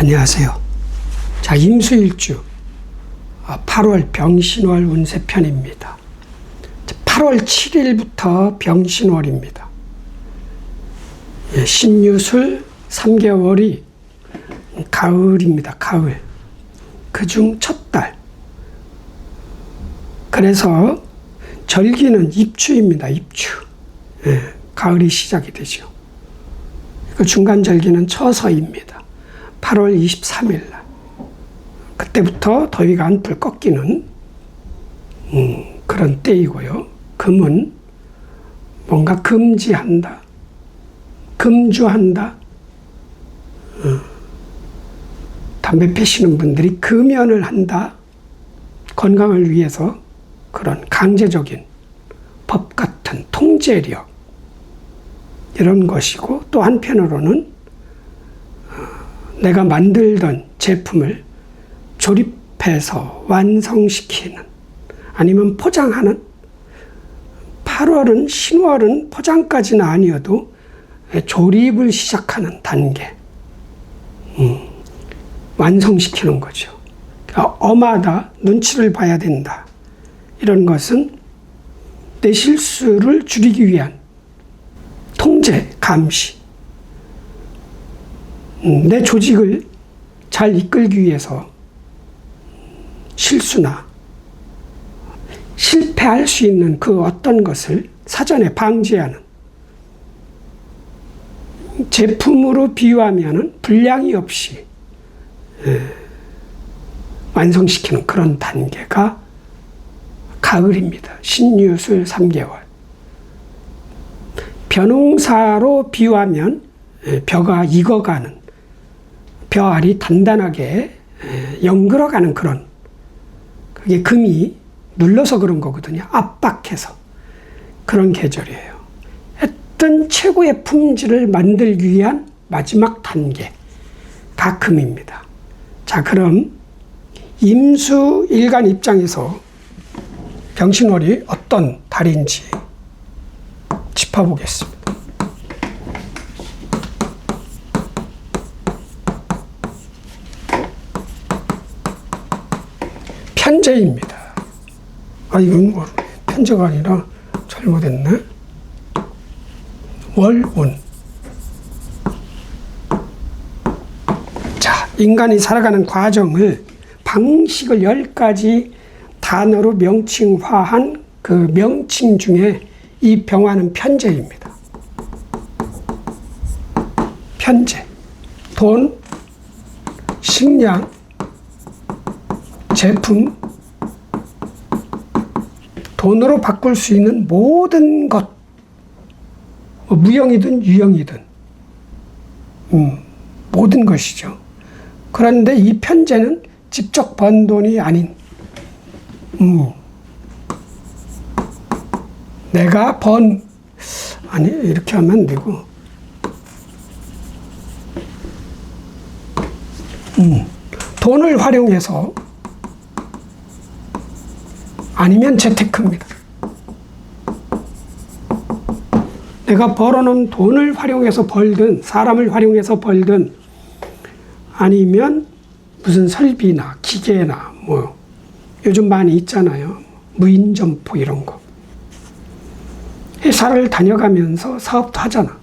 안녕하세요. 자, 임수일주 8월 병신월 운세편입니다. 8월 7일부터 병신월입니다. 신유술 3개월이 가을입니다. 가을. 그중 첫 달. 그래서 절기는 입추입니다. 입추. 가을이 시작이 되죠. 그 중간 절기는 처서입니다. 8월 23일 날. 그때부터 더위가 한풀 꺾이는 그런 때이고요. 금은 뭔가 금지한다, 금주한다. 담배 피시는 분들이 금연을 한다. 건강을 위해서 그런 강제적인 법 같은 통제력 이런 것이고, 또 한편으로는 내가 만들던 제품을 조립해서 완성시키는, 아니면 포장하는, 8월은 신월은 포장까지는 아니어도 조립을 시작하는 단계, 완성시키는 거죠. 그러니까 엄하다, 눈치를 봐야 된다, 이런 것은 내 실수를 줄이기 위한 통제, 감시, 내 조직을 잘 이끌기 위해서 실수나 실패할 수 있는 그 어떤 것을 사전에 방지하는, 제품으로 비유하면 불량이 없이 완성시키는 그런 단계가 가을입니다. 신유술 3개월. 벼농사로 비유하면 벼가 익어가는, 벼알이 단단하게 연그러가는 그런, 그게 금이 눌러서 그런 거거든요. 압박해서. 그런 계절이에요. 어떤 최고의 품질을 만들기 위한 마지막 단계가 금입니다. 자, 그럼 임수일간 입장에서 병신월이 어떤 달인지 짚어보겠습니다. 편제입니다. 이건 뭐 편제가 아니라 잘못했네. 월운. 자, 인간이 살아가는 과정을, 방식을 10가지 단어로 명칭화한 그 명칭 중에 이 병화는 편제입니다. 편제. 돈, 식량, 제품, 돈으로 바꿀 수 있는 모든 것, 무형이든 유형이든 모든 것이죠. 그런데 이 편제는 직접 번 돈이 아닌, 내가 아니 이렇게 하면 안 되고, 돈을 활용해서, 아니면 재테크입니다. 내가 벌어놓은 돈을 활용해서 벌든, 사람을 활용해서 벌든, 아니면 무슨 설비나 기계나 뭐 요즘 많이 있잖아요. 무인점포 이런 거. 회사를 다녀가면서 사업도 하잖아.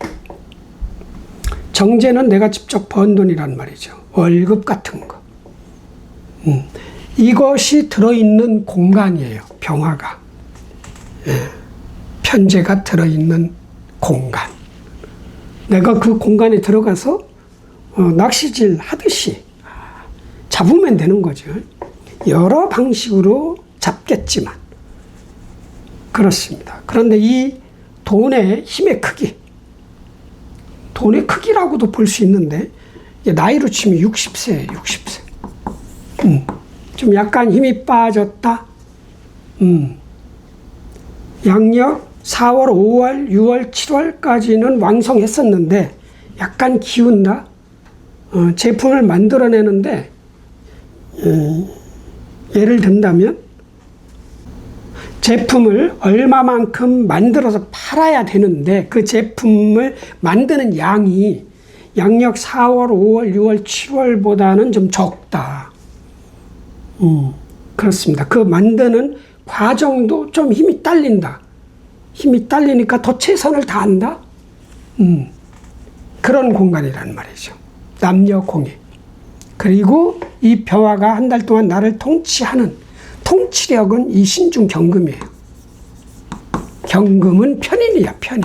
정제는 내가 직접 번 돈이란 말이죠. 월급 같은 거. 이것이 들어있는 공간이에요. 병화가. 편제가 들어있는 공간. 내가 그 공간에 들어가서 낚시질 하듯이 잡으면 되는 거죠. 여러 방식으로 잡겠지만 그렇습니다. 그런데 이 돈의 힘의 크기, 돈의 크기라고도 볼 수 있는데, 나이로 치면 60세예요. 60세. 좀 약간 힘이 빠졌다. 양력 4월, 5월, 6월, 7월까지는 왕성했었는데 약간 기운다. 제품을 만들어내는데, 예를 든다면 제품을 얼마만큼 만들어서 팔아야 되는데, 그 제품을 만드는 양이 양력 4월, 5월, 6월, 7월보다는 좀 적다. 그렇습니다. 그 만드는 과정도 좀 힘이 딸린다. 힘이 딸리니까 더 최선을 다한다. 그런 공간이란 말이죠. 남녀 공예. 그리고 이 병화가 한 달 동안 나를 통치하는 통치력은 이 신중 경금이에요. 경금은 편인이야, 편인.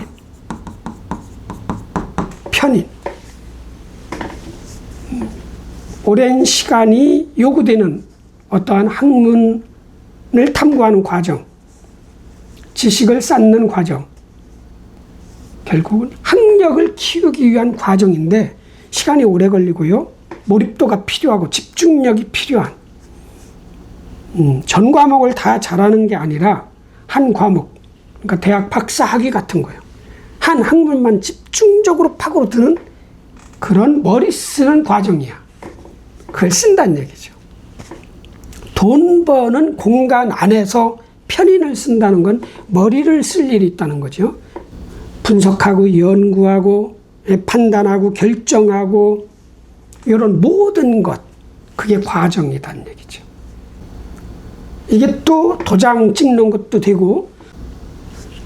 편인. 오랜 시간이 요구되는 어떠한 학문을 탐구하는 과정, 지식을 쌓는 과정, 결국은 학력을 키우기 위한 과정인데 시간이 오래 걸리고요. 몰입도가 필요하고 집중력이 필요한 전 과목을 다 잘하는 게 아니라 한 과목, 그러니까 대학 박사학위 같은 거예요. 한 학문만 집중적으로 파고드는 그런 머리 쓰는 과정이야. 그걸 쓴다는 얘기죠. 돈 버는 공간 안에서 편인을 쓴다는 건 머리를 쓸 일이 있다는 거죠. 분석하고 연구하고 판단하고 결정하고 이런 모든 것, 그게 과정이라는 얘기죠. 이게 또 도장 찍는 것도 되고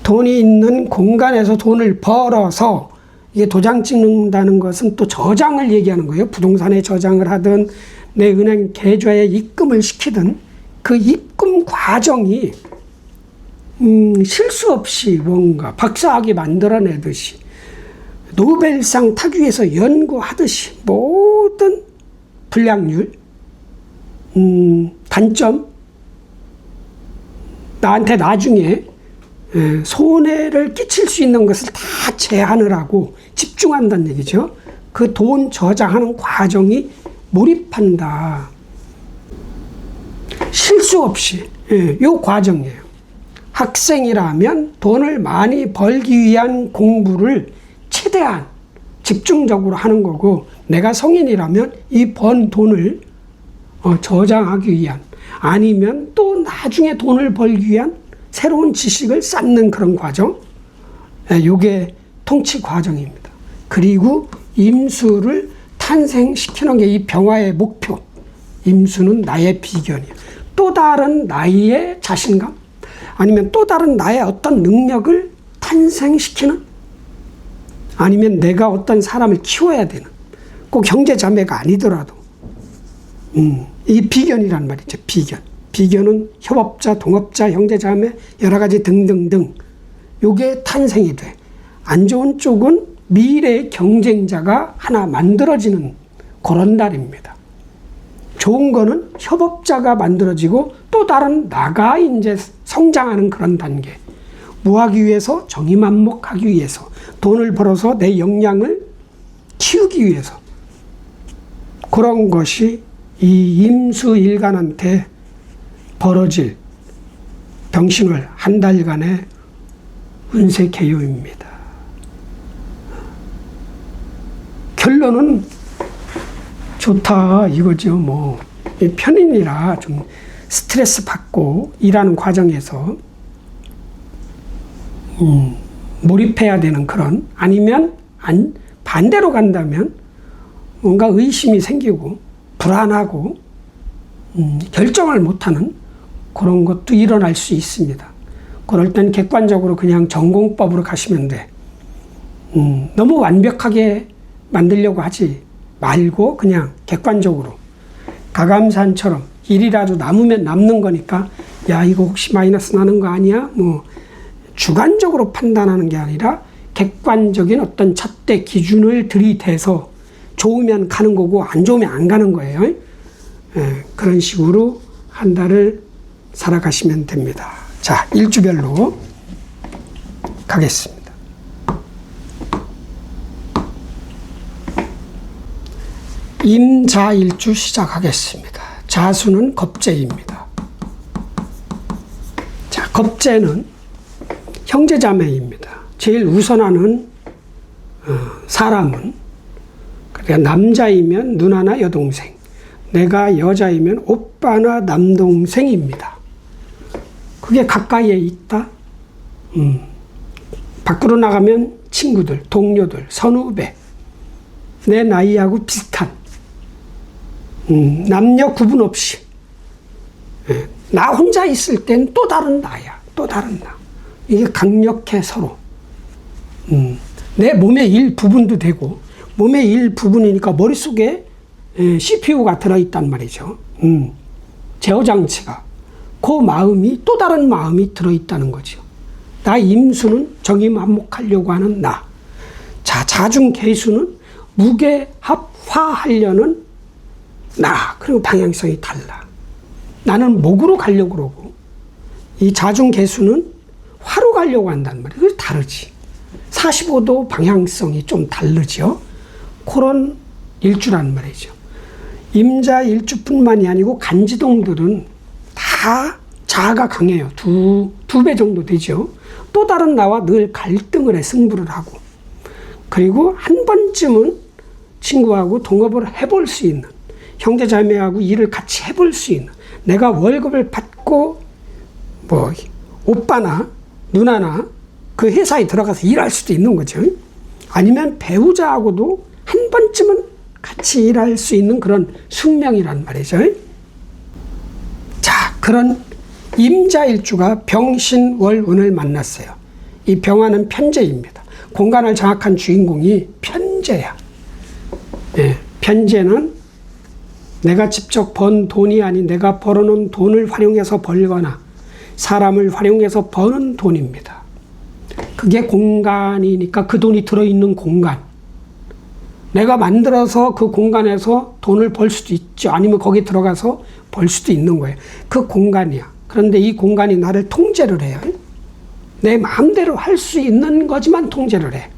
돈이 있는 공간에서 돈을 벌어서 이게 도장 찍는다는 것은 또 저장을 얘기하는 거예요. 부동산에 저장을 하든 내 은행 계좌에 입금을 시키든 그 입금 과정이 실수 없이 뭔가 박사학위 만들어내듯이 노벨상 타기 위해서 연구하듯이 모든 불량률, 단점, 나한테 나중에 손해를 끼칠 수 있는 것을 다 제한을 하고 집중한다는 얘기죠. 그 돈 저장하는 과정이 몰입한다. 실수 없이 이 과정이에요. 학생이라면 돈을 많이 벌기 위한 공부를 최대한 집중적으로 하는 거고, 내가 성인이라면 이 번 돈을 저장하기 위한, 아니면 또 나중에 돈을 벌기 위한 새로운 지식을 쌓는 그런 과정, 이게 통치 과정입니다. 그리고 임수를 탄생시키는 게 이 병화의 목표. 임수는 나의 비견이에요. 또 다른 나의 자신감, 아니면 또 다른 나의 어떤 능력을 탄생시키는, 아니면 내가 어떤 사람을 키워야 되는, 꼭 형제자매가 아니더라도 이 비견이란 말이죠. 비견. 비견은 협업자, 동업자, 형제자매 여러 가지 등등등, 요게 탄생이 돼. 안 좋은 쪽은 미래의 경쟁자가 하나 만들어지는 그런 달입니다. 좋은 거는 협업자가 만들어지고 또 다른 나가 이제 성장하는 그런 단계. 뭐 하기 위해서? 정의만목하기 위해서. 돈을 벌어서 내 역량을 키우기 위해서. 그런 것이 이 임수일간한테 벌어질 병신월 한 달간의 운세 개요입니다. 결론은 좋다 이거죠. 뭐 편인이라 좀 스트레스 받고 일하는 과정에서 몰입해야 되는 그런, 아니면 반대로 간다면 뭔가 의심이 생기고 불안하고 결정을 못하는 그런 것도 일어날 수 있습니다. 그럴 땐 객관적으로 그냥 전공법으로 가시면 돼. 너무 완벽하게 만들려고 하지 말고 그냥 객관적으로 가감산처럼 일이라도 남으면 남는 거니까, 야 이거 혹시 마이너스 나는 거 아니야? 뭐 주관적으로 판단하는 게 아니라 객관적인 어떤 잣대 기준을 들이대서 좋으면 가는 거고 안 좋으면 안 가는 거예요. 그런 식으로 한 달을 살아가시면 됩니다. 자, 일주별로 가겠습니다. 임자일주 시작하겠습니다. 자수는 겁재입니다. 자, 겁재는 형제자매입니다. 제일 우선하는 사람은, 그러니까 남자이면 누나나 여동생, 내가 여자이면 오빠나 남동생입니다. 그게 가까이에 있다. 밖으로 나가면 친구들, 동료들, 선후배, 내 나이하고 비슷한, 남녀 구분 없이, 나 혼자 있을 땐 또 다른 나야. 또 다른 나. 이게 강력해 서로. 내 몸의 일부분도 되고, 몸의 일부분이니까 머릿속에 CPU가 들어있단 말이죠. 제어장치가. 그 마음이 또 다른 마음이 들어있다는 거죠. 나 임수는 정임합목하려고 하는 나. 자, 자중개수는 무게합화하려는 나. 그리고 방향성이 달라. 나는 목으로 가려고 그러고, 이 자중개수는 화로 가려고 한단 말이에요. 그게 다르지. 45도 방향성이 좀 다르죠. 그런 일주란 말이죠. 임자 일주뿐만이 아니고 간지동들은 다 자아가 강해요. 두 배 정도 되죠. 또 다른 나와 늘 갈등을 해, 승부를 하고. 그리고 한 번쯤은 친구하고 동업을 해볼 수 있는, 형제자매하고 일을 같이 해볼 수 있는, 내가 월급을 받고 뭐 오빠나 누나나 그 회사에 들어가서 일할 수도 있는 거죠. 아니면 배우자하고도 한 번쯤은 같이 일할 수 있는 그런 숙명이란 말이죠. 자, 그런 임자일주가 병신월운을 만났어요. 이 병화는 편재입니다. 공간을 장악한 주인공이 편재야. 편재는 내가 직접 번 돈이 아닌 내가 벌어놓은 돈을 활용해서 벌거나 사람을 활용해서 버는 돈입니다. 그게 공간이니까 그 돈이 들어있는 공간. 내가 만들어서 그 공간에서 돈을 벌 수도 있죠. 아니면 거기 들어가서 벌 수도 있는 거예요. 그 공간이야. 그런데 이 공간이 나를 통제를 해요. 내 마음대로 할 수 있는 거지만 통제를 해.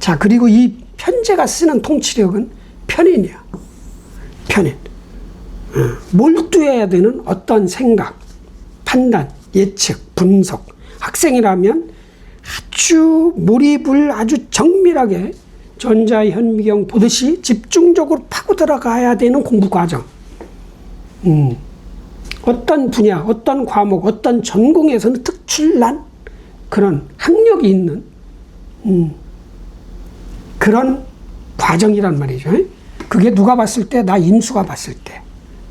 자, 그리고 이 편재가 쓰는 통치력은 편인이야. 편인. 몰두해야 되는 어떤 생각, 판단, 예측, 분석. 학생이라면 아주 몰입을 아주 정밀하게 전자현미경 보듯이 집중적으로 파고 들어가야 되는 공부 과정. 어떤 분야, 어떤 과목, 어떤 전공에서는 특출난 그런 학력이 있는 그런 과정이란 말이죠. 그게 누가 봤을 때? 나 임수가 봤을 때.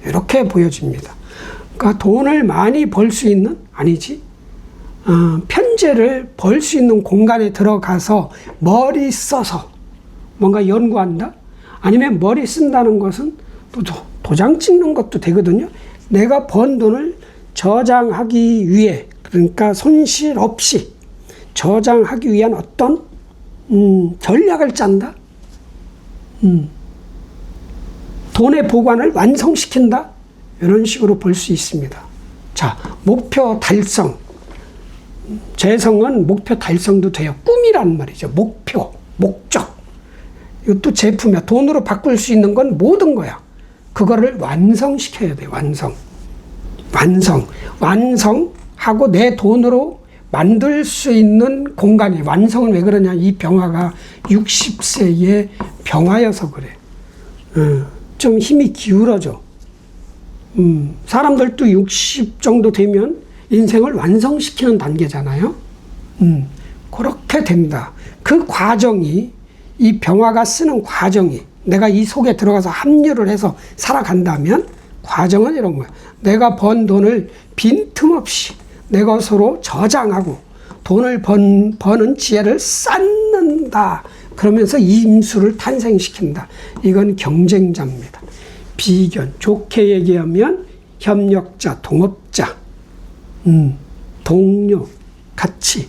이렇게 보여집니다. 그러니까 돈을 많이 벌 수 있는, 아니지, 편재를 벌 수 있는 공간에 들어가서 머리 써서 뭔가 연구한다? 아니면 머리 쓴다는 것은 또 도장 찍는 것도 되거든요. 내가 번 돈을 저장하기 위해, 그러니까 손실 없이 저장하기 위한 어떤 전략을 짠다? 돈의 보관을 완성시킨다? 이런 식으로 볼 수 있습니다. 자, 목표 달성. 재성은 목표 달성도 돼요. 꿈이란 말이죠. 목표, 목적. 이것도 제품이야. 돈으로 바꿀 수 있는 건 모든 거야. 그거를 완성시켜야 돼. 완성하고 내 돈으로 만들 수 있는 공간이. 완성은 왜 그러냐? 이 병화가 60세의 병화여서 그래. 좀 힘이 기울어져. 사람들도 60 정도 되면 인생을 완성시키는 단계잖아요. 그렇게 된다. 그 과정이, 이 병화가 쓰는 과정이, 내가 이 속에 들어가서 합류를 해서 살아간다면 과정은 이런 거야. 내가 번 돈을 빈틈없이 내 것으로 저장하고 돈을 버는 지혜를 쌓는다. 그러면서 임수를 탄생시킨다. 이건 경쟁자입니다. 비견, 좋게 얘기하면 협력자, 동업자, 동료, 같이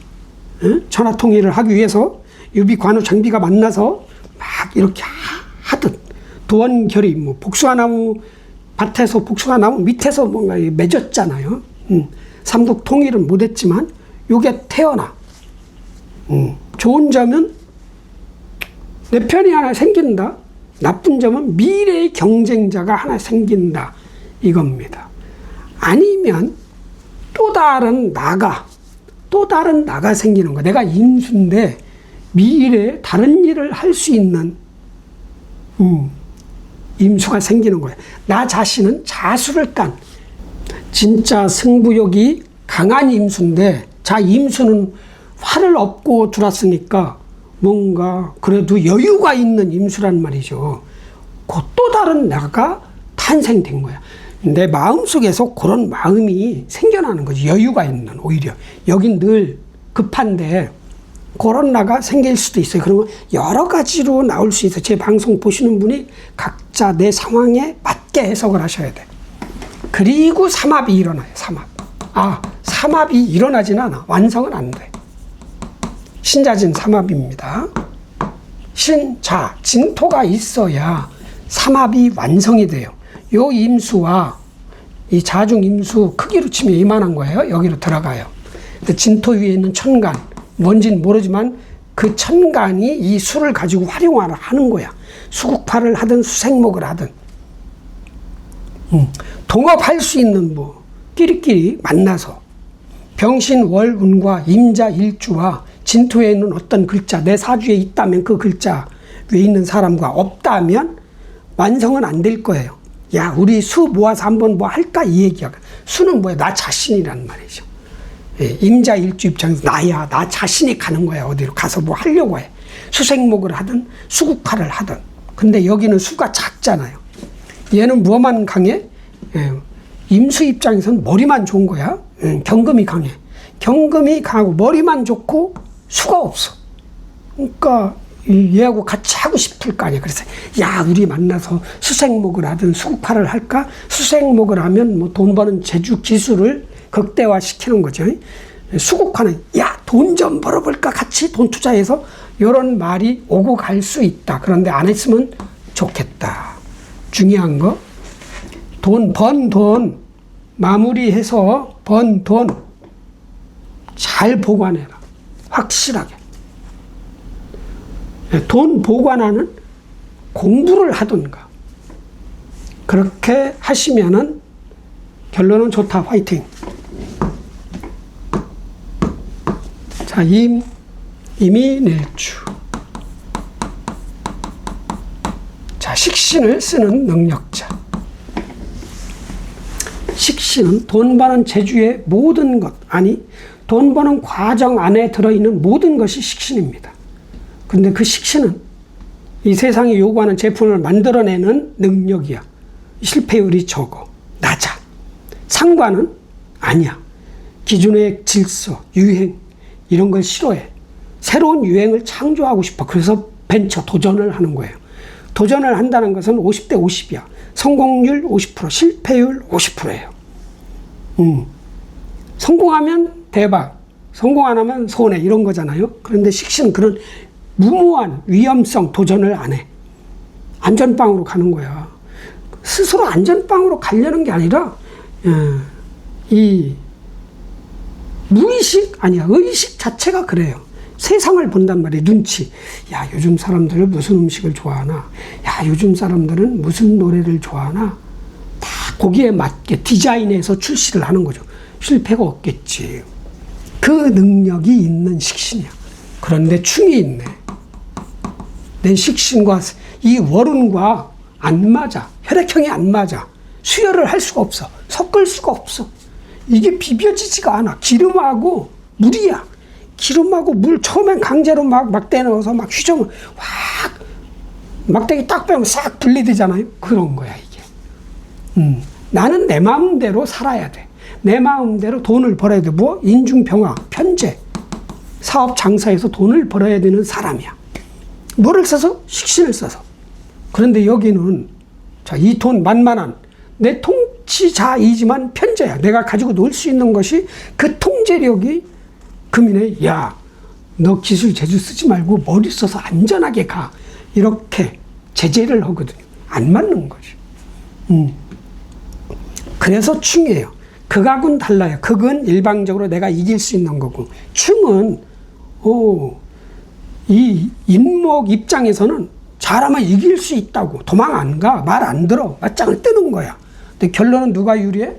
천하통일을 하기 위해서 유비, 관우, 장비가 만나서 막 이렇게 하듯 도원결의, 뭐 복숭아나무 밭에서 복숭아나무 밑에서 뭔가 맺었잖아요. 삼국 통일은 못했지만 요게 태어나. 좋은 점은 내 편이 하나 생긴다. 나쁜 점은 미래의 경쟁자가 하나 생긴다. 이겁니다. 아니면 또 다른 나가 생기는 거야. 내가 임수인데 미래에 다른 일을 할 수 있는 임수가 생기는 거야. 나 자신은 자수를 깐 진짜 승부욕이 강한 임수인데, 자, 임수는 화를 업고 들어왔으니까 뭔가 그래도 여유가 있는 임수란 말이죠. 그 또 다른 나가 탄생된 거야. 내 마음속에서 그런 마음이 생겨나는 거지. 여유가 있는, 오히려 여긴 늘 급한데 그런 나가 생길 수도 있어요. 그러면 여러 가지로 나올 수 있어요. 제 방송 보시는 분이 각자 내 상황에 맞게 해석을 하셔야 돼. 그리고 삼합이 일어나요. 삼합이 일어나진 않아. 완성은 안 돼. 신자진 삼합입니다. 신자, 진토가 있어야 삼합이 완성이 돼요. 요 임수와 이 자중 임수 크기로 치면 이만한 거예요. 여기로 들어가요. 근데 진토 위에 있는 천간, 뭔지는 모르지만 그 천간이 이 수를 가지고 활용을 하는 거야. 수국파를 하든 수생목을 하든. 동업할 수 있는 끼리끼리 만나서 병신월운과 임자 일주와 진토에 있는 어떤 글자, 내 사주에 있다면 그 글자 위에 있는 사람과 없다면 완성은 안 될 거예요. 야, 우리 수 모아서 한번 할까? 이 얘기야. 수는 뭐야? 나 자신이란 말이죠. 예, 임자 일주 입장에서 나 자신이 가는 거야. 어디로 가서 하려고 해. 수생목을 하든 수국파를 하든. 근데 여기는 수가 작잖아요. 얘는 뭐만 강해? 예, 임수 입장에서는 머리만 좋은 거야. 경금이 강해. 경금이 강하고 머리만 좋고 수가 없어. 그러니까 얘하고 같이 하고 싶을 거 아니야. 그래서 야, 우리 만나서 수생목을 하든 수국파를 할까? 수생목을 하면 돈 버는 재주 기술을 극대화시키는 거죠. 수국파는 야, 돈 좀 벌어볼까? 같이 돈 투자해서 이런 말이 오고 갈 수 있다. 그런데 안 했으면 좋겠다. 중요한 거, 번 돈 마무리해서 번 돈 잘 보관해라. 확실하게. 돈 보관하는 공부를 하든가. 그렇게 하시면은 결론은 좋다. 화이팅. 자, 임이일주. 자, 식신을 쓰는 능력자. 식신은 돈 버는 재주의 모든 것, 돈 버는 과정 안에 들어있는 모든 것이 식신입니다. 근데 그 식신은 이 세상이 요구하는 제품을 만들어내는 능력이야. 실패율이 적어. 낮아. 상관은 아니야. 기존의 질서, 유행, 이런 걸 싫어해. 새로운 유행을 창조하고 싶어. 그래서 벤처, 도전을 하는 거예요. 도전을 한다는 것은 50대 50이야. 성공률 50%, 실패율 50%예요. 성공하면 대박, 성공 안 하면 손해, 이런 거잖아요. 그런데 식신은 그런 무모한 위험성 도전을 안 해. 안전빵으로 가는 거야. 스스로 안전빵으로 가려는 게 아니라 이 무의식, 아니야, 의식 자체가 그래요. 세상을 본단 말이에요. 눈치. 야, 요즘 사람들은 무슨 음식을 좋아하나? 야, 요즘 사람들은 무슨 노래를 좋아하나? 다 거기에 맞게 디자인해서 출시를 하는 거죠. 실패가 없겠지. 그 능력이 있는 식신이야. 그런데 충이 있네. 내 식신과 이 월운과 안 맞아. 혈액형이 안 맞아. 수혈을 할 수가 없어. 섞을 수가 없어. 이게 비벼지지가 않아. 기름하고 물이야. 기름하고 물 처음엔 강제로 막 막대 넣어서 막 휘저으면 확 막대기 딱 빼면 싹 분리되잖아요. 그런 거야 이게. 나는 내 마음대로 살아야 돼. 내 마음대로 돈을 벌어야 돼. 인중평화, 편재, 사업 장사에서 돈을 벌어야 되는 사람이야. 뭐를 써서? 식신을 써서. 그런데 여기는 자, 이 돈 만만한 내 통치자이지만 편재야. 내가 가지고 놀 수 있는 것이 그 통제력이 금이네. 야, 너 기술 재주 쓰지 말고 머리 써서 안전하게 가. 이렇게 제재를 하거든요. 안 맞는 거지. 그래서 충이에요. 극하고는 달라요. 극은 일방적으로 내가 이길 수 있는 거고, 충은 이 인목 입장에서는 잘하면 이길 수 있다고. 도망 안 가. 말 안 들어. 맞짱을 뜨는 거야. 근데 결론은 누가 유리해?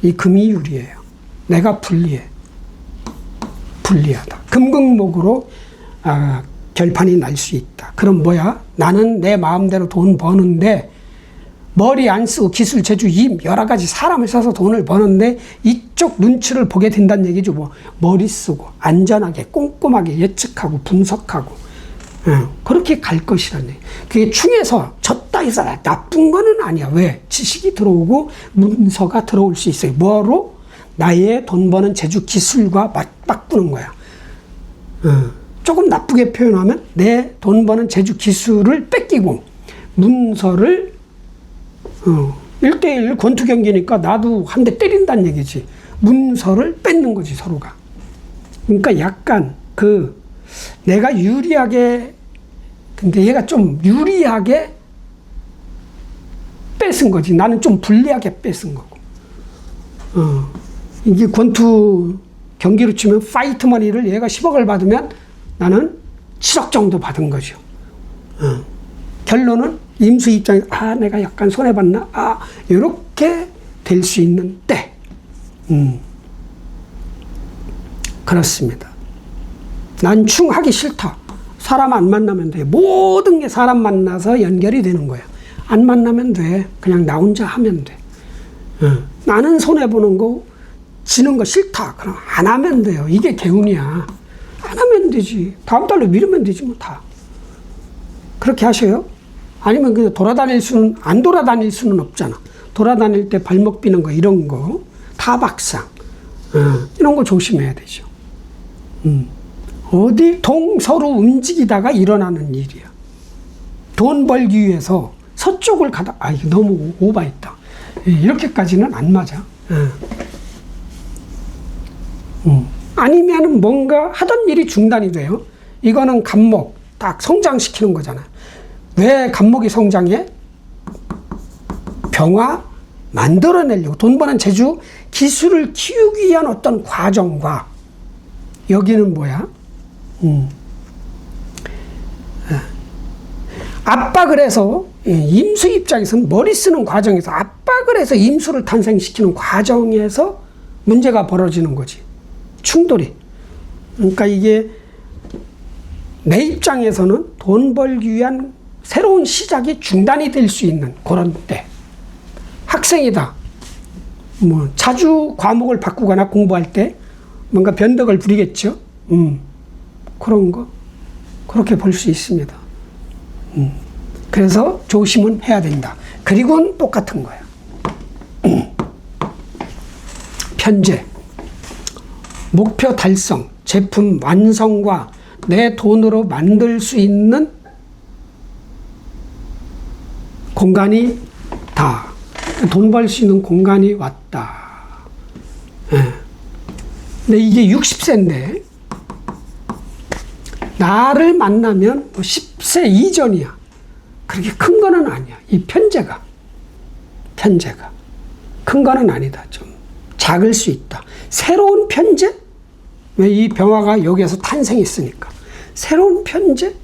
이 금이 유리해요. 내가 불리해. 불리하다. 금극목으로 결판이 날 수 있다. 그럼 뭐야? 나는 내 마음대로 돈 버는데 머리 안 쓰고 기술, 재주, 힘 여러 가지 사람을 써서 돈을 버는데 이쪽 눈치를 보게 된다는 얘기죠. 머리 쓰고 안전하게 꼼꼼하게 예측하고 분석하고 그렇게 갈 것이라는 얘기. 그게 충에서 졌다 해서 나쁜 거는 아니야. 왜? 지식이 들어오고 문서가 들어올 수 있어요. 뭐로? 나의 돈 버는 재주 기술과 맞바꾸는 거야. 조금 나쁘게 표현하면 내 돈 버는 재주 기술을 뺏기고 문서를 1대1 권투 경기니까 나도 한 대 때린다는 얘기지. 문서를 뺏는 거지, 서로가. 그러니까 약간 내가 유리하게, 근데 얘가 좀 유리하게 뺏은 거지. 나는 좀 불리하게 뺏은 거고. 이게 권투 경기로 치면 파이트 머니를 얘가 10억을 받으면 나는 7억 정도 받은 거죠. 결론은 임수 입장에서 내가 약간 손해봤나? 이렇게 될 수 있는 때. 그렇습니다. 난충하기 싫다. 사람 안 만나면 돼. 모든 게 사람 만나서 연결이 되는 거야. 안 만나면 돼. 그냥 나 혼자 하면 돼. 나는 손해보는 거, 지는 거 싫다. 그럼 안 하면 돼요. 이게 개운이야. 안 하면 되지. 다음 달로 미루면 되지 뭐 다. 그렇게 하셔요. 아니면 그냥 안 돌아다닐 수는 없잖아. 돌아다닐 때 발목 비는 거, 이런 거, 타박상, 이런 거 조심해야 되죠. 어디 서로 움직이다가 일어나는 일이야. 돈 벌기 위해서 서쪽을 가다, 이거 너무 오바했다. 이렇게까지는 안 맞아. 아니면은 뭔가 하던 일이 중단이 돼요. 이거는 갑목, 딱 성장시키는 거잖아요. 왜 갑목이 성장해? 병화 만들어내려고, 돈 버는 재주 기술을 키우기 위한 어떤 과정과, 여기는 뭐야? 압박을 해서, 임수 입장에서는 머리 쓰는 과정에서 압박을 해서 임수를 탄생시키는 과정에서 문제가 벌어지는 거지. 충돌이. 그러니까 이게 내 입장에서는 돈 벌기 위한 새로운 시작이 중단이 될 수 있는 그런 때. 학생이다. 자주 과목을 바꾸거나 공부할 때 뭔가 변덕을 부리겠죠. 그런 거. 그렇게 볼 수 있습니다. 그래서 조심은 해야 된다. 그리고는 똑같은 거야. 편제. 목표 달성, 제품 완성과 내 돈으로 만들 수 있는 공간이 다. 돈 벌 수 있는 공간이 왔다. 근데 이게 60세인데, 나를 만나면 10세 이전이야. 그렇게 큰 거는 아니야. 이 편제가. 큰 거는 아니다. 좀 작을 수 있다. 새로운 편제? 왜? 이 병화가 여기에서 탄생했으니까. 새로운 편제?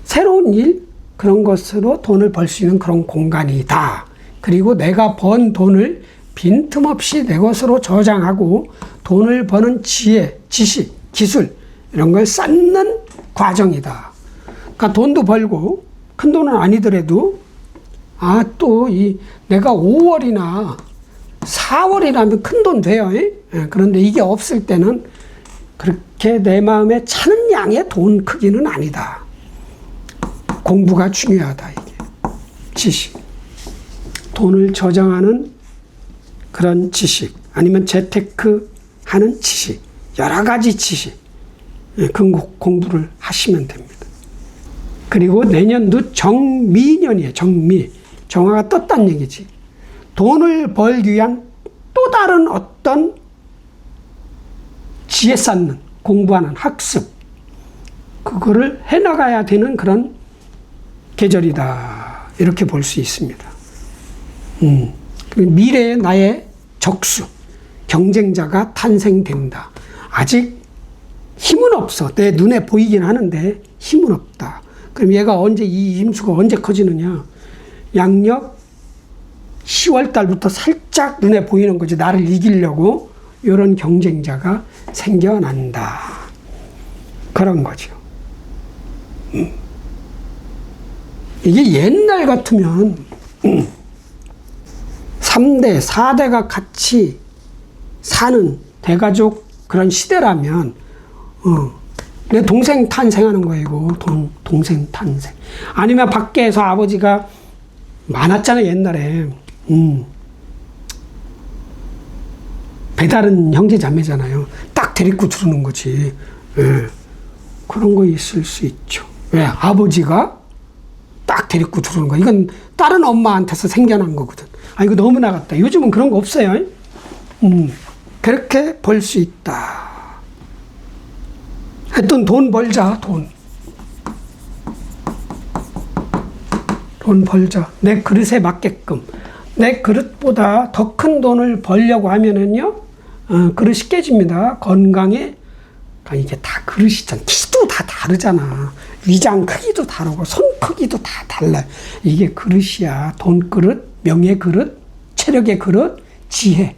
새로운 일? 그런 것으로 돈을 벌 수 있는 그런 공간이다. 그리고 내가 번 돈을 빈틈없이 내 것으로 저장하고 돈을 버는 지혜, 지식, 기술, 이런 걸 쌓는 과정이다. 그러니까 돈도 벌고, 큰 돈은 아니더라도, 내가 5월이나 4월이라면 큰 돈 돼요. 그런데 이게 없을 때는 그렇게 내 마음에 차는 양의 돈 크기는 아니다. 공부가 중요하다, 이게. 지식. 돈을 저장하는 그런 지식, 아니면 재테크 하는 지식, 여러 가지 지식, 그 공부를 하시면 됩니다. 그리고 내년도 정미년이에요. 정화가 떴다는 얘기지. 돈을 벌기 위한 또 다른 어떤 지혜 쌓는, 공부하는 학습, 그거를 해나가야 되는 그런 계절이다. 이렇게 볼 수 있습니다. 미래의 나의 적수, 경쟁자가 탄생된다. 아직 힘은 없어. 내 눈에 보이긴 하는데 힘은 없다. 그럼 얘가 이 임수가 언제 커지느냐? 양력 10월 달부터 살짝 눈에 보이는 거지. 나를 이기려고 이런 경쟁자가 생겨난다. 그런 거죠. 이게 옛날 같으면 3대, 4대가 같이 사는 대가족 그런 시대라면 내 동생 탄생하는 거예요, 이거. 동생 탄생. 아니면 밖에서 아버지가 많았잖아요, 옛날에. 배다른 형제 자매잖아요. 딱 데리고 들어오는 거지. 예. 그런 거 있을 수 있죠. 왜? 아버지가 딱 데리고 들어오는 거. 이건 다른 엄마한테서 생겨난 거거든. 아, 이거 너무 나갔다. 요즘은 그런 거 없어요. 그렇게 벌 수 있다. 하여튼 돈 벌자, 돈. 돈 벌자. 내 그릇에 맞게끔. 내 그릇보다 더 큰 돈을 벌려고 하면은요, 그릇이 깨집니다. 건강에, 이게 다 그릇이잖아. 키도 다 다르잖아. 위장 크기도 다르고, 손 크기도 다 달라요. 이게 그릇이야. 돈 그릇, 명예 그릇, 체력의 그릇, 지혜.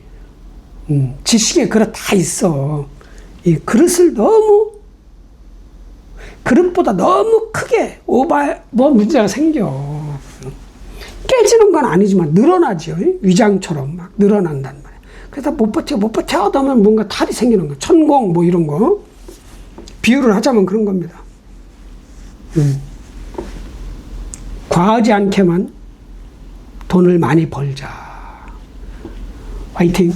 지식의 그릇 다 있어. 이 그릇을 그릇보다 너무 크게 문제가 생겨. 깨지는 건 아니지만 늘어나죠. 위장처럼 막 늘어난단 말이야. 그래서 못 버텨 하다면 뭔가 탈이 생기는 거. 천공 뭐 이런 거. 비유를 하자면 그런 겁니다. 과하지 않게만 돈을 많이 벌자. 화이팅.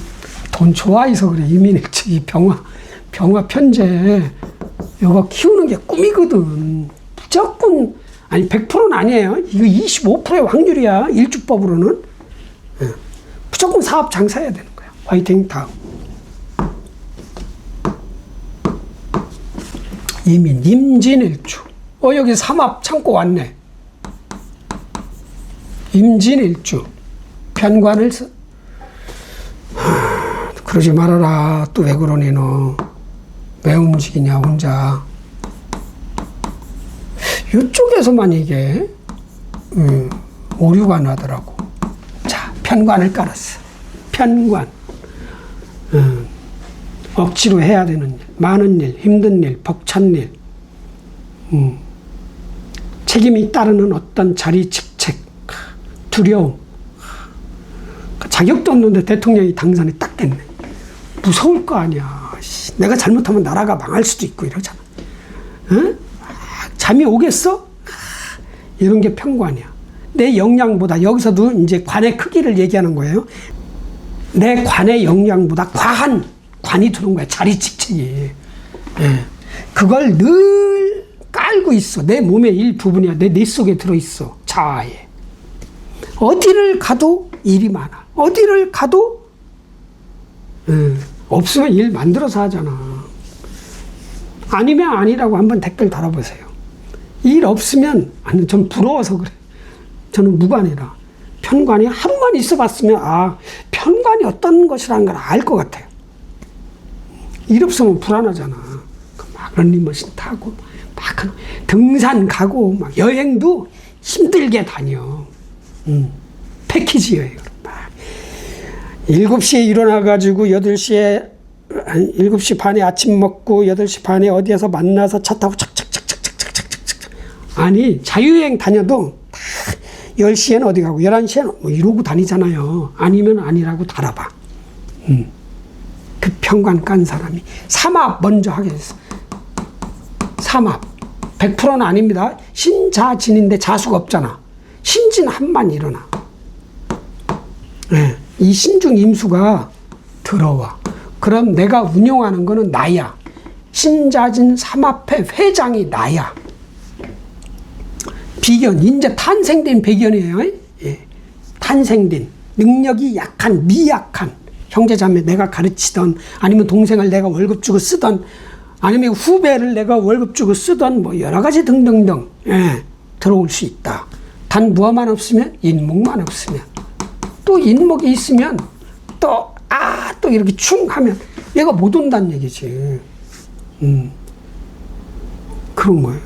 돈 좋아해서 그래. 이민일치 병화 편제 이거 키우는 게 꿈이거든. 무조건 아니 100%는 아니에요. 이거 25%의 확률이야. 일주법으로는. 무조건 사업 장사해야 되는 거야. 화이팅. 다음. 임진일주. 여기 삼합 창고 왔네. 임진일주. 편관을 그러지 말아라. 또 왜 그러니 너. 왜 움직이냐 혼자. 이쪽에서만 이게 오류가 나더라고. 자, 편관을 깔았어. 편관. 억지로 해야 되는 일, 많은 일, 힘든 일, 벅찬 일, 책임이 따르는 어떤 자리, 직책, 두려움. 자격도 없는데 대통령이 당선이 딱 됐네. 무서울 거 아니야. 내가 잘못하면 나라가 망할 수도 있고 이러잖아. 잠이 오겠어? 이런 게 편관이야. 내 역량보다, 여기서도 이제 관의 크기를 얘기하는 거예요. 내 관의 역량보다 과한 관이 들어온 거야. 자리 직책이. 그걸 늘 깔고 있어. 내 몸의 일부분이야. 내 속에 들어있어. 자아에. 어디를 가도 일이 많아. 어디를 가도 없으면 일 만들어서 하잖아. 아니면 아니라고 한번 댓글 달아보세요. 일 없으면, 아니, 전 부러워서 그래. 저는 무관이라. 편관이 하루만 있어 봤으면, 편관이 어떤 것이라는 걸 알 것 같아요. 일 없으면 불안하잖아. 막 런닝머신 타고, 막 등산 가고, 막 여행도 힘들게 다녀. 패키지 여행으로. 7시에 일어나가지고 7시 반에 아침 먹고 8시 반에 어디에서 만나서 차 타고 착착착착착착착착. 아니, 자유여행 다녀도 다 10시에는 어디 가고 11시에는 뭐 이러고 다니잖아요. 아니면 아니라고 달아봐. 그 편관 깐 사람이. 삼합 먼저 하게 됐어. 삼합. 100%는 아닙니다. 신자진인데 자수가 없잖아. 신진 한만 일어나. 네. 이 신중 임수가 들어와. 그럼 내가 운영하는 거는 나야. 신자진 삼합회 회장이 나야. 비견, 이제 탄생된 배견이에요. 탄생된 능력이 약한, 미약한 형제자매 내가 가르치던, 아니면 동생을 내가 월급 주고 쓰던, 아니면 후배를 내가 월급 주고 쓰던, 뭐 여러 가지 등등등 들어올 수 있다. 단 무엇만 없으면, 인목만 없으면. 또 인목이 있으면 또 이렇게 충 하면 얘가 못 온다는 얘기지. 그런 거예요.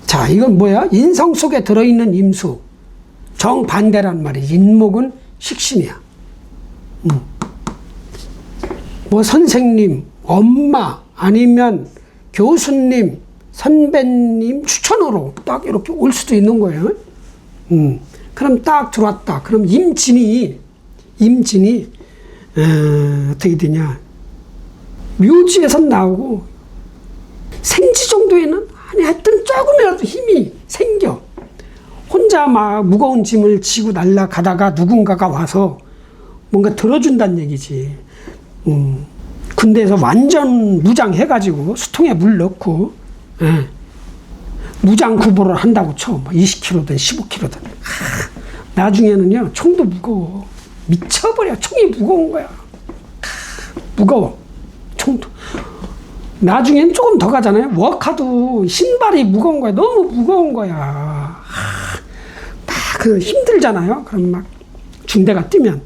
자, 이건 뭐야? 인성 속에 들어있는 임수. 정반대란 말이야. 인목은 식신이야. 뭐 선생님, 엄마, 아니면 교수님, 선배님 추천으로 딱 이렇게 올 수도 있는 거예요. 그럼 딱 들어왔다. 그럼 임진이 어떻게 되냐? 묘지에서 나오고 생지 정도에는 아니 하여튼 조금이라도 힘이 생겨. 혼자 막 무거운 짐을 지고 날아가다가 누군가가 와서 뭔가 들어준다는 얘기지. 군대에서 완전 무장해가지고 수통에 물 넣고 무장 구보를 한다고 쳐. 뭐 20kg든 15kg든. 나중에는요 총도 무거워. 미쳐버려. 총이 무거운 거야. 무거워. 총도. 나중엔 조금 더 가잖아요. 워카도 신발이 무거운 거야. 너무 무거운 거야. 그 힘들잖아요. 그럼 막 중대가 뛰면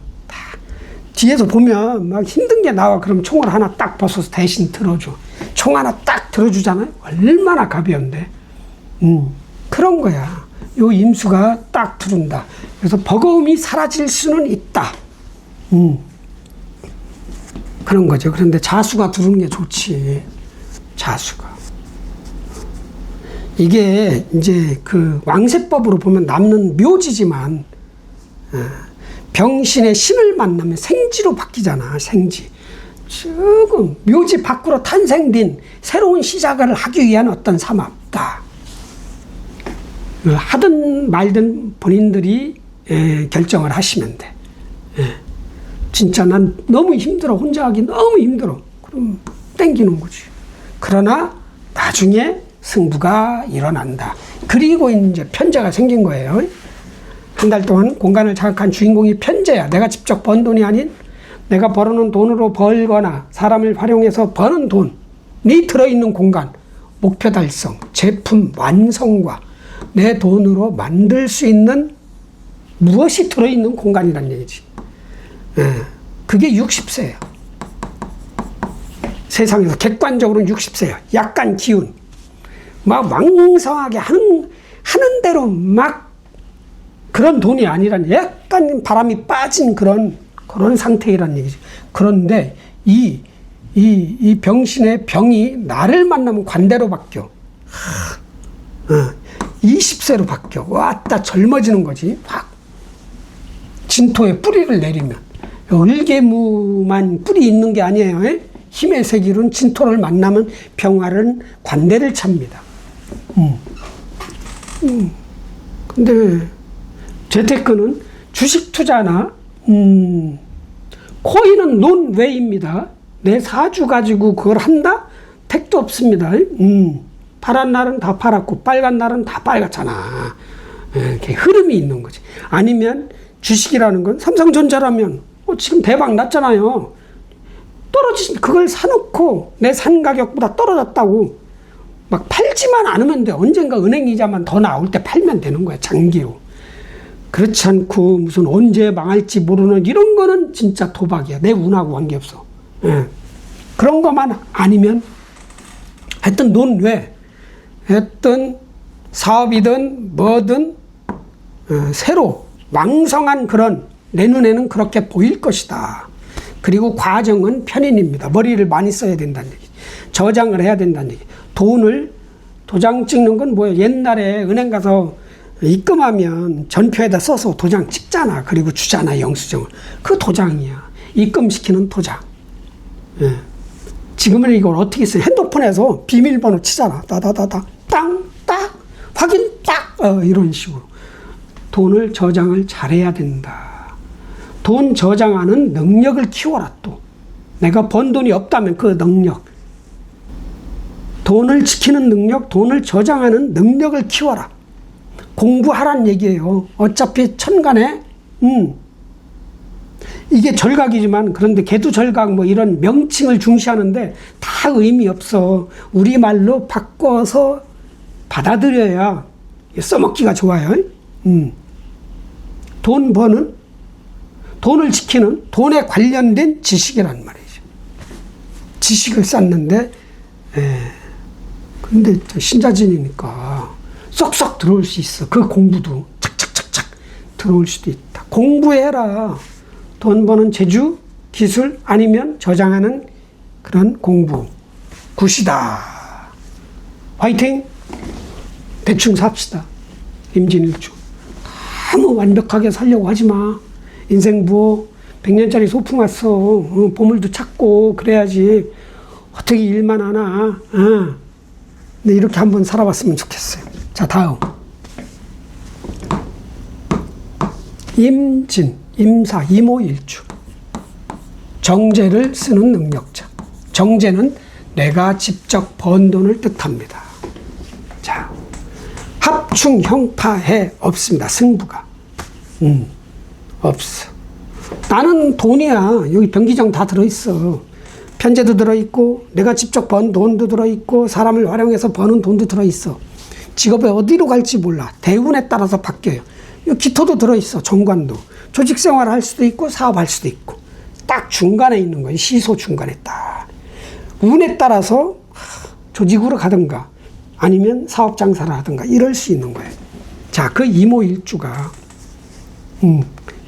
뒤에서 보면 막 힘든 게 나와. 그럼 총을 하나 딱 벗어서 대신 들어줘. 총 하나 딱 들어주잖아요. 얼마나 가벼운데. 그런 거야. 요 임수가 딱 두른다. 그래서 버거움이 사라질 수는 있다. 그런 거죠. 그런데 자수가 두르는 게 좋지. 자수가. 이게 이제 그 왕세법으로 보면 남는 묘지지만 병신의 신을 만나면 생지로 바뀌잖아. 생지. 지금 묘지 밖으로 탄생된 새로운 시작을 하기 위한 어떤 삼합다. 하든 말든 본인들이 결정을 하시면 돼. 진짜 난 너무 힘들어. 혼자 하기 너무 힘들어. 그럼 땡기는 거지. 그러나 나중에 승부가 일어난다. 그리고 이제 편제가 생긴 거예요. 한 달 동안 공간을 장악한 주인공이 편제야. 내가 직접 번 돈이 아닌 내가 벌어놓은 돈으로 벌거나 사람을 활용해서 버는 돈이 들어있는 공간, 목표 달성, 제품 완성과 내 돈으로 만들 수 있는 무엇이 들어있는 공간이란 얘기지. 그게 60세예요. 세상에서 객관적으로는 60세야. 약간 기운. 막 왕성하게 하는 대로 막 그런 돈이 아니란, 약간 바람이 빠진 그런 상태이란 얘기지. 그런데 이 병신의 병이 나를 만나면 관대로 바뀌어. 20세로 바뀌어. 왔다 젊어지는 거지. 확. 진토에 뿌리를 내리면. 을개무만 뿌리 있는 게 아니에요. 힘의 세기로는 진토를 만나면 병화는 관대를 찹니다. 근데 재테크는 주식 투자나 코인은 논외입니다. 내 사주 가지고 그걸 한다? 택도 없습니다. 파란 날은 다 팔았고 빨간 날은 다 빨갛잖아. 이렇게 흐름이 있는 거지. 아니면 주식이라는 건 삼성전자라면 지금 대박 났잖아요. 떨어지신 그걸 사놓고 내 산 가격보다 떨어졌다고 막 팔지만 않으면 돼. 언젠가 은행 이자만 더 나올 때 팔면 되는 거야. 장기로. 그렇지 않고 무슨 언제 망할지 모르는 이런 거는 진짜 도박이야. 내 운하고 관계없어. 그런 것만 아니면 하여튼 논외, 하여튼 사업이든 뭐든 새로 왕성한 그런 내 눈에는 그렇게 보일 것이다. 그리고 과정은 편인입니다. 머리를 많이 써야 된다는 얘기. 저장을 해야 된다는 얘기. 돈을 도장 찍는 건 뭐예요? 옛날에 은행 가서 입금하면 전표에다 써서 도장 찍잖아. 그리고 주잖아. 영수증을. 그 도장이야. 입금시키는 도장. 지금은 이걸 어떻게 써? 핸드폰에서 비밀번호 치잖아. 따다다다 땅, 딱, 확인 딱, 이런 식으로. 돈을 저장을 잘해야 된다. 돈 저장하는 능력을 키워라. 또 내가 번 돈이 없다면 그 능력, 돈을 지키는 능력, 돈을 저장하는 능력을 키워라. 공부하란 얘기예요. 어차피 천간에 이게 절각이지만, 그런데 개두절각 뭐 이런 명칭을 중시하는데 다 의미 없어. 우리말로 바꿔서 받아들여야 써먹기가 좋아요. 돈 버는, 돈을 지키는, 돈에 관련된 지식이란 말이죠. 지식을 쌓는데, 근데 신자진이니까 쏙쏙 들어올 수 있어. 그 공부도 착착착착 들어올 수도 있다. 공부해라. 돈 버는 재주, 기술, 아니면 저장하는 그런 공부. 굿이다. 화이팅! 대충 삽시다. 임진일주. 너무 완벽하게 살려고 하지 마. 인생 뭐 100년짜리 소풍 왔어. 보물도 찾고 그래야지. 어떻게 일만 하나. 근데 이렇게 한번 살아봤으면 좋겠어요. 자, 다음. 임진, 임사, 이모일주. 정제를 쓰는 능력자. 정제는 내가 직접 번 돈을 뜻합니다. 자, 합충, 형파해 없습니다. 승부가. 없어. 나는 돈이야. 여기 병기정 다 들어있어. 편제도 들어있고, 내가 직접 번 돈도 들어있고, 사람을 활용해서 버는 돈도 들어있어. 직업에 어디로 갈지 몰라. 대운에 따라서 바뀌어요. 기토도 들어있어. 정관도. 조직생활을 할 수도 있고, 사업할 수도 있고. 딱 중간에 있는 거예요. 시소 중간에 딱. 운에 따라서 조직으로 가든가, 아니면 사업 장사를 하든가, 이럴 수 있는 거예요. 자, 그 이모일주가,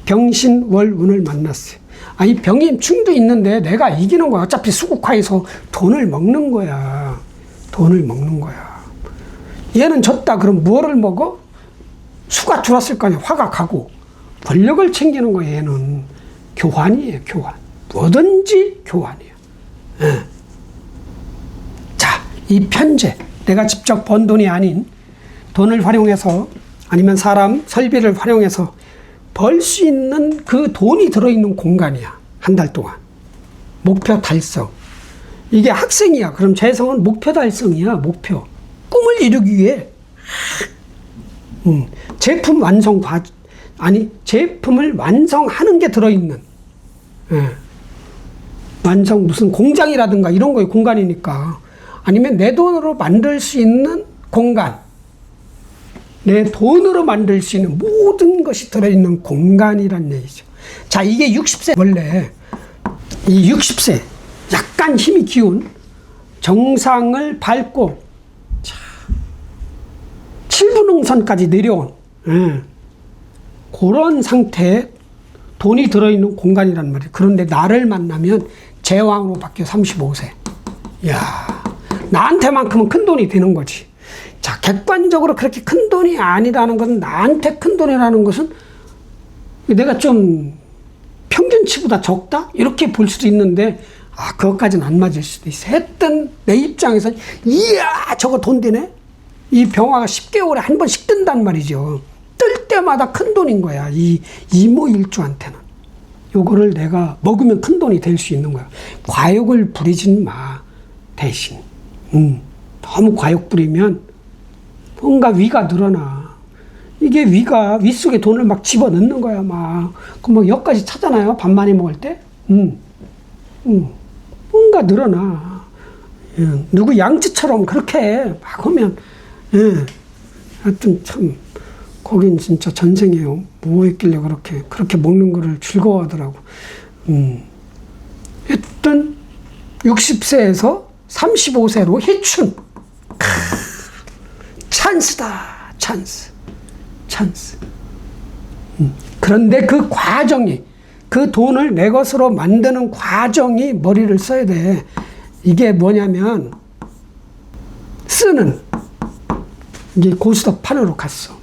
병신월운을 만났어요. 이 병임충도 있는데 내가 이기는 거야. 어차피 수국화에서 돈을 먹는 거야. 돈을 먹는 거야. 얘는 졌다. 그럼 뭐를 먹어? 수가 줄었을 거 아니야. 화가 가고. 권력을 챙기는 거야. 얘는 교환이에요. 교환. 뭐든지 교환이에요. 예. 자, 이 편제. 내가 직접 번 돈이 아닌 돈을 활용해서, 아니면 사람, 설비를 활용해서 벌 수 있는 그 돈이 들어있는 공간이야. 한 달 동안. 목표 달성. 이게 학생이야. 그럼 재성은 목표 달성이야. 목표. 꿈을 이루기 위해. 제품 완성 제품을 완성하는 게 들어있는. 예. 완성, 무슨 공장이라든가 이런 거에 공간이니까. 아니면 내 돈으로 만들 수 있는 공간. 내 돈으로 만들 수 있는 모든 것이 들어있는 공간이란 얘기죠. 자, 이게 60세, 원래 이 60세 약간 힘이 기운 정상을 밟고 7분응선까지 내려온 그런 상태에 돈이 들어있는 공간이란 말이에요. 그런데 나를 만나면 제왕으로 바뀌어 35세. 이야, 나한테만큼은 큰 돈이 되는 거지. 자, 객관적으로 그렇게 큰 돈이 아니라는 것은, 나한테 큰 돈이라는 것은 내가 좀 평균치보다 적다? 이렇게 볼 수도 있는데, 그것까지는 안 맞을 수도 있어. 했던 내 입장에서는, 이야, 저거 돈 되네? 이 병화가 10개월에 한 번씩 뜬단 말이죠. 뜰 때마다 큰 돈인 거야. 이 이모일주한테는. 요거를 내가 먹으면 큰 돈이 될 수 있는 거야. 과욕을 부리진 마. 대신. 너무 과욕 부리면 뭔가 위가 늘어나. 이게 위 속에 돈을 막 집어넣는 거야, 막. 그럼 뭐 여기까지 차잖아요, 밥 많이 먹을 때. 뭔가 늘어나. 누구 양치처럼 그렇게 막 하면, 하여튼 참, 거긴 진짜 전생이에요. 뭐 했길래 그렇게 먹는 거를 즐거워하더라고. 하여튼, 60세에서 35세로 희춘. 찬스다. 찬스. 그런데 그 과정이, 그 돈을 내 것으로 만드는 과정이 머리를 써야 돼. 이게 뭐냐면, 쓰는. 이게 고스톱 판으로 갔어.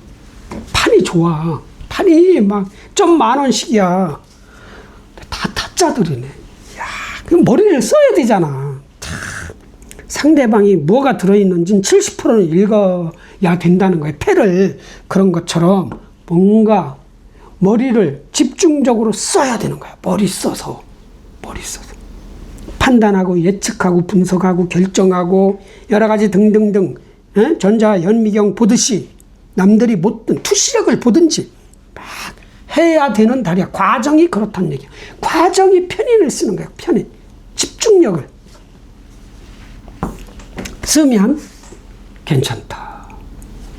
판이 좋아. 판이 막 좀 만 원씩이야. 다 타짜들이네. 야, 그 머리를 써야 되잖아. 상대방이 뭐가 들어있는지는 70%는 읽어야 된다는 거예요. 패를. 그런 것처럼 뭔가 머리를 집중적으로 써야 되는 거야. 머리 써서. 판단하고 예측하고 분석하고 결정하고 여러 가지 등등등. 전자 현미경 보듯이 남들이 못든 투시력을 보든지 막 해야 되는 달이야. 과정이 그렇다는 얘기야. 과정이 편인을 쓰는 거야. 편인. 집중력을 쓰면 괜찮다.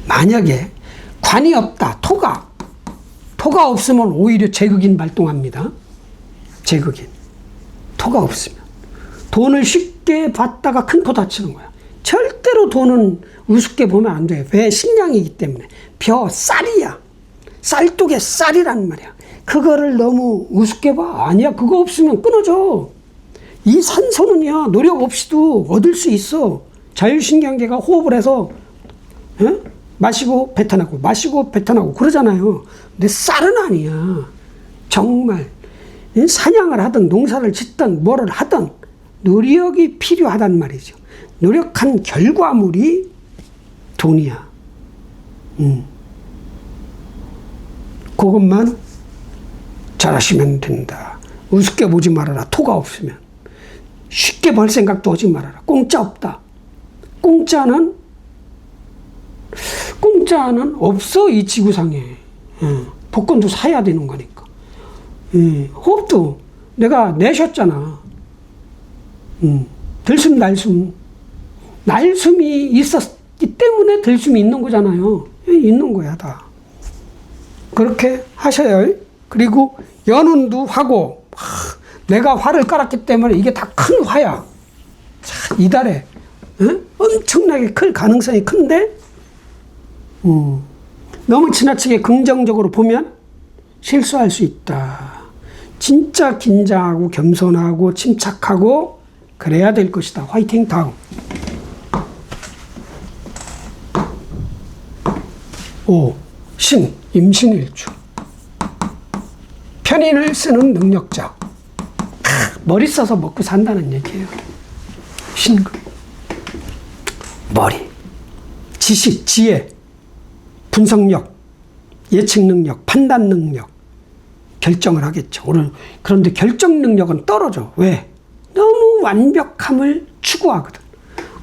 만약에 관이 없다. 토가 없으면 오히려 제극인 발동합니다. 제극인. 토가 없으면 돈을 쉽게 받다가 큰 토 다치는 거야. 절대로 돈은 우습게 보면 안 돼. 왜? 식량이기 때문에. 쌀이야. 쌀독에 쌀이란 말이야. 그거를 너무 우습게 봐. 아니야. 그거 없으면 끊어져. 이 산소는요, 노력 없이도 얻을 수 있어. 자율신경계가 호흡을 해서 마시고 뱉어나고 마시고 뱉어나고 그러잖아요. 근데 쌀은 아니야. 정말 사냥을 하든 농사를 짓든 뭐를 하든 노력이 필요하단 말이죠. 노력한 결과물이 돈이야. 그것만 잘하시면 된다. 우습게 보지 말아라. 토가 없으면. 쉽게 벌 생각도 하지 말아라. 공짜 없다. 공짜는 없어, 이 지구상에. 복권도 사야 되는 거니까. 호흡도 내가 내셨잖아. 들숨 날숨이 있었기 때문에 들숨이 있는 거잖아요. 있는 거야, 다. 그렇게 하셔요. 그리고 연운도 화고, 내가 화를 깔았기 때문에 이게 다 큰 화야. 자, 이달에 엄청나게 클 가능성이 큰데 너무 지나치게 긍정적으로 보면 실수할 수 있다. 진짜 긴장하고 겸손하고 침착하고 그래야 될 것이다. 화이팅. 다음. 5. 신, 임신일주. 편인을 쓰는 능력자. 머리 써서 먹고 산다는 얘기예요. 신금. 머리. 지식, 지혜, 분석력, 예측 능력, 판단 능력, 결정을 하겠죠. 그런데 결정 능력은 떨어져. 왜? 너무 완벽함을 추구하거든.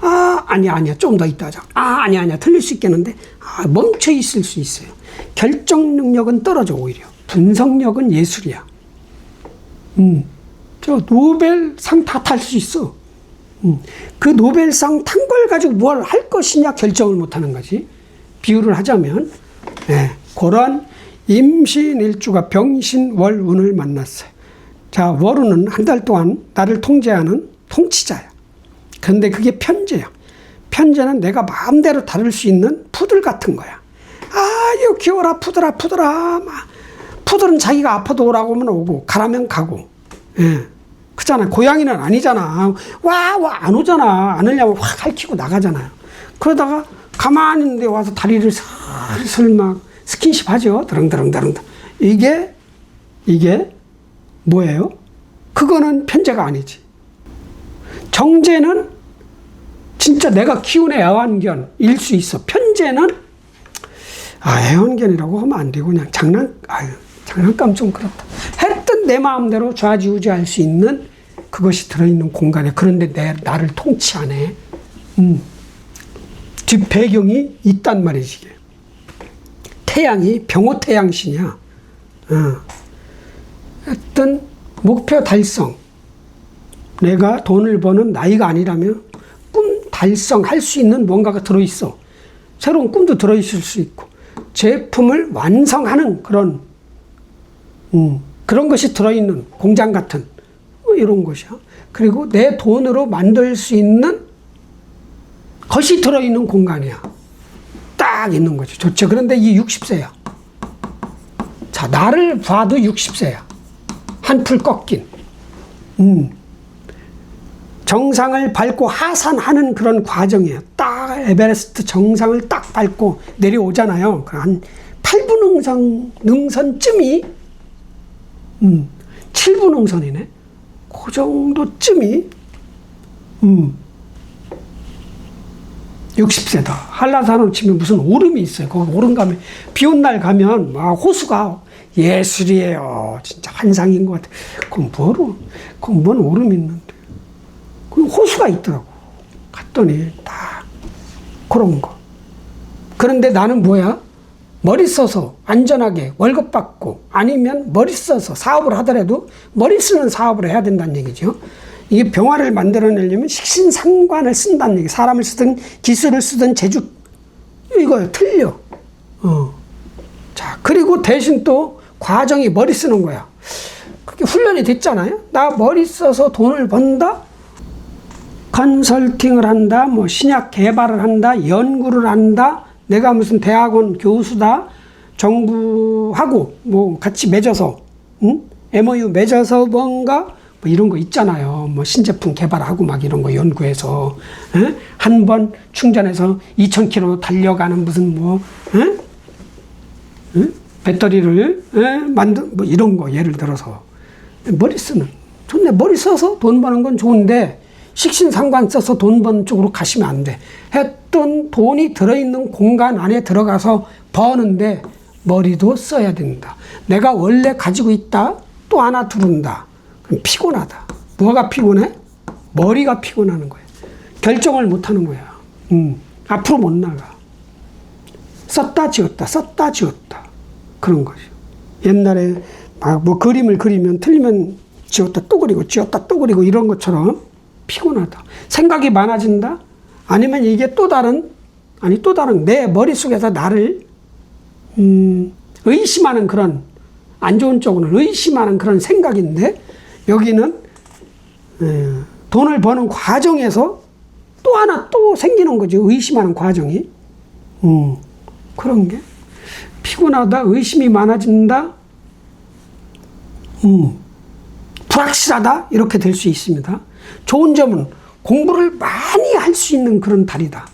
아니야. 좀 더 있다 하자. 아니야. 틀릴 수 있겠는데. 멈춰 있을 수 있어요. 결정 능력은 떨어져, 오히려. 분석력은 예술이야. 저 노벨상 다 탈 수 있어. 그 노벨상 탄 걸 가지고 뭘 할 것이냐 결정을 못 하는 거지. 비유를 하자면, 그런 임신일주가 병신월운을 만났어요. 자, 월운은 한 달 동안 나를 통제하는 통치자야. 그런데 그게 편제야. 편제는 내가 마음대로 다룰 수 있는 푸들 같은 거야. 아유, 귀여워라, 푸들아. 푸들은 자기가 아파도 오라고 하면 오고, 가라면 가고. 그잖아. 고양이는 아니잖아. 안 오잖아. 안 오려면 확 핥히고 나가잖아요. 그러다가 가만히 있는데 와서 다리를 슬슬 막 스킨십 하죠. 드릉드릉. 이게 뭐예요? 그거는 편제가 아니지. 정제는 진짜 내가 키운 애완견일 수 있어. 편제는 애완견이라고 하면 안 되고 그냥 장난감 좀 그렇다. 했던 내 마음대로 좌지우지할 수 있는 그것이 들어있는 공간에. 그런데 나를 통치하네. 뒷 배경이 있단 말이지. 이게. 태양이 병호태양신이야. 어떤 목표 달성. 내가 돈을 버는 나이가 아니라면 꿈 달성할 수 있는 뭔가가 들어있어. 새로운 꿈도 들어있을 수 있고 제품을 완성하는 그런 것이 들어있는 공장 같은 이런 것이야. 그리고 내 돈으로 만들 수 있는 것이 들어있는 공간이야. 딱 있는 거죠. 좋죠. 그런데 이 60세야. 자, 나를 봐도 60세야. 한풀 꺾인. 정상을 밟고 하산하는 그런 과정이에요. 딱 에베레스트 정상을 딱 밟고 내려오잖아요. 한 8분 능선쯤이 7분 능선이네. 그 정도쯤이 60세다. 한라산으로 치면 무슨 오름이 있어요. 거기 오름 가면 비 온 날 가면 호수가 예술이에요. 진짜 환상인 것 같아. 그건 뭔 오름이 있는데. 그 호수가 있더라고. 갔더니 다 그런 거. 그런데 나는 뭐야? 머리 써서 안전하게 월급 받고 아니면 머리 써서 사업을 하더라도 머리 쓰는 사업을 해야 된다는 얘기죠. 이게 병화를 만들어내려면 식신상관을 쓴다는 얘기. 사람을 쓰든 기술을 쓰든 재주 이거요. 틀려. 자, 그리고 대신 또 과정이 머리 쓰는 거야. 그게 훈련이 됐잖아요. 나 머리 써서 돈을 번다. 컨설팅을 한다. 뭐 신약 개발을 한다. 연구를 한다. 내가 무슨 대학원 교수다. 정부하고 뭐 같이 맺어서 MOU 맺어서 뭔가 뭐 이런 거 있잖아요. 뭐 신제품 개발하고 막 이런 거 연구해서 한 번 충전해서 2,000km 달려가는 무슨 뭐 배터리를 만든 뭐 이런 거 예를 들어서 머리 쓰는 좋네. 머리 써서 돈 버는 건 좋은데 식신상관 써서 돈 버는 쪽으로 가시면 안 돼. 어떤 돈이 들어있는 공간 안에 들어가서 버는데 머리도 써야 된다. 내가 원래 가지고 있다, 또 하나 두른다. 그럼 피곤하다. 뭐가 피곤해? 머리가 피곤하는 거야. 결정을 못 하는 거야. 앞으로 못 나가. 썼다 지웠다, 썼다 지웠다. 그런 거죠. 옛날에 막 뭐 그림을 그리면 틀리면 지웠다 또 그리고 지웠다 또 그리고 이런 것처럼 피곤하다. 생각이 많아진다? 아니면 이게 또 다른 내 머릿속에서 나를 의심하는 그런 안 좋은 쪽으로 의심하는 그런 생각인데 여기는 돈을 버는 과정에서 또 하나 또 생기는 거죠. 의심하는 과정이. 그런 게 피곤하다, 의심이 많아진다, 불확실하다 이렇게 될 수 있습니다. 좋은 점은 공부를 많이 할 수 있는 그런 달이다.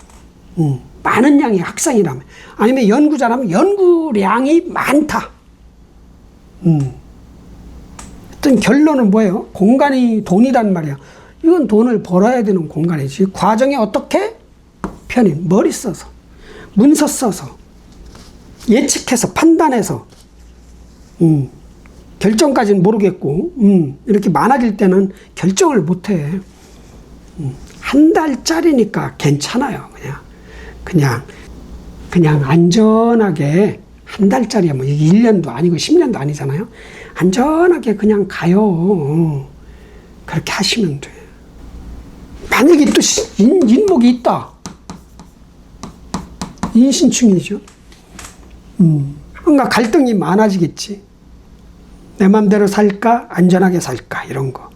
많은 양의 학생이라면 아니면 연구자라면 연구량이 많다. 어떤 결론은 뭐예요? 공간이 돈이란 말이야. 이건 돈을 벌어야 되는 공간이지. 과정에 어떻게? 편히 머리 써서 문서 써서 예측해서 판단해서 결정까지는 모르겠고 이렇게 많아질 때는 결정을 못해. 한 달짜리니까 괜찮아요. 그냥 안전하게 한 달짜리야. 뭐 이게 1년도 아니고 10년도 아니잖아요. 안전하게 그냥 가요. 그렇게 하시면 돼. 만약에 또 인목이 있다. 인신충이죠. 뭔가 갈등이 많아지겠지. 내 맘대로 살까? 안전하게 살까? 이런 거.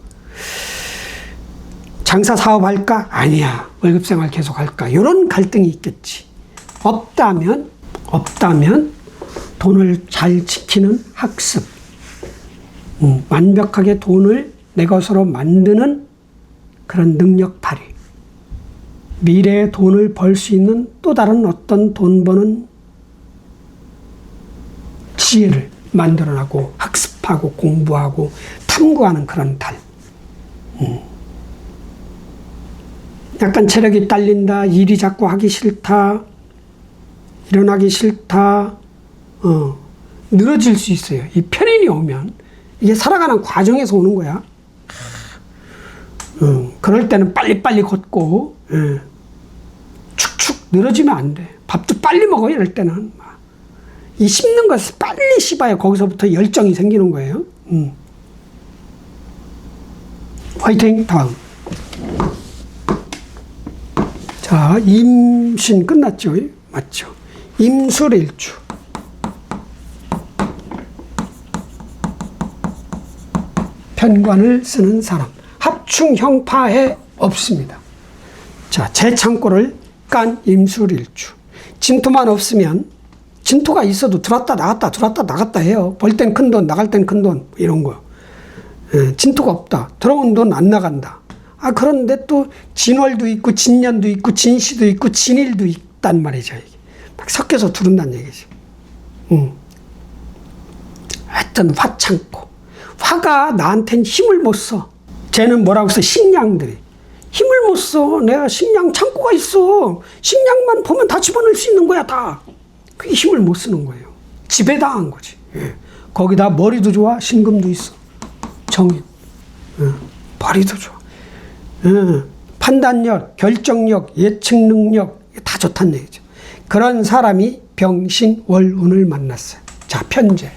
장사 사업 할까? 아니야. 월급 생활 계속 할까? 이런 갈등이 있겠지. 없다면 돈을 잘 지키는 학습. 완벽하게 돈을 내 것으로 만드는 그런 능력 발휘. 미래에 돈을 벌 수 있는 또 다른 어떤 돈 버는 지혜를 만들어나고 학습하고 공부하고 탐구하는 그런 달. 약간 체력이 딸린다, 일이 자꾸 하기 싫다, 일어나기 싫다, 늘어질 수 있어요. 이 편인이 오면 이게 살아가는 과정에서 오는 거야. 그럴 때는 빨리빨리 걷고 축축 늘어지면 안 돼. 밥도 빨리 먹어. 이럴 때는 이 씹는 것을 빨리 씹어야 거기서부터 열정이 생기는 거예요. 화이팅. 다음. 자, 임신 끝났죠? 맞죠? 임술일주. 편관을 쓰는 사람. 합충형파해 없습니다. 자, 제 창고를 깐 임술일주. 진토만 없으면, 진토가 있어도 들어왔다 나갔다 해요. 벌 땐 큰 돈, 나갈 땐 큰 돈, 이런 거. 진토가 없다. 들어온 돈 안 나간다. 그런데 또 진월도 있고, 진년도 있고, 진시도 있고, 진일도 있단 말이죠. 이게. 막 섞여서 두른다는 얘기죠. 하여튼 화창고. 화가 나한텐 힘을 못 써. 쟤는 뭐라고 써? 식량들이. 힘을 못 써. 내가 식량 창고가 있어. 식량만 보면 다 집어넣을 수 있는 거야, 다. 그게 힘을 못 쓰는 거예요. 지배당한 거지. 거기다 머리도 좋아. 신금도 있어. 정인. 머리도 좋아. 판단력, 결정력, 예측 능력 다 좋다는 얘기죠. 그런 사람이 병신월운을 만났어요. 자, 편재.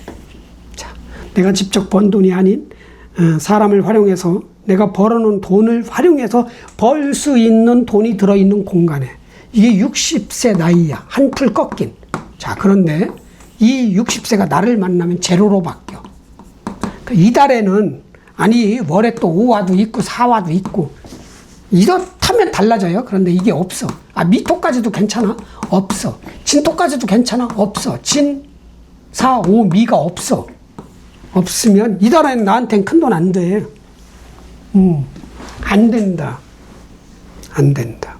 자, 내가 직접 번 돈이 아닌 사람을 활용해서 내가 벌어놓은 돈을 활용해서 벌 수 있는 돈이 들어있는 공간에 이게 60세 나이야. 한풀 꺾인. 자, 그런데 이 60세가 나를 만나면 제로로 바뀌어. 이 달에는 아니 월에 또 5화도 있고 4화도 있고 이렇다면 달라져요. 그런데 이게 없어. 미토까지도 괜찮아? 없어. 진토까지도 괜찮아? 없어. 진, 사, 오, 미가 없어. 없으면 이 달에는 나한테는 큰 돈 안 돼. 안 된다. 안 된다.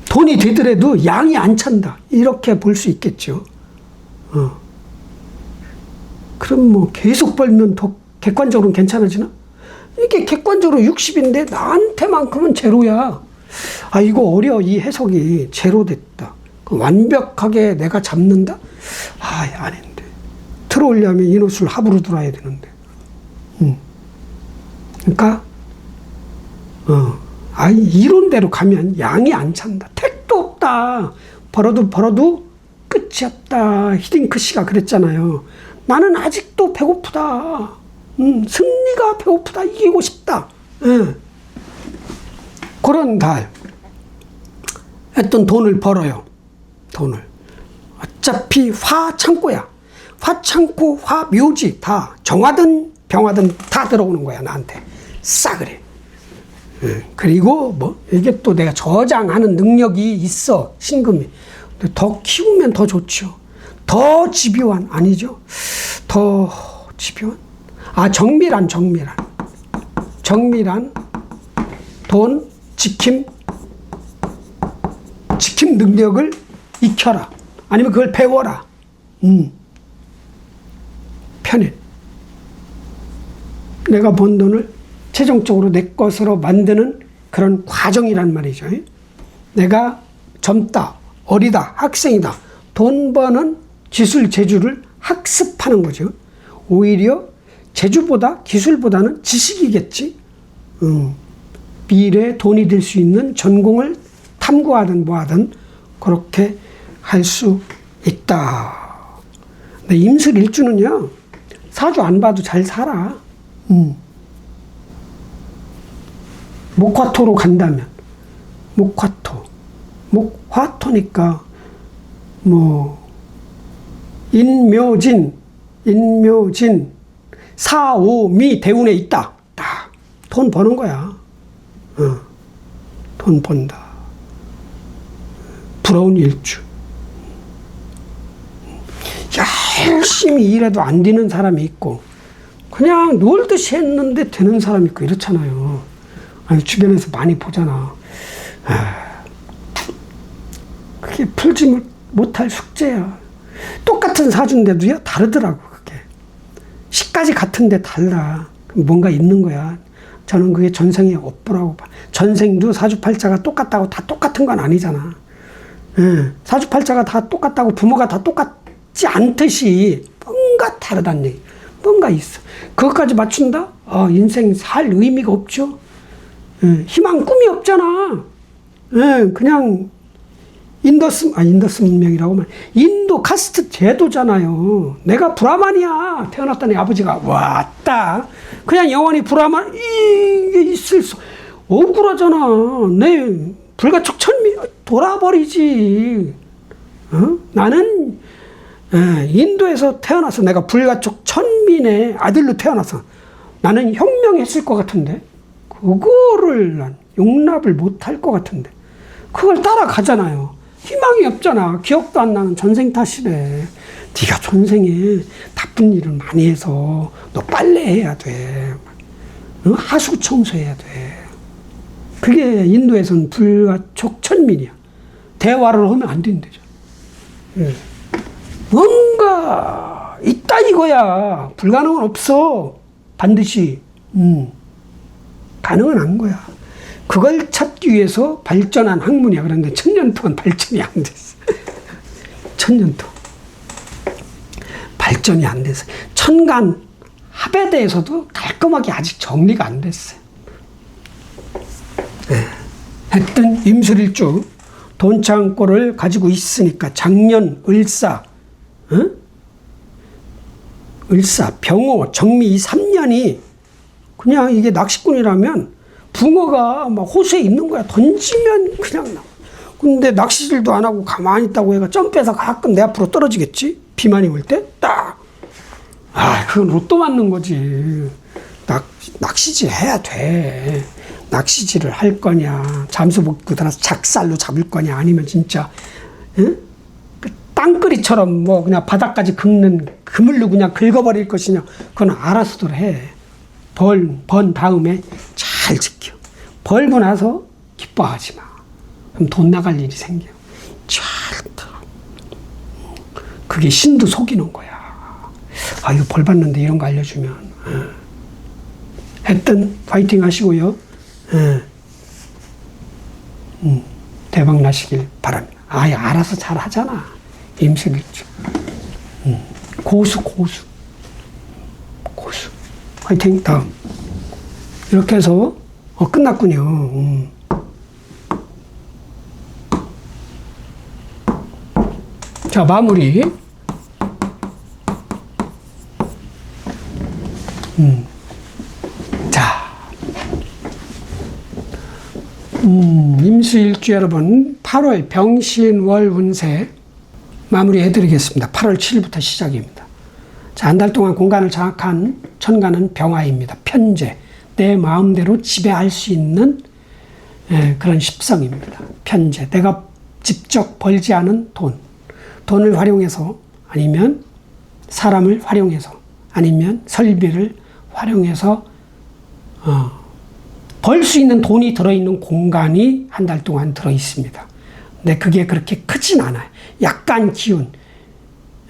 돈이 되더라도 양이 안 찬다. 이렇게 볼 수 있겠죠. 그럼 뭐 계속 벌면 더 객관적으로는 괜찮아지나? 이게 객관적으로 60인데 나한테만큼은 제로야. 아, 이거 어려. 이 해석이 제로됐다. 완벽하게 내가 잡는다? 아, 아닌데. 들어오려면 이노술 합으로 들어야 되는데. 그러니까, 이론대로 가면 양이 안 찬다. 택도 없다. 벌어도 끝이 없다. 히딩크 씨가 그랬잖아요. 나는 아직도 배고프다. 승리가 배고프다. 이기고 싶다. 예. 그런 달. 했던 돈을 벌어요. 돈을. 어차피 화창고야. 화창고, 화묘지 다 정화든 병화든 다 들어오는 거야. 나한테. 싸그래. 예. 그리고 뭐 이게 또 내가 저장하는 능력이 있어. 신금이. 더 키우면 더 좋죠. 더 집요한 아니죠. 더 집요한. 아, 정밀한 돈 지킴 능력을 익혀라. 아니면 그걸 배워라. 편해. 내가 번 돈을 최종적으로 내 것으로 만드는 그런 과정이란 말이죠. 내가 젊다, 어리다, 학생이다. 돈 버는 기술, 재주를 학습하는 거죠. 오히려 재주보다 기술보다는 지식이겠지. 미래에 돈이 될 수 있는 전공을 탐구하든 뭐하든 그렇게 할 수 있다. 근데 임술일주는요, 사주 안 봐도 잘 살아. 목화토로 간다면, 목화토니까, 인묘진, 사오미 대운에 있다. 딱 돈 버는 거야. 돈 번다. 부러운 일주. 열심히 일해도 안 되는 사람이 있고, 그냥 놀듯이 했는데 되는 사람이 있고, 이렇잖아요. 아니, 주변에서 많이 보잖아. 그게 풀지 못할 숙제야. 똑같은 사주인데도요, 다르더라고, 그게. 시까지 같은데 달라. 뭔가 있는 거야. 저는 그게 전생에 없더라고 봐. 전생도 사주팔자가 똑같다고 다 똑같은 건 아니잖아. 사주팔자가 다 똑같다고 부모가 다 똑같지 않듯이 뭔가 다르다는 얘기. 뭔가 있어. 그것까지 맞춘다? 인생 살 의미가 없죠. 희망, 꿈이 없잖아. 그냥 인더스 문명이라고 말. 인도 카스트 제도잖아요. 내가 브라만이야. 태어났더니 아버지가 왔다. 그냥 영원히 브라만 이게 있을 수 억울하잖아. 내 불가촉 천미 돌아버리지. 나는 인도에서 태어나서 내가 불가촉 천민의 아들로 태어나서 나는 혁명했을 것 같은데 그거를 난 용납을 못할 것 같은데 그걸 따라가잖아요. 희망이 없잖아. 기억도 안 나는 전생 탓이래. 네가 전생에 나쁜 일을 많이 해서 너 빨래해야 돼. 하수 청소해야 돼. 그게 인도에서는 불가촉 천민이야. 대화를 하면 안 된대죠. 뭔가 있다 이거야. 불가능은 없어. 반드시. 가능은 한 거야. 그걸 찾기 위해서 발전한 학문이야. 그런데 1000년 동안 발전이 안 됐어. 1000년 동안. 발전이 안 됐어. 천간 합에 대해서도 깔끔하게 아직 정리가 안 됐어요. 하여튼 임술일주 돈창고를 가지고 있으니까 작년 을사, 병호, 정미 이 3년이 그냥 이게 낚시꾼이라면 붕어가 막 호수에 있는 거야. 던지면 그냥 나와. 근데 낚시질도 안 하고 가만히 있다고 얘가 점프해서 가끔 내 앞으로 떨어지겠지? 비만이 올 때? 딱! 그건 로또 맞는 거지. 낚시질 해야 돼. 낚시질을 할 거냐, 잠수복구 달아서 작살로 잡을 거냐, 아니면 진짜, 땅거리처럼 뭐 그냥 바닥까지 긁는 그물로 그냥 긁어버릴 것이냐, 그건 알아서들 해. 번 다음에 잘 지켜. 벌고 나서 기뻐하지 마. 그럼 돈 나갈 일이 생겨. 절대. 그게 신도 속이는 거야. 이거 벌 받는데 이런 거 알려주면. 하여튼 파이팅 하시고요. 대박 나시길 바랍니다. 아예 알아서 잘 하잖아. 임수일주. 고수. 화이팅. 다음. 이렇게 해서 끝났군요. 자, 마무리. 자, 임수일주 여러분 8월 병신월 운세 마무리해드리겠습니다. 8월 7일부터 시작입니다. 자, 한 달 동안 공간을 장악한 천간은 병화입니다. 편재, 내 마음대로 지배할 수 있는 그런 십성입니다. 편재, 내가 직접 벌지 않은 돈을 활용해서, 아니면 사람을 활용해서, 아니면 설비를 활용해서 벌 수 있는 돈이 들어있는 공간이 한 달 동안 들어있습니다. 근데 그게 그렇게 크진 않아요. 약간 기운,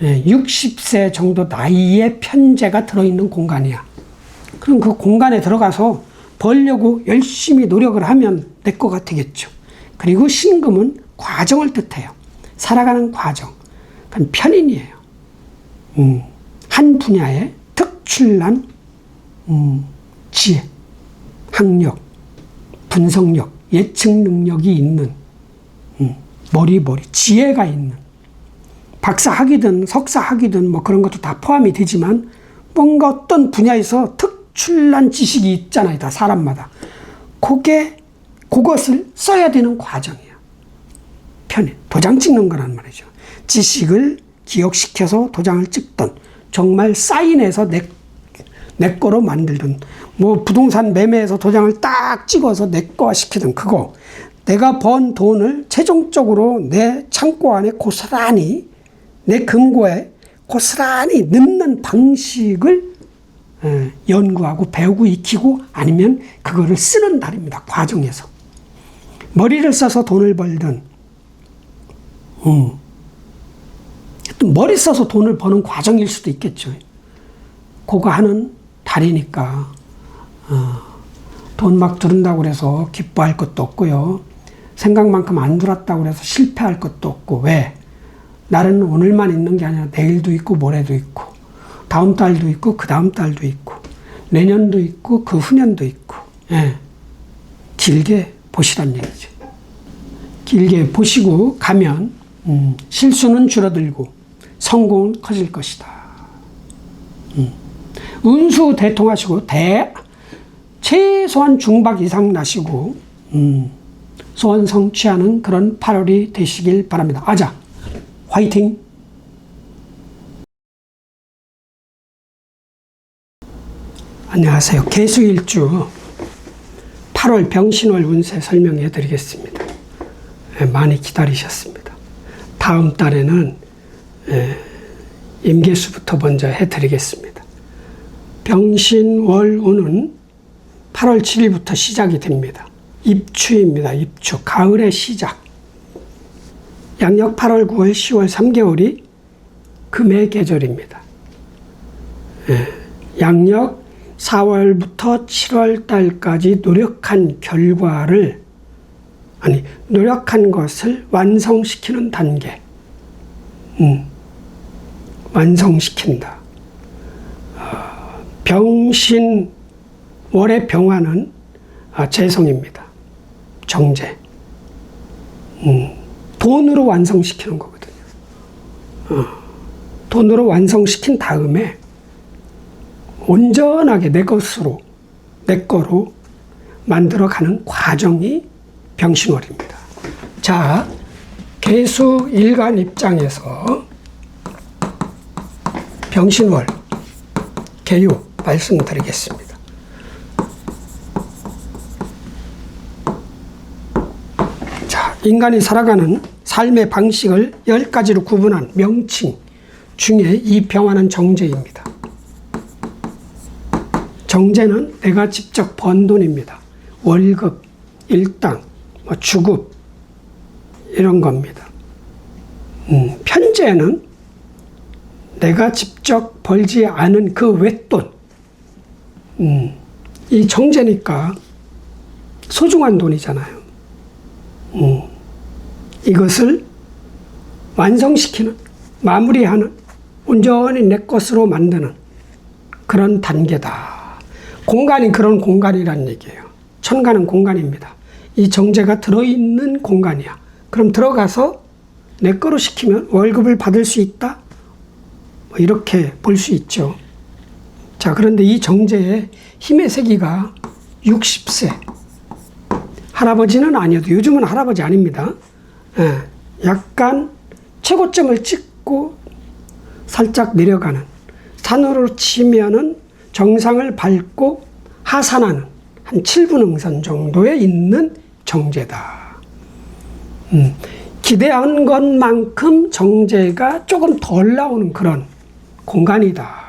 60세 정도 나이의 편재가 들어있는 공간이야. 그럼 그 공간에 들어가서 벌려고 열심히 노력을 하면 내 거가 되겠죠. 그리고 신금은 과정을 뜻해요. 살아가는 과정. 그건 편인이에요. 한 분야에 특출난 지혜, 학력, 분석력, 예측 능력이 있는 머리 지혜가 있는, 박사 학위든 석사 학위든 뭐 그런 것도 다 포함이 되지만 뭔가 어떤 분야에서 특출난 지식이 있잖아요. 다 사람마다. 그것을 써야 되는 과정이에요. 편해. 도장 찍는 거란 말이죠. 지식을 기억시켜서 도장을 찍던, 정말 사인해서 내 거로 만들던, 뭐 부동산 매매에서 도장을 딱 찍어서 내 거 시키던 그거, 내가 번 돈을 최종적으로 내 창고 안에 고스란히, 내 금고에 고스란히 넣는 방식을 연구하고 배우고 익히고, 아니면 그거를 쓰는 날입니다. 과정에서. 머리를 써서 돈을 벌든, 머리 써서 돈을 버는 과정일 수도 있겠죠. 그거 하는 달이니까 돈 막 들은다고 그래서 기뻐할 것도 없고요. 생각만큼 안 들었다고 해서 실패할 것도 없고. 왜? 날은 오늘만 있는 게 아니라 내일도 있고 모레도 있고 다음 달도 있고 그 다음 달도 있고 내년도 있고 그 후년도 있고. 길게 보시란 얘기죠. 길게 보시고 가면 실수는 줄어들고 성공은 커질 것이다. 운수 대통하시고 최소한 중박 이상 나시고 소원 성취하는 그런 8월이 되시길 바랍니다. 아자, 화이팅! 안녕하세요. 개수일주 8월 병신월 운세 설명해 드리겠습니다. 많이 기다리셨습니다. 다음 달에는 임계수부터 먼저 해드리겠습니다. 병신월운은 8월 7일부터 시작이 됩니다. 입추입니다. 입추. 가을의 시작. 양력 8월, 9월, 10월 3개월이 금의 계절입니다. 양력 4월부터 7월 달까지 노력한 것을 완성시키는 단계. 완성시킨다. 병신, 월의 병화는 재성입니다. 정제. 돈으로 완성시키는 거거든요. 돈으로 완성시킨 다음에 온전하게 내 것으로, 내 거로 만들어가는 과정이 병신월입니다. 자, 개수 일간 입장에서 병신월, 개유 말씀드리겠습니다. 자, 인간이 살아가는 삶의 방식을 10가지로 구분한 명칭 중에 이 병화는 정제입니다. 정제는 내가 직접 번 돈입니다. 월급, 일당, 주급 이런 겁니다. 편제는 내가 직접 벌지 않은 그 웻돈. 이 정제니까 소중한 돈이잖아요. 이것을 완성시키는, 마무리하는, 온전히 내 것으로 만드는 그런 단계다. 공간이 그런 공간이란 얘기예요. 천간은 공간입니다. 이 정제가 들어있는 공간이야. 그럼 들어가서 내 거로 시키면 월급을 받을 수 있다? 뭐 이렇게 볼 수 있죠. 자, 그런데 이 정제의 힘의 세기가 60세. 할아버지는 아니어도, 요즘은 할아버지 아닙니다. 예, 약간 최고점을 찍고 살짝 내려가는, 산으로 치면은 정상을 밟고 하산하는 한 7분 응선 정도에 있는 정제다. 기대한 것만큼 정제가 조금 덜 나오는 그런 공간이다.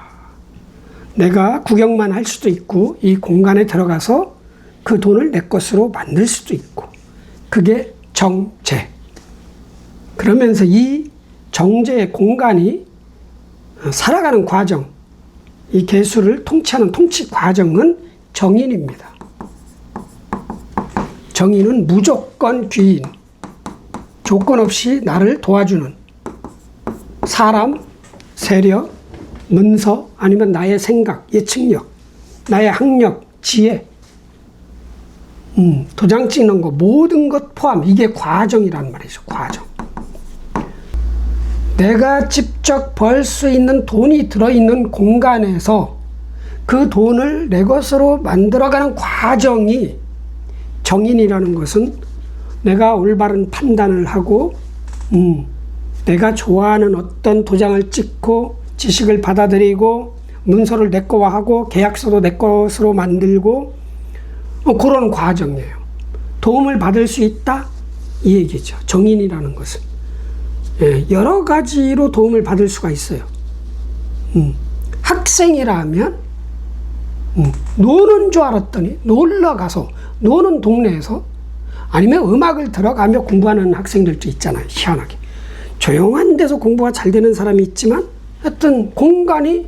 내가 구경만 할 수도 있고, 이 공간에 들어가서 그 돈을 내 것으로 만들 수도 있고, 그게 정제. 그러면서 이 정제의 공간이 살아가는 과정, 이 개수를 통치하는 통치 과정은 정인입니다. 정인은 무조건 귀인, 조건 없이 나를 도와주는 사람, 세력, 문서, 아니면 나의 생각, 예측력, 나의 학력, 지혜, 도장 찍는 거, 모든 것 포함, 이게 과정이란 말이죠. 과정. 내가 직접 벌 수 있는 돈이 들어있는 공간에서 그 돈을 내 것으로 만들어가는 과정이, 정인이라는 것은 내가 올바른 판단을 하고, 내가 좋아하는 어떤 도장을 찍고 지식을 받아들이고 문서를 내 거와 하고 계약서도 내 것으로 만들고, 그런 과정이에요. 도움을 받을 수 있다? 이 얘기죠. 정인이라는 것은. 예, 여러 가지로 도움을 받을 수가 있어요. 학생이라면 노는 줄 알았더니 놀러 가서 노는 동네에서, 아니면 음악을 들어가며 공부하는 학생들도 있잖아요. 희한하게 조용한 데서 공부가 잘 되는 사람이 있지만, 하여튼 공간이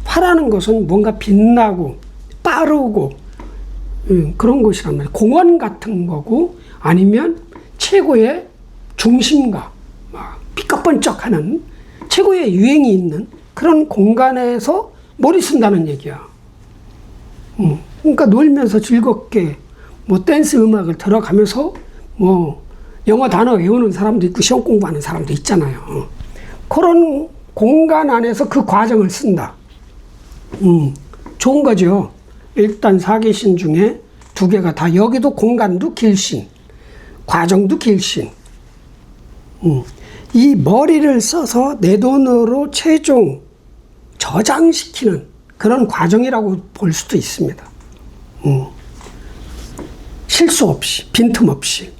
화라는 것은 뭔가 빛나고 빠르고 그런 곳이란 말이에요. 공원 같은 거고, 아니면 최고의 중심가, 삐까번쩍하는 최고의 유행이 있는 그런 공간에서 머리 쓴다는 얘기야. 그러니까 놀면서 즐겁게 뭐 댄스 음악을 들어가면서 뭐 영어 단어 외우는 사람도 있고 시험 공부하는 사람도 있잖아요. 그런 공간 안에서 그 과정을 쓴다. 좋은 거죠. 일단 4개신 중에 2개가 다, 여기도 공간도 길신, 과정도 길신. 이 머리를 써서 내 돈으로 최종 저장시키는 그런 과정이라고 볼 수도 있습니다. 실수 없이, 빈틈없이.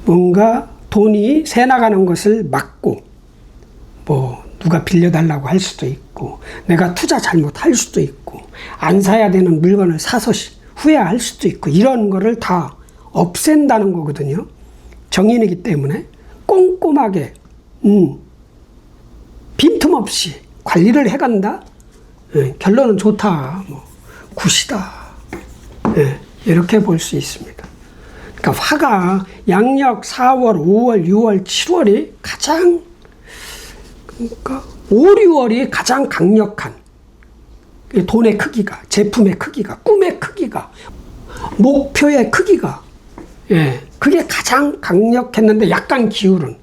뭔가 돈이 새 나가는 것을 막고, 뭐 누가 빌려달라고 할 수도 있고, 내가 투자 잘못할 수도 있고, 안 사야 되는 물건을 사서 후회할 수도 있고, 이런 거를 다 없앤다는 거거든요. 정인이기 때문에 꼼꼼하게 빈틈없이 관리를 해간다. 결론은 좋다, 뭐 굿이다, 이렇게 볼 수 있습니다. 그러니까 화가 양력 4월, 5월, 6월, 7월이 가장, 그러니까 5, 6월이 가장 강력한, 돈의 크기가, 제품의 크기가, 꿈의 크기가, 목표의 크기가, 그게 가장 강력했는데 약간 기울은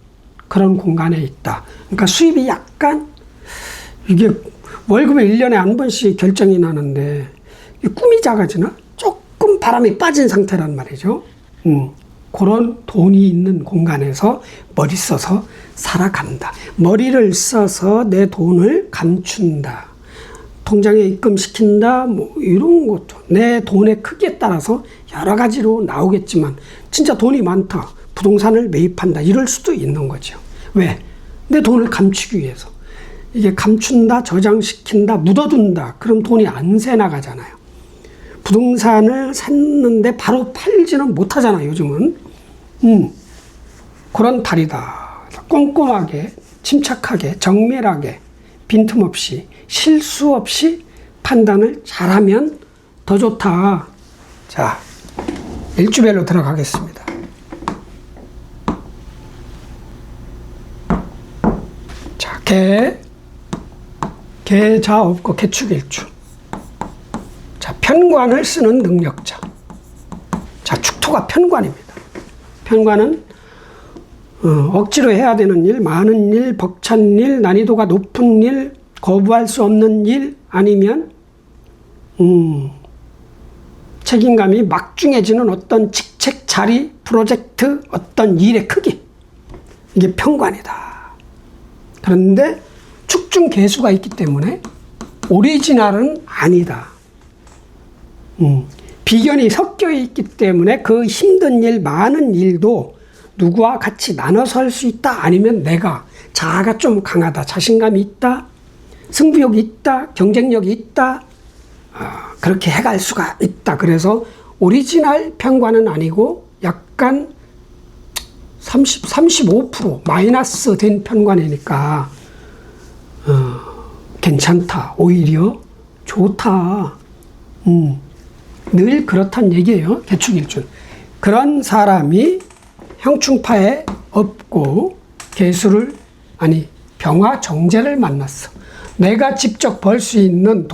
그런 공간에 있다. 그러니까 수입이 약간, 이게 월급이 1년에 한 번씩 결정이 나는데 꿈이 작아지나? 조금 바람이 빠진 상태란 말이죠. 그런 돈이 있는 공간에서 머리 써서 살아간다. 머리를 써서 내 돈을 감춘다. 통장에 입금시킨다, 뭐 이런 것도 내 돈의 크기에 따라서 여러 가지로 나오겠지만, 진짜 돈이 많다, 부동산을 매입한다, 이럴 수도 있는 거죠. 왜? 내 돈을 감추기 위해서. 이게 감춘다, 저장시킨다, 묻어둔다, 그럼 돈이 안 새 나가잖아요. 부동산을 샀는데 바로 팔지는 못하잖아요, 요즘은. 그런 달이다. 꼼꼼하게, 침착하게, 정밀하게, 빈틈없이, 실수 없이 판단을 잘하면 더 좋다. 자, 일주별로 들어가겠습니다. 자, 계자 없고 개축일주. 자, 편관을 쓰는 능력자. 자, 축토가 편관입니다. 편관은 억지로 해야 되는 일, 많은 일, 벅찬 일, 난이도가 높은 일, 거부할 수 없는 일, 아니면 책임감이 막중해지는 어떤 직책, 자리, 프로젝트, 어떤 일의 크기. 이게 편관이다. 그런데 축중 개수가 있기 때문에 오리지널은 아니다. 비견이 섞여 있기 때문에 그 힘든 일, 많은 일도 누구와 같이 나눠서 할 수 있다. 아니면 내가 자아가 좀 강하다. 자신감이 있다. 승부욕이 있다. 경쟁력이 있다. 그렇게 해갈 수가 있다. 그래서 오리지널 편관은 아니고 약간 35% 마이너스 된 편관이니까 괜찮다. 오히려 좋다. 늘 그렇단 얘기예요. 개축일준. 그런 사람이 형충파에 없고 병화 정제를 만났어. 내가 직접 벌 수 있는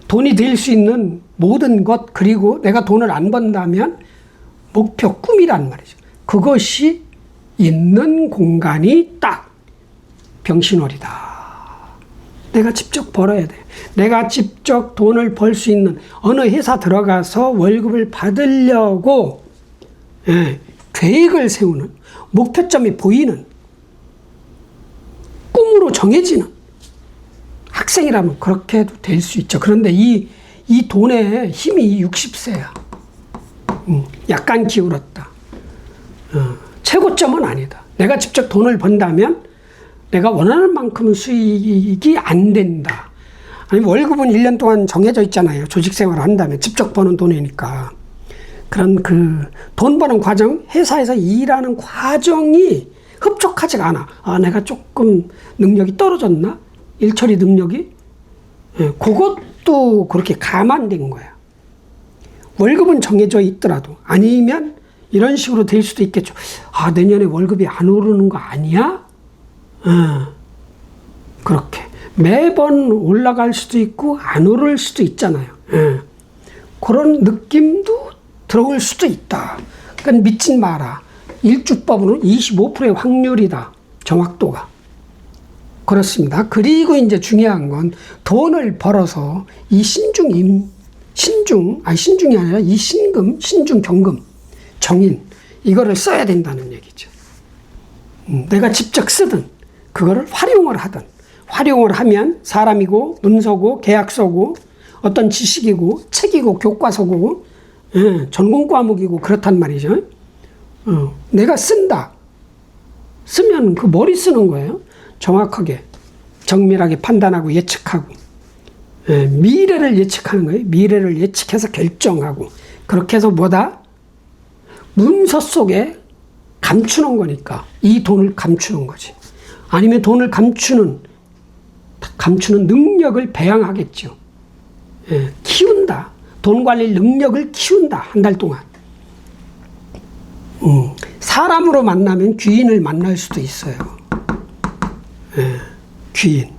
돈이 될 수 있는 모든 것, 그리고 내가 돈을 안 번다면 목표, 꿈이란 말이죠. 그것이 있는 공간이 딱 병신월이다. 내가 직접 벌어야 돼. 내가 직접 돈을 벌 수 있는 어느 회사 들어가서 월급을 받으려고 계획을 세우는, 목표점이 보이는, 꿈으로 정해지는 학생이라면 그렇게 해도 될 수 있죠. 그런데 이 돈의 힘이 60세야. 약간 기울었다. 최고점은 아니다. 내가 직접 돈을 번다면 내가 원하는 만큼의 수익이 안 된다. 아니, 월급은 1년 동안 정해져 있잖아요. 조직 생활을 한다면. 직접 버는 돈이니까. 그런 돈 버는 과정, 회사에서 일하는 과정이 흡족하지가 않아. 내가 조금 능력이 떨어졌나? 일처리 능력이? 그것도 그렇게 감안된 거야. 월급은 정해져 있더라도. 아니면 이런 식으로 될 수도 있겠죠. 내년에 월급이 안 오르는 거 아니야? 그렇게. 매번 올라갈 수도 있고, 안 오를 수도 있잖아요. 그런 느낌도 들어올 수도 있다. 그러니까 믿진 마라. 일주법으로는 25%의 확률이다. 정확도가. 그렇습니다. 그리고 이제 중요한 건 돈을 벌어서 이 신중이 아니라 이 신중, 경금, 정인, 이거를 써야 된다는 얘기죠. 내가 직접 쓰든, 그거를 활용을 하든, 활용을 하면 사람이고, 문서고, 계약서고, 어떤 지식이고, 책이고, 교과서고, 전공 과목이고, 그렇단 말이죠. 내가 쓴다. 쓰면 그 머리 쓰는 거예요. 정확하게, 정밀하게 판단하고 예측하고, 미래를 예측하는 거예요. 미래를 예측해서 결정하고, 그렇게 해서 뭐다? 문서 속에 감추는 거니까 이 돈을 감추는 거지. 아니면 돈을 감추는 능력을 배양하겠죠. 키운다. 돈 관리 능력을 키운다. 한 달 동안. 사람으로 만나면 귀인을 만날 수도 있어요. 귀인.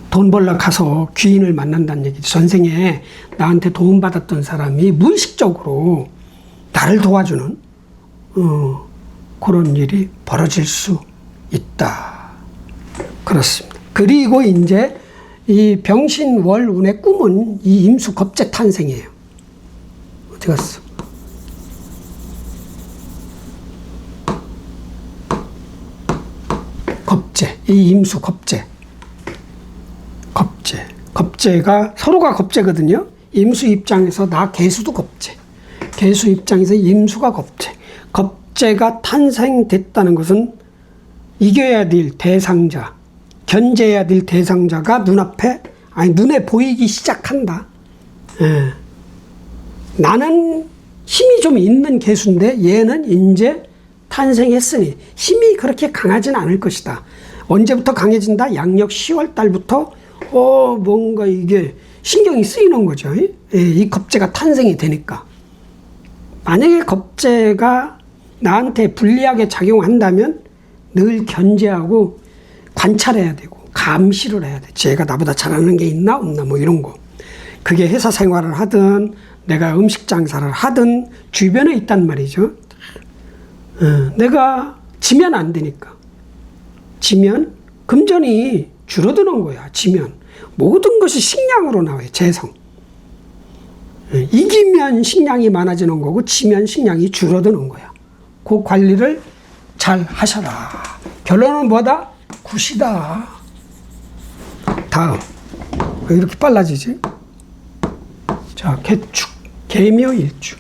돈 벌러 가서 귀인을 만난다는 얘기죠. 전생에 나한테 도움받았던 사람이 무의식적으로 나를 도와주는 그런 일이 벌어질 수 있다. 그렇습니다. 그리고 이제 이 병신월운의 꿈은 이 임수 겁재 탄생이에요. 어디 갔어? 겁재. 이 임수 겁재. 겁재가 서로가 겁재거든요. 임수 입장에서 나 개수도 겁재. 개수 입장에서 임수가 겁재. 겁재가 탄생됐다는 것은 이겨야 될 대상자, 견제해야 될 대상자가 눈에 보이기 시작한다. 나는 힘이 좀 있는 개수인데 얘는 이제 탄생했으니 힘이 그렇게 강하진 않을 것이다. 언제부터 강해진다? 양력 10월 달부터 뭔가 이게 신경이 쓰이는 거죠. 이 겁재가 탄생이 되니까. 만약에 겁재가 나한테 불리하게 작용한다면 늘 견제하고 관찰해야 되고 감시를 해야 돼. 쟤가 나보다 잘하는 게 있나 없나 뭐 이런 거. 그게 회사 생활을 하든 내가 음식 장사를 하든 주변에 있단 말이죠. 내가 지면 안 되니까. 지면 금전이 줄어드는 거야. 지면 모든 것이 식량으로 나와요. 재성. 이기면 식량이 많아지는 거고 지면 식량이 줄어드는 거야. 그 관리를 잘 하셔라. 결론은 뭐다? 굿이다. 다음. 왜 이렇게 빨라지지? 자, 개축, 개묘일주.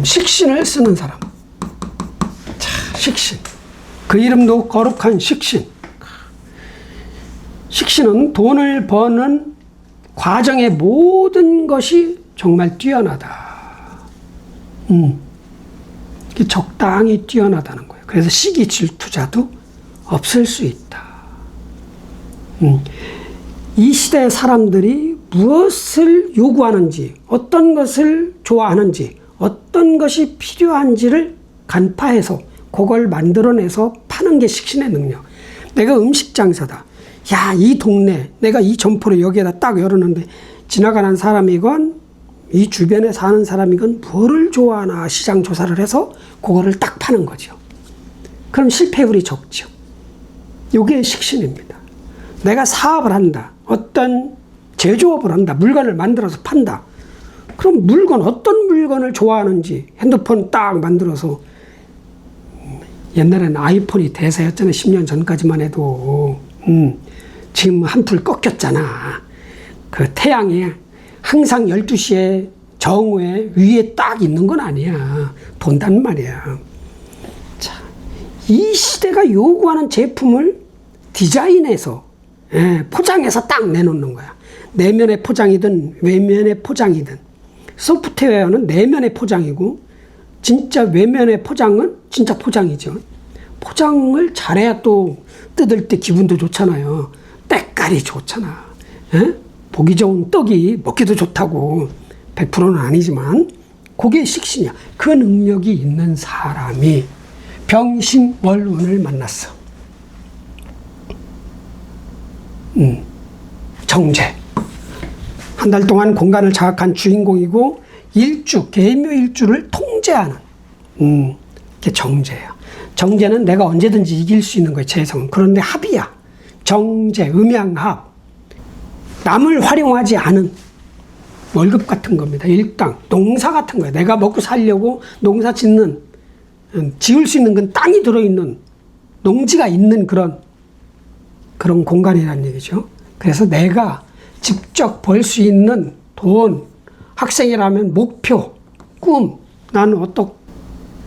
식신을 쓰는 사람. 자, 식신. 그 이름도 거룩한 식신. 식신은 돈을 버는 과정의 모든 것이 정말 뛰어나다. 적당히 뛰어나다는 거예요. 그래서 시기 질투자도 없을 수 있다. 이 시대의 사람들이 무엇을 요구하는지, 어떤 것을 좋아하는지, 어떤 것이 필요한지를 간파해서 그걸 만들어내서 파는 게 식신의 능력. 내가 음식 장사다. 야, 이 동네, 내가 이 점포를 여기에다 딱 열었는데 지나가는 사람이건 이 주변에 사는 사람이건 뭐를 좋아하나 시장 조사를 해서 그거를 딱 파는 거죠. 그럼 실패율이 적죠. 이게 식신입니다. 내가 사업을 한다. 어떤 제조업을 한다. 물건을 만들어서 판다. 그럼 어떤 물건을 좋아하는지 핸드폰 딱 만들어서, 옛날에는 아이폰이 대세였잖아요. 10년 전까지만 해도. 지금 한풀 꺾였잖아. 그 태양에 항상 12시에 정오에 위에 딱 있는 건 아니야. 돈단 말이야. 자, 이 시대가 요구하는 제품을 디자인해서 포장해서 딱 내놓는 거야. 내면의 포장이든 외면의 포장이든. 소프트웨어는 내면의 포장이고 진짜 외면의 포장은 진짜 포장이죠. 포장을 잘해야 또 뜯을 때 기분도 좋잖아요. 때깔이 좋잖아. 보기 좋은 떡이 먹기도 좋다고. 100%는 아니지만 그게 식신이야. 그 능력이 있는 사람이 병신월운을 만났어. 정제. 한 달 동안 공간을 장악한 주인공이고 일주, 개묘일주를 통제하는 게 정제야. 정제는 내가 언제든지 이길 수 있는 거야. 재성은. 그런데 합이야. 정제, 음양합. 남을 활용하지 않은 월급 같은 겁니다. 일당, 농사 같은 거야. 내가 먹고 살려고 농사 짓는, 지을 수 있는 건 땅이 들어있는, 농지가 있는 그런 공간이라는 얘기죠. 그래서 내가 직접 벌 수 있는 돈, 학생이라면 목표, 꿈, 나는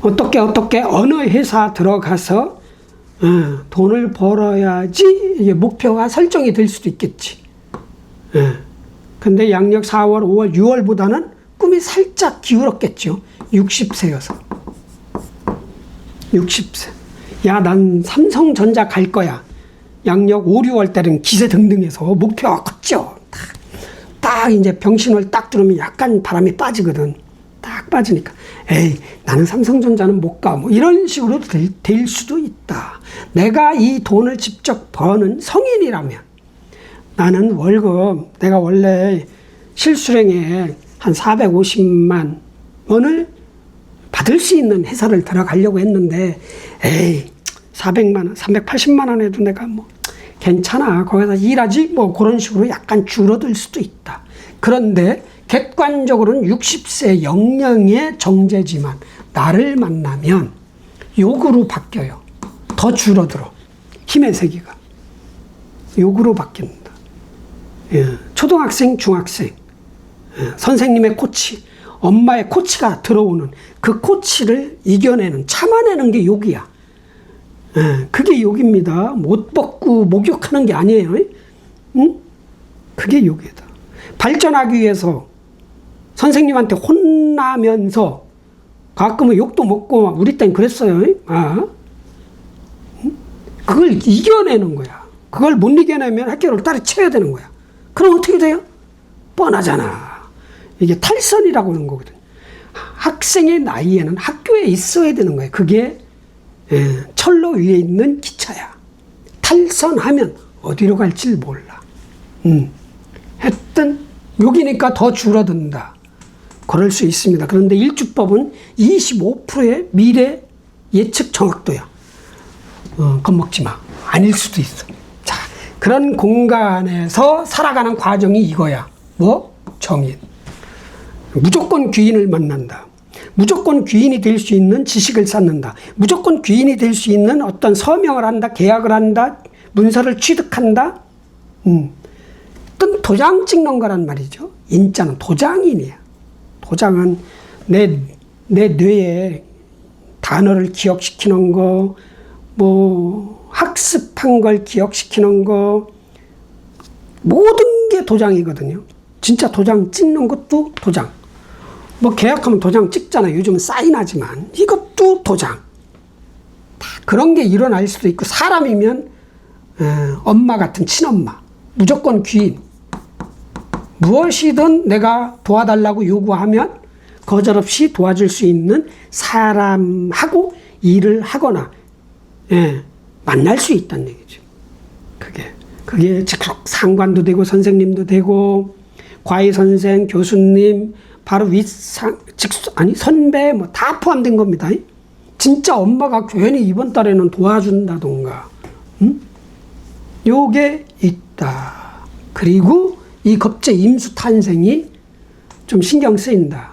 어떻게 어느 회사 들어가서 돈을 벌어야지 이게 목표가 설정이 될 수도 있겠지. 근데 양력 4월, 5월, 6월보다는 꿈이 살짝 기울었겠죠. 60세여서. 60세. 야, 난 삼성전자 갈 거야. 양력 5, 6월 때는 기세등등해서 목표가 컸죠. 딱 이제 병신월 딱 들으면 약간 바람이 빠지거든. 딱 빠지니까 에이, 나는 삼성전자는 못 가. 뭐 이런 식으로 될 수도 있다. 내가 이 돈을 직접 버는 성인이라면 나는 월급, 내가 원래 실수령에 한 450만 원을 받을 수 있는 회사를 들어가려고 했는데, 에이, 400만 원, 380만 원 해도 내가 뭐 괜찮아. 거기서 일하지? 뭐 그런 식으로 약간 줄어들 수도 있다. 그런데 객관적으로는 60세 영령의 정제지만 나를 만나면 욕으로 바뀌어요. 더 줄어들어. 힘의 세계가. 욕으로 바뀐다. 초등학생, 중학생, 선생님의 코치, 엄마의 코치가 들어오는 그 코치를 이겨내는, 참아내는 게 욕이야. 그게 욕입니다. 못 벗고 목욕하는 게 아니에요. 응? 그게 욕이다. 발전하기 위해서 선생님한테 혼나면서 가끔은 욕도 먹고 우리 땐 그랬어요. 그걸 이겨내는 거야. 그걸 못 이겨내면 학교를 때려쳐야 되는 거야. 그럼 어떻게 돼요? 뻔하잖아. 이게 탈선이라고 하는 거거든. 학생의 나이에는 학교에 있어야 되는 거예요. 그게 철로 위에 있는 기차야. 탈선하면 어디로 갈지 몰라. 했던 여기니까 더 줄어든다. 그럴 수 있습니다. 그런데 일주법은 25%의 미래 예측 정확도야. 겁먹지 마. 아닐 수도 있어. 자, 그런 공간에서 살아가는 과정이 이거야. 뭐? 정인. 무조건 귀인을 만난다. 무조건 귀인이 될 수 있는 지식을 쌓는다. 무조건 귀인이 될 수 있는 어떤 서명을 한다. 계약을 한다. 문서를 취득한다. 어떤 도장 찍는 거란 말이죠. 인자는 도장인이야. 도장은 내 뇌에 단어를 기억시키는 거, 뭐 학습한 걸 기억시키는 거, 모든 게 도장이거든요. 진짜 도장 찍는 것도 도장. 뭐 계약하면 도장 찍잖아요. 요즘은 사인하지만 이것도 도장. 다 그런 게 일어날 수도 있고, 사람이면 엄마 같은 친엄마, 무조건 귀인. 무엇이든 내가 도와달라고 요구하면 거절없이 도와줄 수 있는 사람하고 일을 하거나 만날 수 있다는 얘기죠. 그게 즉석 상관도 되고 선생님도 되고 과외 선생, 교수님, 바로 선배 뭐 다 포함된 겁니다. 진짜 엄마가 괜히 이번 달에는 도와준다던가, 요게 있다. 그리고 이 겁제 임수 탄생이 좀 신경 쓰인다.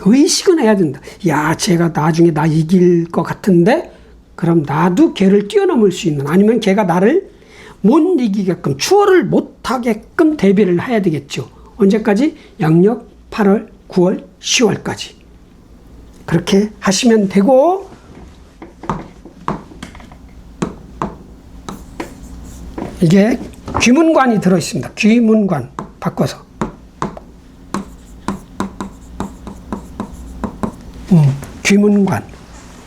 의식은 해야 된다. 야, 쟤가 나중에 나 이길 것 같은데, 그럼 나도 걔를 뛰어넘을 수 있는, 아니면 걔가 나를 못 이기게끔, 추월을 못하게끔 대비를 해야 되겠죠. 언제까지? 양력 8월, 9월, 10월까지. 그렇게 하시면 되고, 이게 귀문관이 들어있습니다. 귀문관 바꿔서. 귀문관.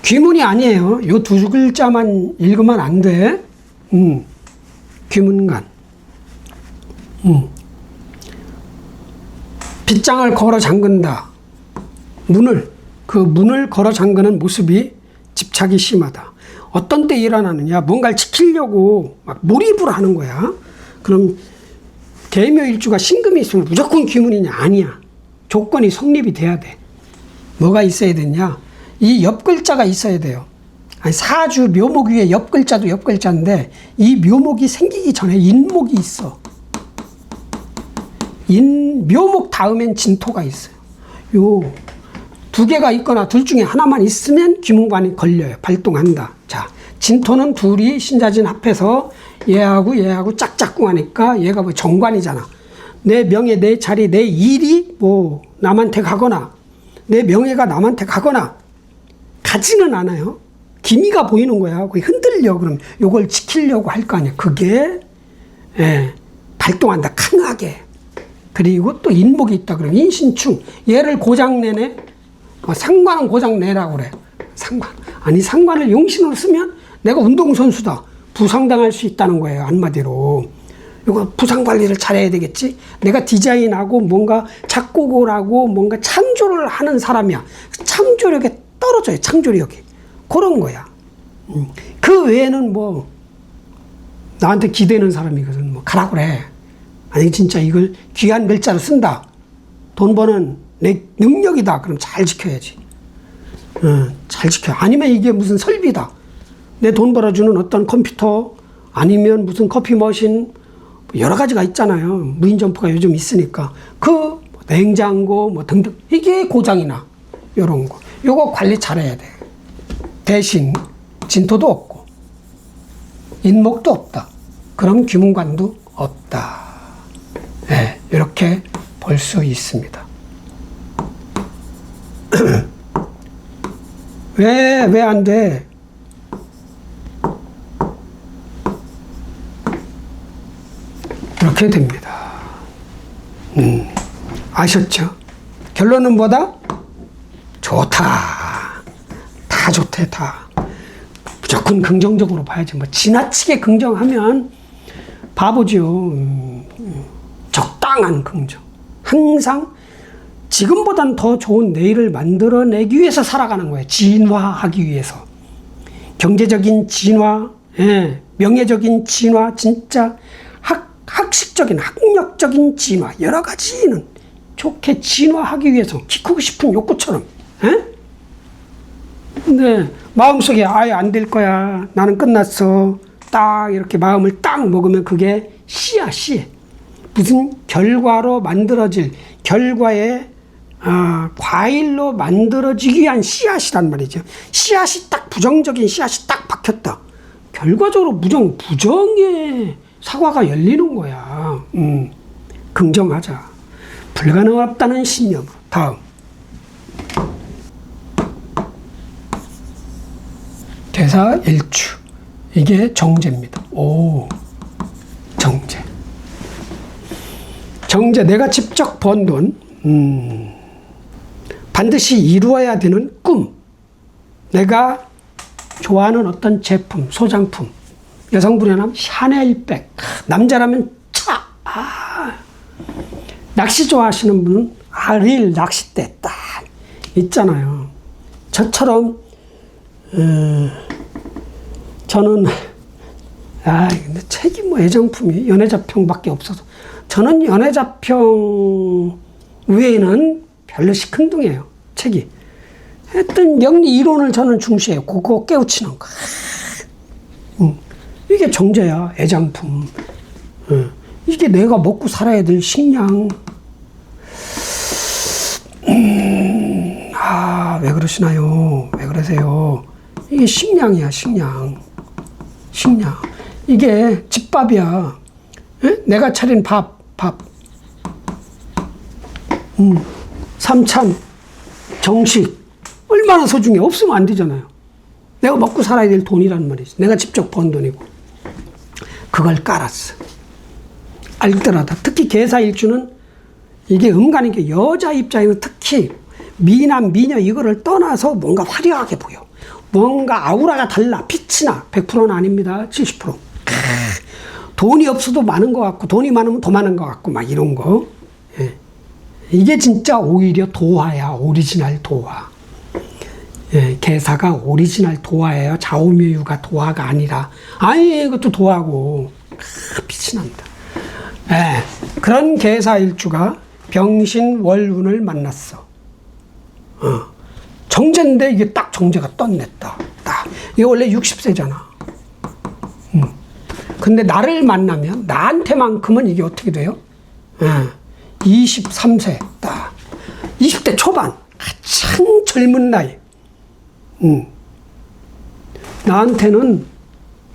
귀문이 아니에요. 요 두 글자만 읽으면 안 돼. 귀문관. 빗장을 걸어 잠근다. 그 문을 걸어 잠그는 모습이 집착이 심하다. 어떤 때 일어나느냐, 뭔가를 지키려고 막 몰입을 하는 거야. 그럼 계묘일주가 신금이 있으면 무조건 귀문이냐? 아니야. 조건이 성립이 돼야 돼. 뭐가 있어야 되냐? 이 옆글자가 있어야 돼요. 아니, 사주 묘목 위에 옆글자도 옆글자인데 이 묘목이 생기기 전에 인목이 있어. 묘목 다음엔 진토가 있어요. 요 두 개가 있거나 둘 중에 하나만 있으면 귀문관이 걸려요. 발동한다. 자, 진토는 둘이 신자진 합해서 얘하고 짝짝꿍하니까 얘가 뭐 정관이잖아. 내 명예, 내 자리, 내 일이 뭐 남한테 가거나 내 명예가 남한테 가거나 가지는 않아요. 기미가 보이는 거야. 거의 흔들려. 그럼 요걸 지키려고 할 거 아니야. 그게 발동한다. 강하게. 그리고 또 인목이 있다. 그러면 인신충. 얘를 고장내네. 상관은 고장내라고 그래. 상관을 용신으로 쓰면 내가 운동선수다. 부상당할 수 있다는 거예요. 한마디로. 이거 부상 관리를 잘해야 되겠지. 내가 디자인하고 뭔가 작곡을 하고 뭔가 창조를 하는 사람이야. 창조력에 떨어져요. 창조력이. 그런 거야. 그 외에는 뭐 나한테 기대는 사람이거든. 뭐 가라 그래. 아니 진짜 이걸 귀한 글자로 쓴다. 돈 버는 내 능력이다. 그럼 잘 지켜야지. 잘 지켜. 아니면 이게 무슨 설비다. 내 돈 벌어주는 어떤 컴퓨터 아니면 무슨 커피 머신 여러 가지가 있잖아요. 무인 점포가 요즘 있으니까 그 냉장고 뭐 등등 이게 고장이나 이런 거. 요거 관리 잘해야 돼. 대신 진토도 없고 인목도 없다. 그럼 귀문관도 없다. 네, 이렇게 볼 수 있습니다. 왜 안 돼? 이렇게 됩니다. 아셨죠? 결론은 뭐다? 좋다. 다 좋대, 다. 무조건 긍정적으로 봐야지. 뭐 지나치게 긍정하면 바보죠. 적당한 긍정. 항상 지금보단 더 좋은 내일을 만들어내기 위해서 살아가는 거예요. 진화하기 위해서. 경제적인 진화, 예, 명예적인 진화, 진짜 학식적인, 학력적인 진화, 여러 가지는 좋게 진화하기 위해서 키 크고 싶은 욕구처럼. 예? 근데 마음속에 아예 안 될 거야. 나는 끝났어. 딱 이렇게 마음을 딱 먹으면 그게 씨야, 씨. 무슨 결과로 만들어질 결과에 과일로 만들어지기 위한 씨앗이란 말이죠. 씨앗이 딱 부정적인 씨앗이 딱 박혔다. 결과적으로 부정의 사과가 열리는 거야. 긍정하자. 불가능 없다는 신념. 다음. 대사일주. 이게 정제입니다. 오, 정제. 정제, 내가 직접 번 돈, 반드시 이루어야 되는 꿈, 내가 좋아하는 어떤 제품, 소장품, 여성분이라면 샤넬백, 남자라면 차, 낚시 좋아하시는 분은 아릴 낚싯대 딱 있잖아요. 저처럼 저는 근데 책이 뭐 애정품이 연애자평밖에 없어서 저는 연애자평 외에는 별로 시큰둥해요. 책이. 하여튼 영리 이론을 저는 중시해요. 그거 깨우치는 거. 이게 정제야. 애장품. 이게 내가 먹고 살아야 될 식량. 왜 그러시나요? 왜 그러세요? 이게 식량이야, 식량. 식량. 이게 집밥이야. 에? 내가 차린 밥. 삼찬, 정식. 얼마나 소중해. 없으면 안 되잖아요. 내가 먹고 살아야 될 돈이란 말이지. 내가 직접 번 돈이고. 그걸 깔았어. 알뜰하다. 특히 계사일주는 이게 은간인 게 여자 입장에서 특히 미남, 미녀 이거를 떠나서 뭔가 화려하게 보여. 뭔가 아우라가 달라. 빛이 나. 100%는 아닙니다. 70%. 돈이 없어도 많은 것 같고, 돈이 많으면 더 많은 것 같고, 막 이런 거. 예. 이게 진짜 오히려 도화야. 오리지널 도화. 예, 계사가 오리지널 도화예요. 좌우묘유가 도화가 아니라. 이것도 도화고. 빛이 납니다. 예, 그런 계사일주가 병신월운을 만났어. 정제인데 이게 딱 정제가 떴냈다. 딱. 이게 원래 60세잖아. 근데 나를 만나면 나한테만큼은 이게 어떻게 돼요? 23세 딱. 20대 초반. 가장 젊은 나이. 나한테는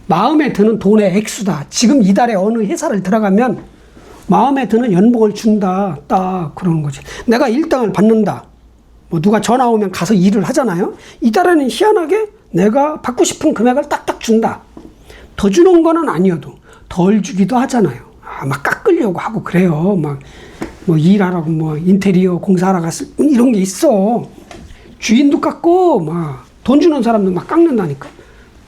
마음에 드는 돈의 액수다. 지금 이달에 어느 회사를 들어가면 마음에 드는 연봉을 준다. 딱 그러는 거지. 내가 1등을 받는다. 뭐 누가 전화 오면 가서 일을 하잖아요. 이달에는 희한하게 내가 받고 싶은 금액을 딱딱 준다. 더 주는 거는 아니어도 덜 주기도 하잖아요. 막 깎으려고 하고 그래요. 막 뭐 일하라고 뭐 인테리어 공사하러 갔을 이런 게 있어. 주인도 깎고 막 돈 주는 사람도 막 깎는다니까.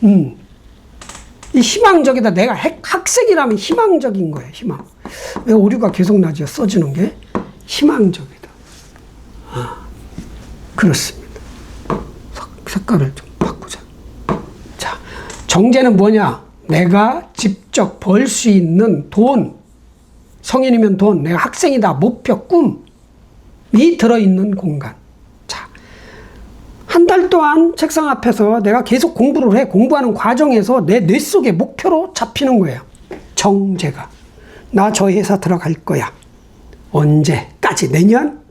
이 희망적이다. 내가 학생이라면 희망적인 거예요. 희망. 왜 오류가 계속 나죠? 써주는 게 희망적이다. 그렇습니다. 색깔을 좀 바꾸자. 자, 정제는 뭐냐? 내가 직접 벌 수 있는 돈, 성인이면 돈, 내가 학생이다, 목표, 꿈이 들어있는 공간. 자, 한 달 동안 책상 앞에서 내가 계속 공부를 해. 공부하는 과정에서 내 뇌 속에 목표로 잡히는 거예요. 정제가. 나 저 회사 들어갈 거야. 언제까지? 내년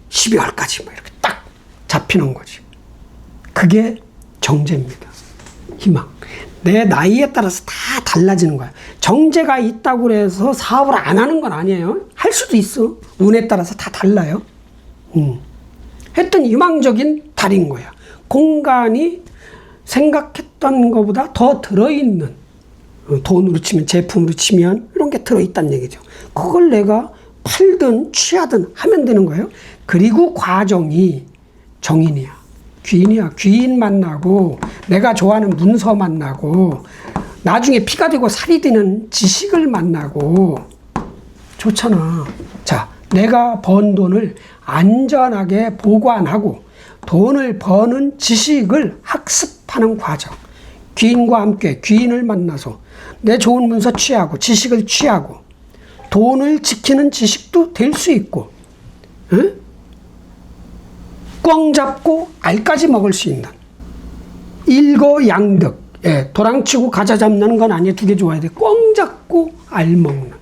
12월까지 뭐 이렇게 딱 잡히는 거지. 그게 정제입니다. 희망. 내 나이에 따라서 다 달라지는 거야. 정제가 있다고 해서 사업을 안 하는 건 아니에요. 할 수도 있어. 운에 따라서 다 달라요. 하여튼 희망적인 달인 거야. 공간이 생각했던 것보다 더 들어있는, 돈으로 치면, 제품으로 치면 이런 게 들어있다는 얘기죠. 그걸 내가 팔든 취하든 하면 되는 거예요. 그리고 과정이 정인이야. 귀인이야. 귀인 만나고 내가 좋아하는 문서 만나고 나중에 피가 되고 살이 되는 지식을 만나고 좋잖아. 자, 내가 번 돈을 안전하게 보관하고 돈을 버는 지식을 학습하는 과정. 귀인과 함께 귀인을 만나서 내 좋은 문서 취하고 지식을 취하고 돈을 지키는 지식도 될 수 있고, 응? 꽝 잡고 알까지 먹을 수 있는 일거양득. 예, 도랑치고 가자 잡는 건 아니에요. 두 개 좋아야 돼. 꽝 잡고 알 먹는.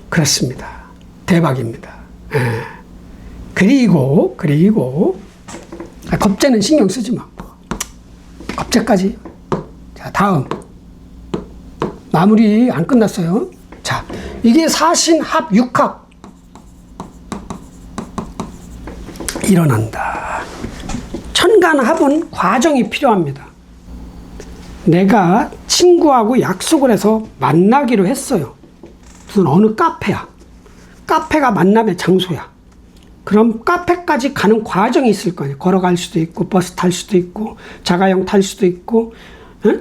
그렇습니다. 대박입니다. 예. 그리고 겁재는 신경 쓰지 마. 겁재까지. 자, 다음 마무리 안 끝났어요. 자, 이게 사신합 육합 일어난다. 천간합은 과정이 필요합니다. 내가 친구하고 약속을 해서 만나기로 했어요. 무슨 어느 카페야. 카페가 만남의 장소야. 그럼 카페까지 가는 과정이 있을 거예요. 걸어갈 수도 있고 버스 탈 수도 있고 자가용 탈 수도 있고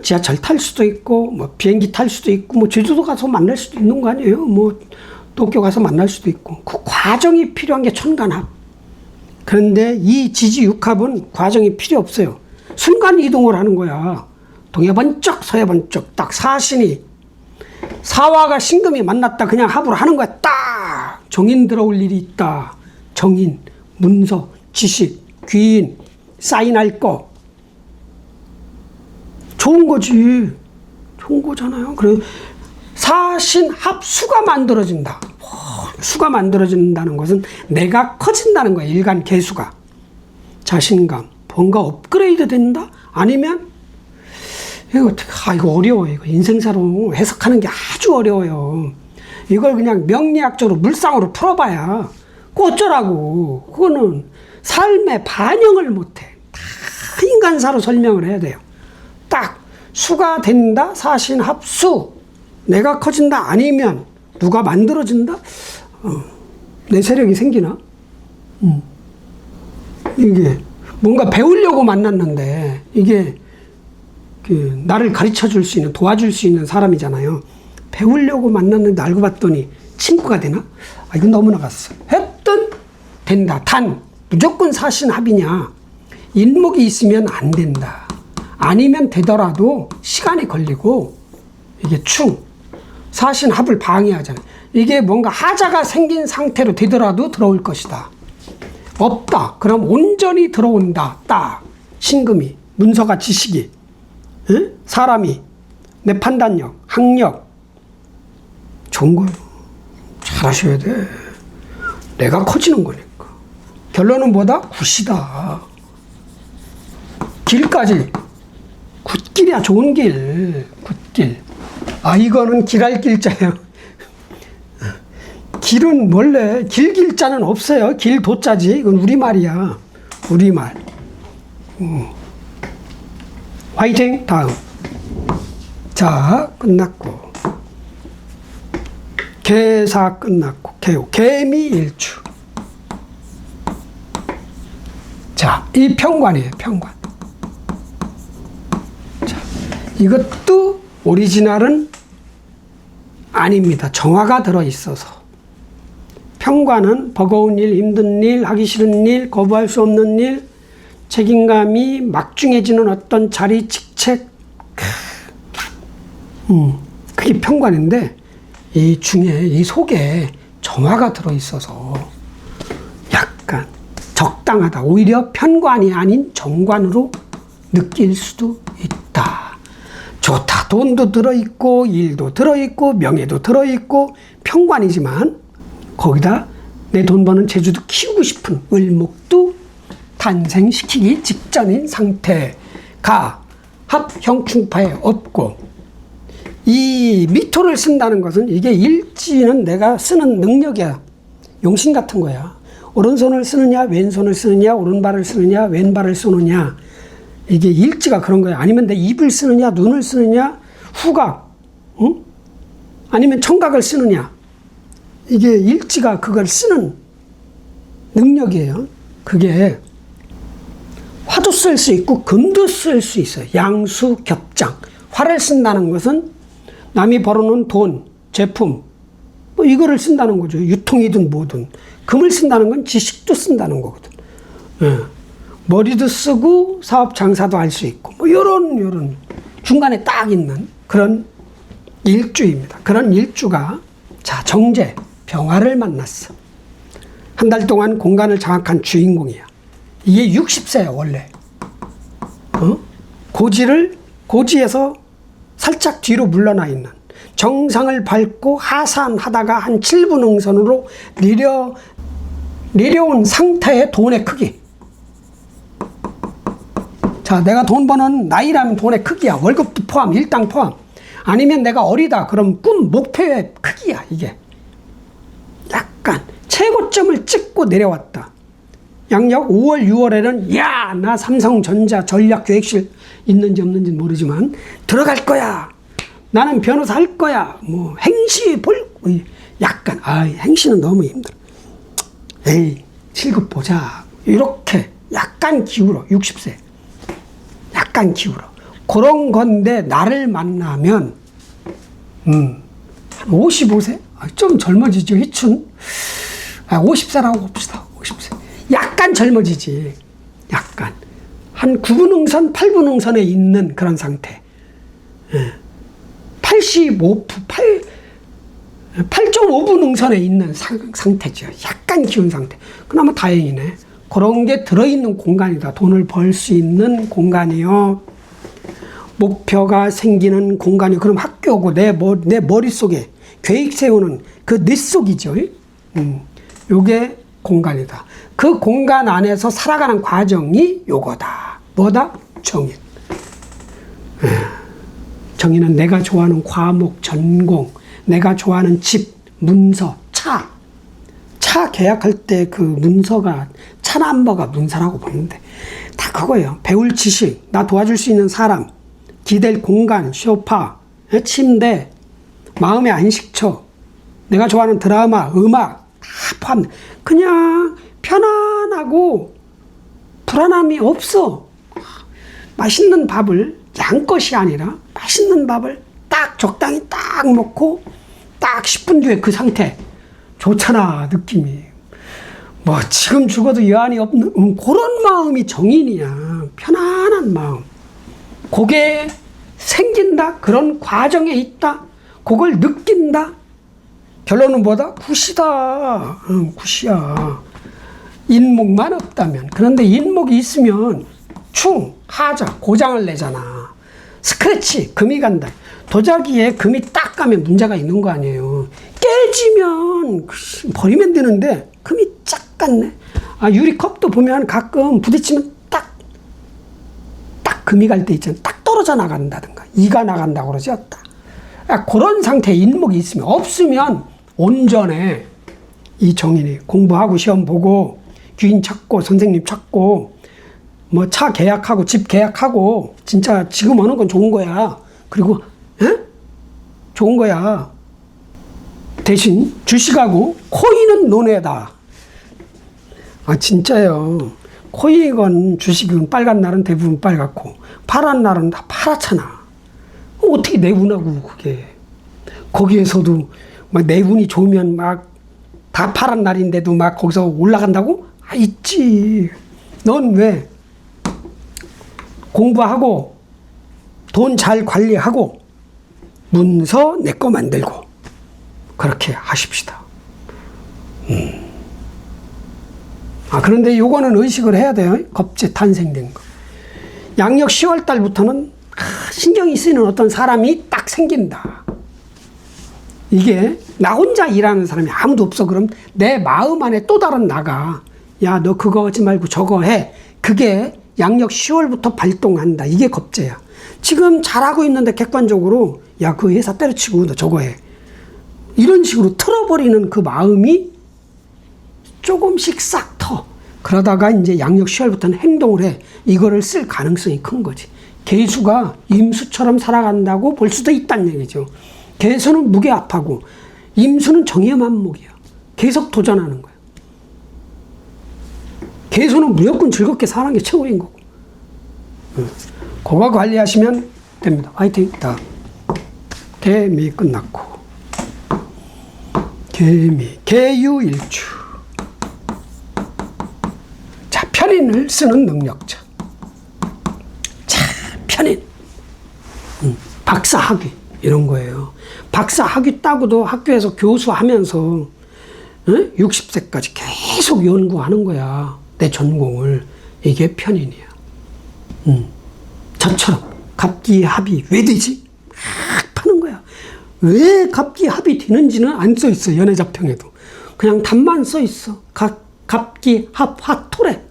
지하철 탈 수도 있고 뭐 비행기 탈 수도 있고 뭐 제주도 가서 만날 수도 있는 거 아니에요. 뭐 도쿄 가서 만날 수도 있고 그 과정이 필요한 게 천간합. 그런데 이 지지육합은 과정이 필요 없어요. 순간 이동을 하는 거야. 동해 번쩍 서해 번쩍 딱 사신이 사화가 신금이 만났다 그냥 합으로 하는 거야. 딱 정인 들어올 일이 있다. 정인, 문서, 지식, 귀인, 사인할 거. 좋은 거지. 좋은 거잖아요. 그래 사신합수가 만들어진다. 수가 만들어진다는 것은 내가 커진다는 거야. 일간 개수가. 자신감. 뭔가 업그레이드 된다? 아니면 이거 어려워. 이거 인생사로 해석하는 게 아주 어려워요. 이걸 그냥 명리학적으로 물상으로 풀어봐야 그 어쩌라고. 그거는 삶의 반영을 못해. 다 인간사로 설명을 해야 돼요. 딱 수가 된다. 사신합수. 내가 커진다. 아니면 누가 만들어진다. 내 세력이 생기나? 이게 뭔가 배우려고 만났는데 이게 나를 가르쳐 줄 수 있는, 도와줄 수 있는 사람이잖아요. 배우려고 만났는데 알고 봤더니 친구가 되나? 이건 너무 나갔어. 했던 된다. 단 무조건 사신합이냐? 인목이 있으면 안 된다. 아니면 되더라도 시간이 걸리고 이게 충 사신합을 방해하잖아. 이게 뭔가 하자가 생긴 상태로 되더라도 들어올 것이다. 없다. 그럼 온전히 들어온다. 딱 신금이, 문서가, 지식이, 응? 사람이, 내 판단력, 학력 좋은 거예요. 잘하셔야 돼. 내가 커지는 거니까. 결론은 뭐다? 굿이다. 길까지 굿길이야. 좋은 길. 굿길. 이거는 길할 길자예요. 길은 원래 길자는 없어요. 길도자지. 이건 우리말이야. 우리말. 화이팅. 다음. 자, 끝났고. 개사 끝났고. 개요. 개미일주. 자, 이 평관이에요. 평관. 자, 이것도 오리지널은 아닙니다. 정화가 들어있어서. 평관은 버거운 일, 힘든 일, 하기 싫은 일, 거부할 수 없는 일, 책임감이 막중해지는 어떤 자리, 직책. 그게 평관인데 이 중에, 이 속에 정화가 들어있어서 약간 적당하다. 오히려 편관이 아닌 정관으로 느낄 수도 있다. 좋다. 돈도 들어있고 일도 들어있고 명예도 들어있고 평관이지만 거기다 내 돈 버는 재주도 키우고 싶은 을목도 탄생시키기 직전인 상태가 합형충파에 없고, 이 미토를 쓴다는 것은 이게 일지는 내가 쓰는 능력이야. 용신 같은 거야. 오른손을 쓰느냐 왼손을 쓰느냐, 오른발을 쓰느냐 왼발을 쏘느냐, 이게 일지가 그런 거야. 아니면 내 입을 쓰느냐 눈을 쓰느냐, 후각, 응? 아니면 청각을 쓰느냐, 이게 일지가 그걸 쓰는 능력이에요. 그게 화도 쓸 수 있고 금도 쓸 수 있어요. 양수 겹장. 화를 쓴다는 것은 남이 벌어놓은 돈, 제품, 뭐 이거를 쓴다는 거죠. 유통이든 뭐든. 금을 쓴다는 건 지식도 쓴다는 거거든. 예. 머리도 쓰고 사업 장사도 할 수 있고 뭐 요런 중간에 딱 있는 그런 일주입니다. 그런 일주가 자 정제, 병화를 만났어. 한 달 동안 공간을 장악한 주인공이야. 이게 60세야 원래. 고지에서 살짝 뒤로 물러나 있는 정상을 밟고 하산하다가 한 7분 응선으로 내려온 상태의 돈의 크기. 자, 내가 돈 버는 나이라면 돈의 크기야. 월급도 포함, 일당 포함. 아니면 내가 어리다. 그럼 꿈, 목표의 크기야, 이게. 약간 최고점을 찍고 내려왔다. 양력 5월, 6월에는 야, 나 삼성전자 전략기획실 있는지 없는지 모르지만 들어갈 거야. 나는 변호사 할 거야. 뭐 행시 약간 행시는 너무 힘들어. 에이, 7급 보자. 이렇게 약간 기울어. 60세. 약간 기울어. 그런 건데 나를 만나면 한 55세? 좀 젊어지죠. 희춘. 50세라고 봅시다. 50세. 약간 젊어지지. 약간. 한 9분응선, 8분응선에 있는 그런 상태. 8.5분 응선에 있는 상태죠. 약간 기운 상태. 그나마 다행이네. 그런 게 들어있는 공간이다. 돈을 벌 수 있는 공간이요. 목표가 생기는 공간이 그럼 학교고 내 머릿속에 계획 세우는 그 뇌 속이죠. 요게 공간이다. 그 공간 안에서 살아가는 과정이 요거다. 뭐다? 정인. 정인은 내가 좋아하는 과목, 전공, 내가 좋아하는 집, 문서, 차 계약할 때 그 문서가 차 넘버가 문서라고 보는데 다 그거예요. 배울 지식, 나 도와줄 수 있는 사람, 기댈 공간, 소파, 침대, 마음의 안식처, 내가 좋아하는 드라마, 음악 다 포함. 그냥 편안하고 불안함이 없어. 맛있는 밥을 양껏이 아니라 맛있는 밥을 딱 적당히 딱 먹고 딱 10분 뒤에 그 상태 좋잖아. 느낌이 뭐 지금 죽어도 여한이 없는 그런 마음이 정인이야. 편안한 마음. 그게 생긴다. 그런 과정에 있다. 그걸 느낀다. 결론은 뭐다? 굿이다. 굿이야. 인목만 없다면. 그런데 인목이 있으면 충, 하자, 고장을 내잖아. 스크래치, 금이 간다. 도자기에 금이 딱 가면 문제가 있는 거 아니에요. 깨지면 버리면 되는데 금이 쫙 갔네. 유리컵도 보면 가끔 부딪히면 딱 금이 갈 때 있잖아. 딱 떨어져 나간다든가 이가 나간다고 그러죠. 딱. 그런 상태의 인목이 있으면 없으면 온전해. 이 정인이 공부하고 시험 보고 귀인 찾고 선생님 찾고 뭐 차 계약하고 집 계약하고 진짜 지금 하는 건 좋은 거야. 그리고 좋은 거야. 대신 주식하고 코인은 논외다. 진짜요. 코인이건 주식은 빨간 날은 대부분 빨갛고 파란 날은 다 파랗잖아. 어떻게 내 운하고 그게. 거기에서도 막 내 운이 좋으면 막 다 파란 날인데도 막 거기서 올라간다고? 있지. 넌 왜 공부하고 돈 잘 관리하고 문서 내 거 만들고 그렇게 하십시다. 그런데 요거는 의식을 해야 돼요. 겁제 탄생된 거. 양력 10월 달부터는 신경이 쓰이는 어떤 사람이 딱 생긴다. 이게 나 혼자 일하는 사람이 아무도 없어. 그럼 내 마음 안에 또 다른 나가 야, 너 그거 하지 말고 저거 해. 그게 양력 10월부터 발동한다. 이게 겁제야. 지금 잘하고 있는데 객관적으로 야, 그 회사 때려치고 너 저거 해. 이런 식으로 틀어버리는 그 마음이 조금씩 싹 터. 그러다가 이제 양력 10월부터는 행동을 해. 이거를 쓸 가능성이 큰 거지. 개수가 임수처럼 살아간다고 볼 수도 있다는 얘기죠. 개수는 무게압하고 임수는 정예만목이야. 계속 도전하는 거야. 개수는 무조건 즐겁게 사는 게 최고인 거고. 그거 관리하시면 됩니다. 화이팅. 다 개미 끝났고, 개미, 개유일주. 자, 편인을 쓰는 능력자. 자, 편인. 박사 학위 이런 거예요. 박사 학위 따고도 학교에서 교수하면서 60세까지 계속 연구하는 거야. 내 전공을. 이게 편인이야. 저처럼 갑기합이 왜 되지? 막 파는 거야. 왜 갑기합이 되는지는 안 써 있어. 연애자평에도. 그냥 답만 써 있어. 갑기합 화토래.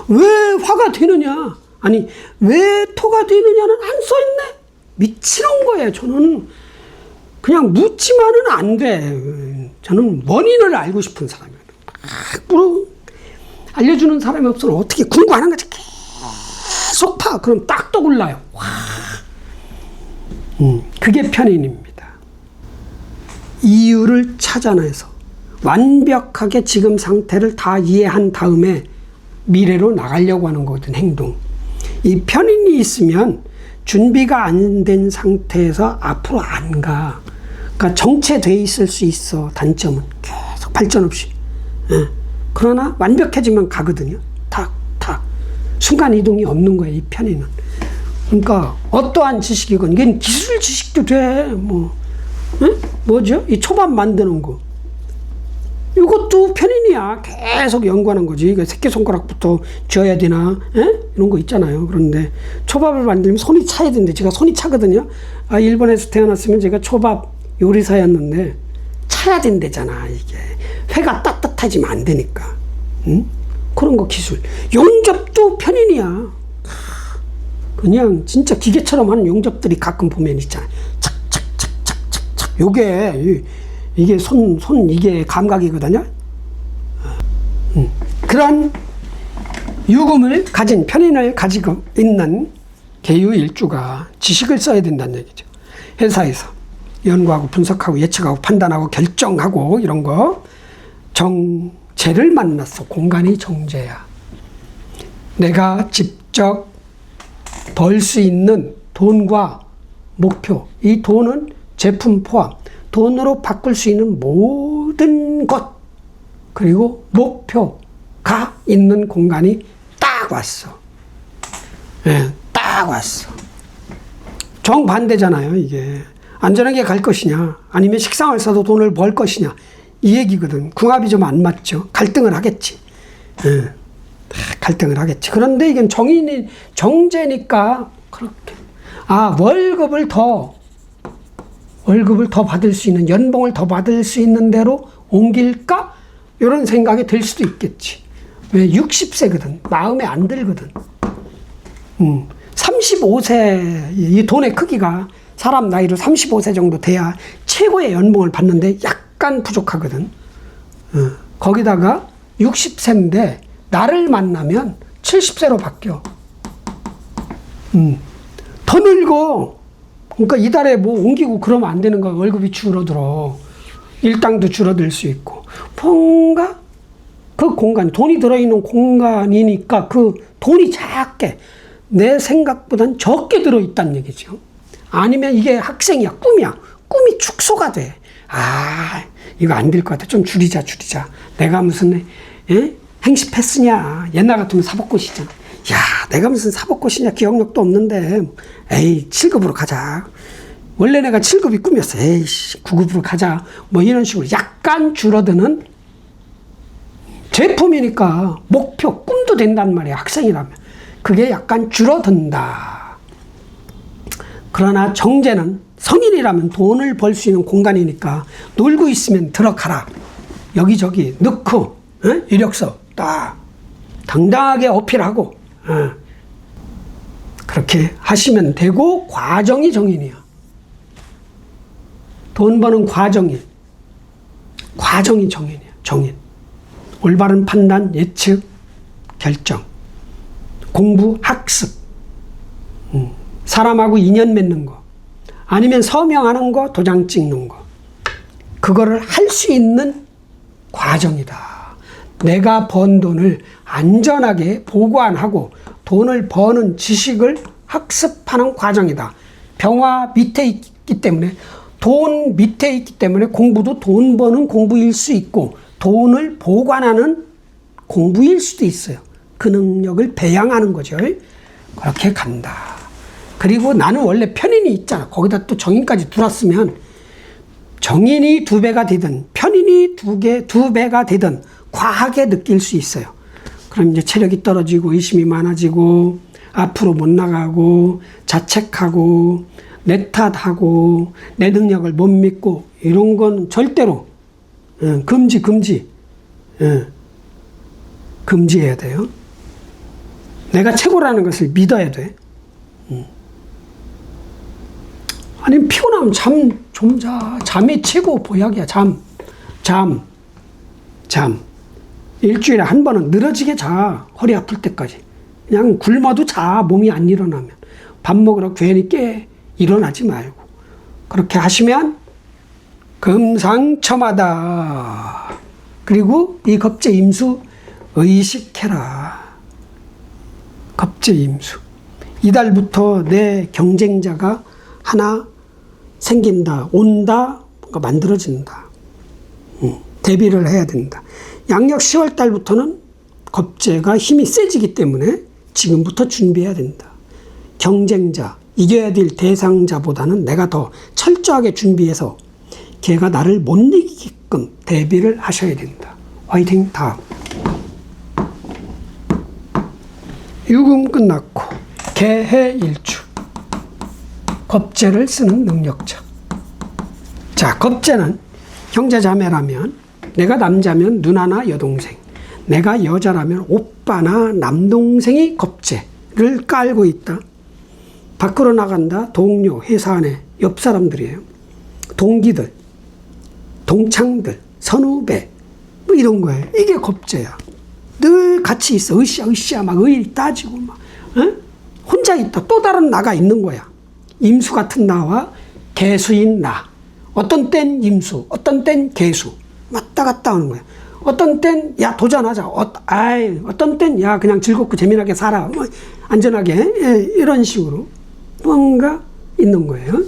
왜 화가 되느냐? 아니, 왜 토가 되느냐는 안 써 있네. 미치는 거예요. 저는 그냥 묻지만은 안 돼. 저는 원인을 알고 싶은 사람이에요. 막 알려주는 사람이 없으면 어떻게 궁금하는 거지. 계속 파. 그럼 딱 떠올라요. 와. 그게 편인입니다. 이유를 찾아내서 완벽하게 지금 상태를 다 이해한 다음에 미래로 나가려고 하는 거거든, 행동. 이 편인이 있으면 준비가 안 된 상태에서 앞으로 안 가. 그러니까 정체돼 있을 수 있어. 단점은 계속 발전 없이. 그러나 완벽해지면 가거든요. 탁. 순간 이동이 없는 거예요, 이 편인은. 그러니까 어떠한 지식이건 이게 기술 지식도 돼. 뭐죠? 이 초밥 만드는 거. 이것도 편인이야. 계속 연구하는 거지. 새끼손가락부터 쥐어야 되나? 이런 거 있잖아요. 그런데 초밥을 만들면 손이 차야 되는데 제가 손이 차거든요. 일본에서 태어났으면 제가 초밥 요리사였는데 차야 된대잖아. 이게 회가 따뜻해지면 안 되니까. 그런 거 기술. 용접도 편인이야. 그냥 진짜 기계처럼 하는 용접들이 가끔 보면 있잖아. 착착착착착착. 이게 손 이게 감각이거든요. 그런 유금을 가진 편인을 가지고 있는 개유일주가 지식을 써야 된다는 얘기죠. 회사에서 연구하고 분석하고 예측하고 판단하고 결정하고 이런 거. 정제를 만났어. 공간이 정제야. 내가 직접 벌 수 있는 돈과 목표. 이 돈은 제품 포함. 돈으로 바꿀 수 있는 모든 것. 그리고 목표가 있는 공간이 딱 왔어. 딱 왔어. 정반대잖아요, 이게. 안전하게 갈 것이냐, 아니면 식상을 써도 돈을 벌 것이냐. 이 얘기거든. 궁합이 좀 안 맞죠. 갈등을 하겠지. 갈등을 하겠지. 그런데 이건 정제니까, 그렇게. 월급을 더 받을 수 있는, 연봉을 더 받을 수 있는 대로 옮길까? 이런 생각이 들 수도 있겠지. 왜? 60세거든. 마음에 안 들거든. 35세, 이 돈의 크기가 사람 나이로 35세 정도 돼야 최고의 연봉을 받는데 약간 부족하거든. 거기다가 60세인데 나를 만나면 70세로 바뀌어. 더 늙어. 그러니까 이달에 뭐 옮기고 그러면 안 되는 거야. 월급이 줄어들어. 일당도 줄어들 수 있고. 뭔가 그 공간, 돈이 들어있는 공간이니까 그 돈이 작게, 내 생각보단 적게 들어있다는 얘기죠. 아니면 이게 학생이야, 꿈이야. 꿈이 축소가 돼. 이거 안 될 것 같아. 좀 줄이자. 내가 무슨 행시 패스냐. 옛날 같으면 사법고시잖아. 야, 내가 무슨 사법고시냐. 기억력도 없는데. 에이, 7급으로 가자. 원래 내가 7급이 꿈이었어. 에이, 9급으로 가자. 뭐 이런 식으로 약간 줄어드는 제품이니까 목표, 꿈도 된단 말이야. 학생이라면. 그게 약간 줄어든다. 그러나 정제는 성인이라면 돈을 벌 수 있는 공간이니까 놀고 있으면 들어가라. 여기저기 넣고 이력서 딱 당당하게 어필하고 그렇게 하시면 되고, 과정이 정인이야. 돈 버는 과정이 정인이야. 정인. 올바른 판단, 예측, 결정, 공부, 학습, 사람하고 인연 맺는 거, 아니면 서명하는 거, 도장 찍는 거, 그거를 할 수 있는 과정이다. 내가 번 돈을 안전하게 보관하고 돈을 버는 지식을 학습하는 과정이다. 병화 밑에 있기 때문에, 돈 밑에 있기 때문에 공부도 돈 버는 공부일 수 있고 돈을 보관하는 공부일 수도 있어요. 그 능력을 배양하는 거죠. 그렇게 간다. 그리고 나는 원래 편인이 있잖아. 거기다 또 정인까지 들었으면 정인이 2배가 되든 편인이 2배가 되든 과하게 느낄 수 있어요. 그럼 이제 체력이 떨어지고 의심이 많아지고 앞으로 못 나가고 자책하고 내 탓하고 내 능력을 못 믿고 이런 건 절대로 금지 금지해야 돼요. 내가 최고라는 것을 믿어야 돼. 아니면 피곤하면 잠 좀 자. 잠이 최고 보약이야. 잠. 일주일에 한 번은 늘어지게 자. 허리 아플 때까지. 그냥 굶어도 자. 몸이 안 일어나면. 밥 먹으러 괜히 깨. 일어나지 말고. 그렇게 하시면 금상첨화다. 그리고 이 겁재임수 의식해라. 겁재임수. 이달부터 내 경쟁자가 하나 생긴다, 온다, 뭔가 만들어진다. 대비를 해야 된다. 양력 10월 달부터는 겁재가 힘이 세지기 때문에 지금부터 준비해야 된다. 경쟁자, 이겨야 될 대상자보다는 내가 더 철저하게 준비해서 걔가 나를 못 이기게끔 대비를 하셔야 된다. 화이팅. 다음. 유금 끝났고 개해일주. 겁재를 쓰는 능력자. 자, 겁재는 형제자매라면, 내가 남자면 누나나 여동생, 내가 여자라면 오빠나 남동생이 겁재를 깔고 있다. 밖으로 나간다. 동료, 회사 안에 옆 사람들이에요. 동기들, 동창들, 선후배, 뭐 이런 거예요. 이게 겁재야. 늘 같이 있어. 으쌰 막 의리 따지고 막 혼자 있다. 또 다른 나가 있는 거야. 임수 같은 나와 개수인 나. 어떤 땐 임수, 어떤 땐 개수. 왔다 갔다 하는 거야. 어떤 땐 야 도전하자. 어떤 땐 야 그냥 즐겁고 재미나게 살아. 뭐 안전하게 이런 식으로 뭔가 있는 거예요.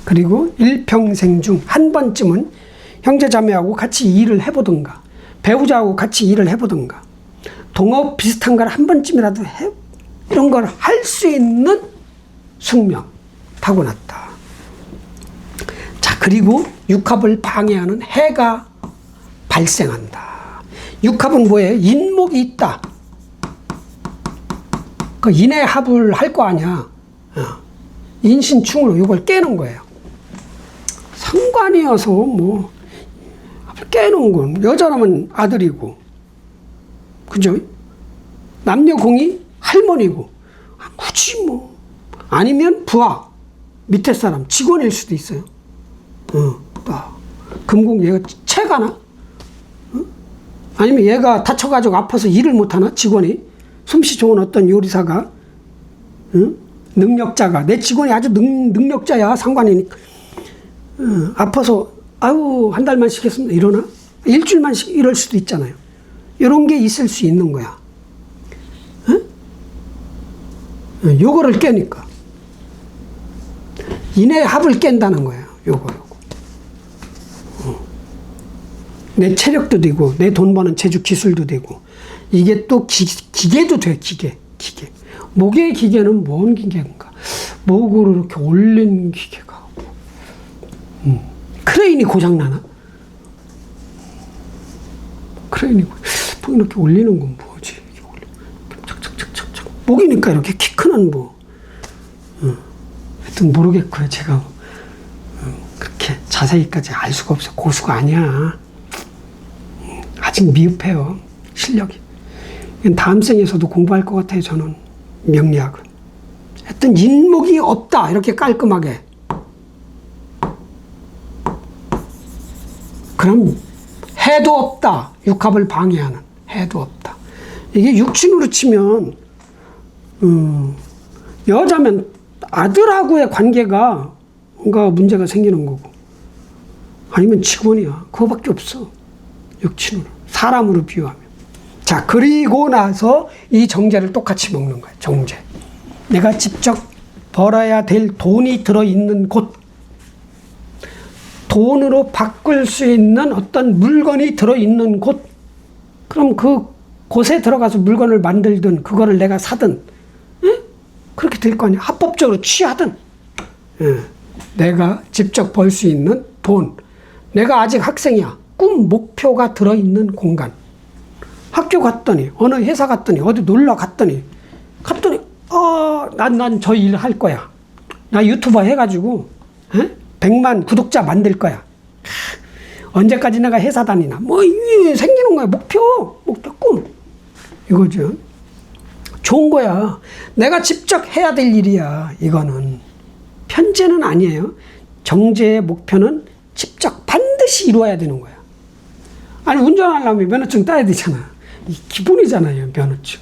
그리고 일평생 중 한 번쯤은 형제자매하고 같이 일을 해보든가 배우자하고 같이 일을 해보든가 동업 비슷한 걸 한 번쯤이라도 이런 걸 할 수 있는 숙명 타고났다. 자, 그리고 육합을 방해하는 해가 발생한다. 육합은 뭐예요? 인목이 있다. 그 인해합을 할 거 아니야. 인신충으로 이걸 깨는 거예요. 상관이어서 뭐 깨는 건 여자라면 아들이고, 그죠? 남녀공이 할머니고, 굳이 뭐 아니면 부하 밑에 사람 직원일 수도 있어요. 금공 얘가 체가나? 아니면 얘가 다쳐가지고 아파서 일을 못하나? 직원이 솜씨 좋은 어떤 요리사가 능력자가 내 직원이 아주 능력자야 상관이니까 아파서 아유 한 달만 쉬겠습니다 이러나? 일주일만 이럴 수도 있잖아요. 이런 게 있을 수 있는 거야. 요거를 깨니까 인해합을 깬다는 거예요. 요거. 내 체력도 되고 내 돈 버는 재주 기술도 되고 이게 또 기계도 돼. 기계. 목의 기계는 뭔 기계인가? 목으로 이렇게 올린 기계가 크레인이 고장나나? 크레인이 이렇게 올리는 건 뭐지? 착착착착착 목이니까 이렇게 키 크는 뭐 하여튼 모르겠고요. 제가 그렇게 자세히까지 알 수가 없어요. 고수가 아니야. 아직 미흡해요. 실력이. 다음 생에서도 공부할 것 같아요. 저는 명리학은. 하여튼 인목이 없다. 이렇게 깔끔하게. 그럼 해도 없다. 육합을 방해하는 해도 없다. 이게 육친으로 치면 여자면 아들하고의 관계가 뭔가 문제가 생기는 거고 아니면 직원이야. 그거밖에 없어. 육친으로. 사람으로 비유하면. 자, 그리고 나서 이 정제를 똑같이 먹는 거예요. 정제. 내가 직접 벌어야 될 돈이 들어있는 곳, 돈으로 바꿀 수 있는 어떤 물건이 들어있는 곳, 그럼 그 곳에 들어가서 물건을 만들든 그거를 내가 사든, 예? 그렇게 될 거 아니야. 합법적으로 취하든, 예. 내가 직접 벌 수 있는 돈, 내가 아직 학생이야. 꿈, 목표가 들어있는 공간. 학교 갔더니, 어느 회사 갔더니, 어디 놀러 갔더니, 난 저 일 할 거야. 나 유튜버 해가지고, 100만 구독자 만들 거야. 언제까지 내가 회사 다니나. 이게 생기는 거야. 목표, 꿈. 이거죠. 좋은 거야. 내가 직접 해야 될 일이야. 이거는. 편제는 아니에요. 정제의 목표는 직접 반드시 이루어야 되는 거야. 아니, 운전하려면 면허증 따야 되잖아. 이 기본이잖아요, 면허증.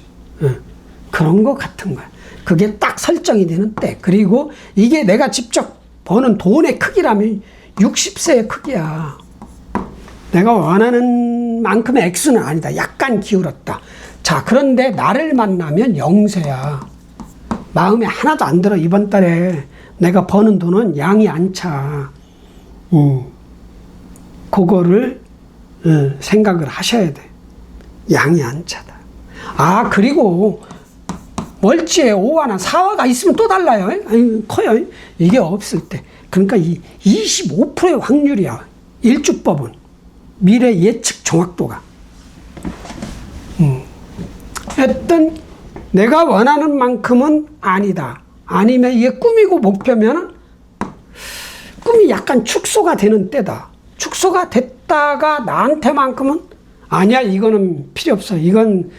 그런 거 같은 거야. 그게 딱 설정이 되는 때. 그리고 이게 내가 직접 버는 돈의 크기라면 60세의 크기야. 내가 원하는 만큼의 액수는 아니다. 약간 기울었다. 자, 그런데 나를 만나면 0세야. 마음에 하나도 안 들어. 이번 달에 내가 버는 돈은 양이 안 차. 그거를 생각을 하셔야 돼. 양이 안 차다. 그리고 월지에 5화나 4화가 있으면 또 달라요. 아니, 커요. 이게 없을 때. 그러니까 이 25%의 확률이야. 일주법은. 미래 예측 정확도가. 어떤 내가 원하는 만큼은 아니다. 아니면 이게 꿈이고 목표면 꿈이 약간 축소가 되는 때다. 축소가 됐다가 나한테만큼은 아니야, 이거는 필요 없어. 이건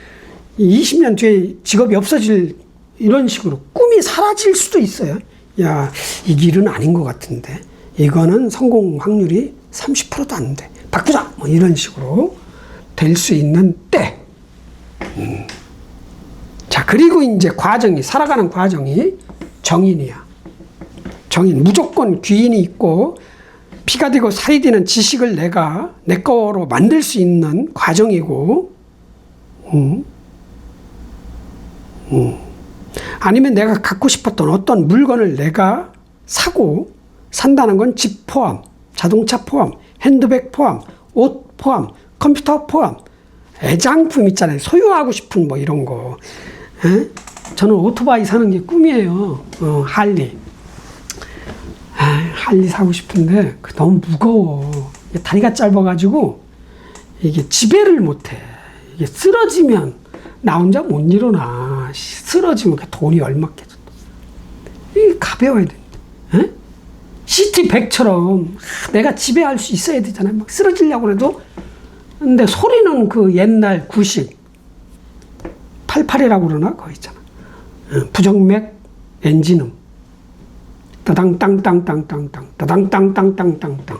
20년 뒤에 직업이 없어질, 이런 식으로 꿈이 사라질 수도 있어요. 야, 이 길은 아닌 것 같은데 이거는 성공 확률이 30%도 안 돼. 바꾸자. 이런 식으로 될 수 있는 때. 자, 그리고 이제 살아가는 과정이 정인이야. 정인. 무조건 귀인이 있고 피가 되고 살이 되는 지식을 내가 내 거로 만들 수 있는 과정이고, 아니면 내가 갖고 싶었던 어떤 물건을 내가 산다는 건 집 포함, 자동차 포함, 핸드백 포함, 옷 포함, 컴퓨터 포함, 애장품 있잖아요. 소유하고 싶은 이런 거. 저는 오토바이 사는 게 꿈이에요. 할리. 할리 사고 싶은데 너무 무거워. 다리가 짧아가지고 이게 지배를 못해. 이게 쓰러지면 나 혼자 못 일어나. 쓰러지면 돈이 얼마겠어. 이게 가벼워야 돼. 시티100처럼 내가 지배할 수 있어야 되잖아요. 막 쓰러지려고 해도. 근데 소리는 그 옛날 구식 88이라고 그러나? 그거 있잖아. 부정맥 엔진음. 따당땅땅땅땅땅 따당땅땅땅땅땅.